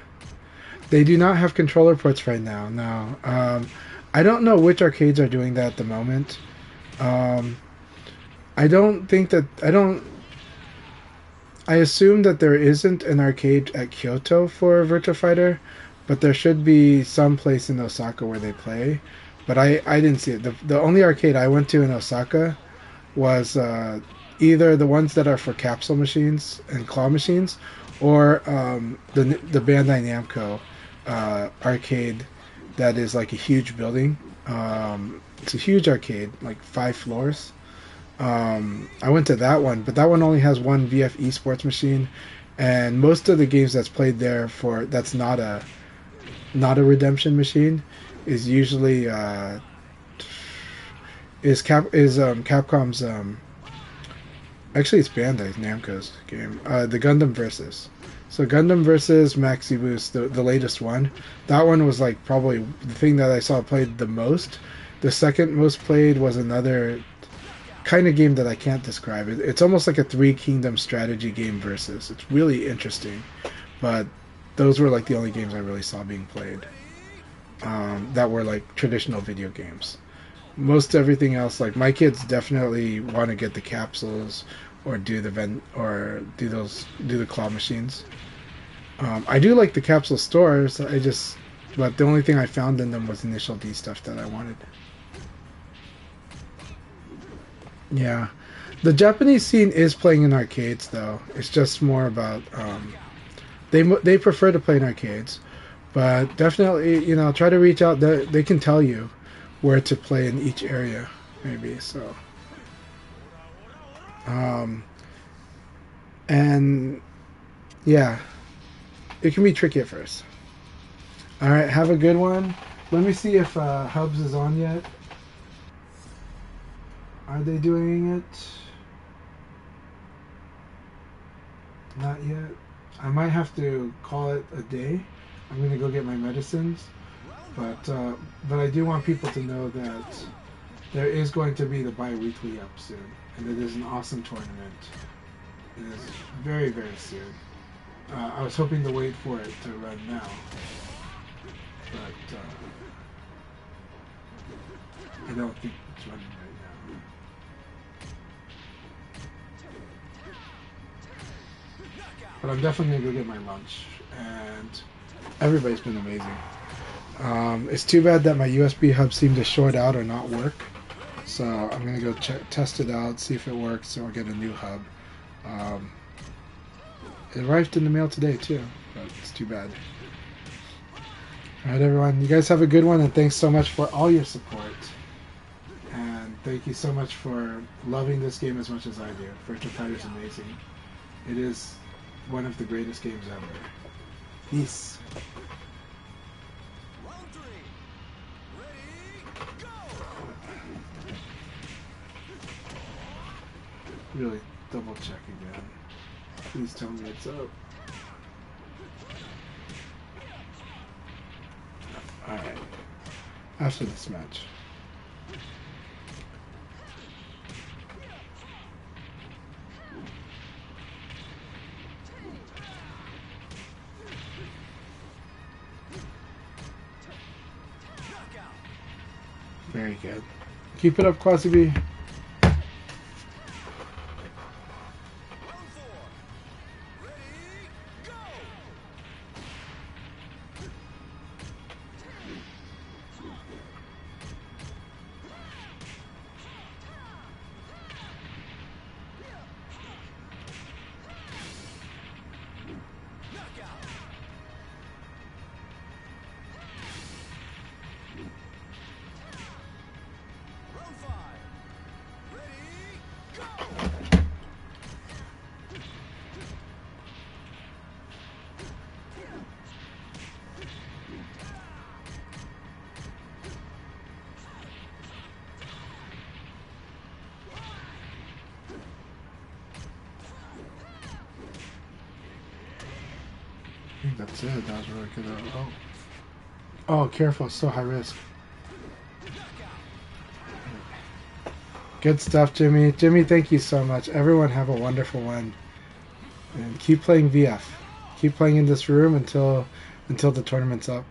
they do not have controller ports right now. No, I don't know which arcades are doing that at the moment. I don't think that I don't. I assume that there isn't an arcade at Kyoto for Virtua Fighter, but there should be some place in Osaka where they play. But I didn't see it. The only arcade I went to in Osaka was either the ones that are for capsule machines and claw machines, or the Bandai Namco arcade that is like a huge building. It's a huge arcade, like 5 floors. I went to that one, but that one only has one VF esports machine, and most of the games that's played there for that's not a redemption machine is usually Capcom's actually it's Bandai Namco's game, the Gundam Versus. So Gundam Versus Maxi Boost, the latest one, that one was like probably the thing that I saw played the most. The second most played was another kind of game that I can't describe. It's almost like a Three Kingdom strategy game versus. It's really interesting, but those were like the only games I really saw being played that were like traditional video games. Most everything else, like my kids definitely want to get the capsules or do the do the claw machines. I do like the capsule stores. But the only thing I found in them was Initial D stuff that I wanted. Yeah, the Japanese scene is playing in arcades though. It's just more about they prefer to play in arcades, but definitely try to reach out. They can tell you where to play in each area, maybe. So, and yeah, it can be tricky at first. All right, have a good one. Let me see if Hubs is on yet. Are they doing it? Not yet. I might have to call it a day. I'm gonna go get my medicines, but I do want people to know that there is going to be the bi-weekly up soon, and it is an awesome tournament. It is very, very soon. I was hoping to wait for it to run now, but I don't think it's running right now. But I'm definitely gonna go get my lunch, and everybody's been amazing. It's too bad that my USB hub seemed to short out or not work, so I'm gonna go test it out, see if it works, or get a new hub. It arrived in the mail today too, but it's too bad. Alright everyone, you guys have a good one, and thanks so much for all your support. And thank you so much for loving this game as much as I do. Virtua Fighter is amazing. It is one of the greatest games ever. Peace. Round 3. Ready, go! Really double check again. Please tell me it's up. Alright. After this match. Very good. Keep it up, Quasi B. Round 4. Ready, go! Knockout! Round 5. Ready, go! I think that's it. That was really good. Oh. Oh, careful. So high risk. Good stuff, Jimmy. Jimmy, thank you so much. Everyone have a wonderful one. And keep playing VF. Keep playing in this room until the tournament's up.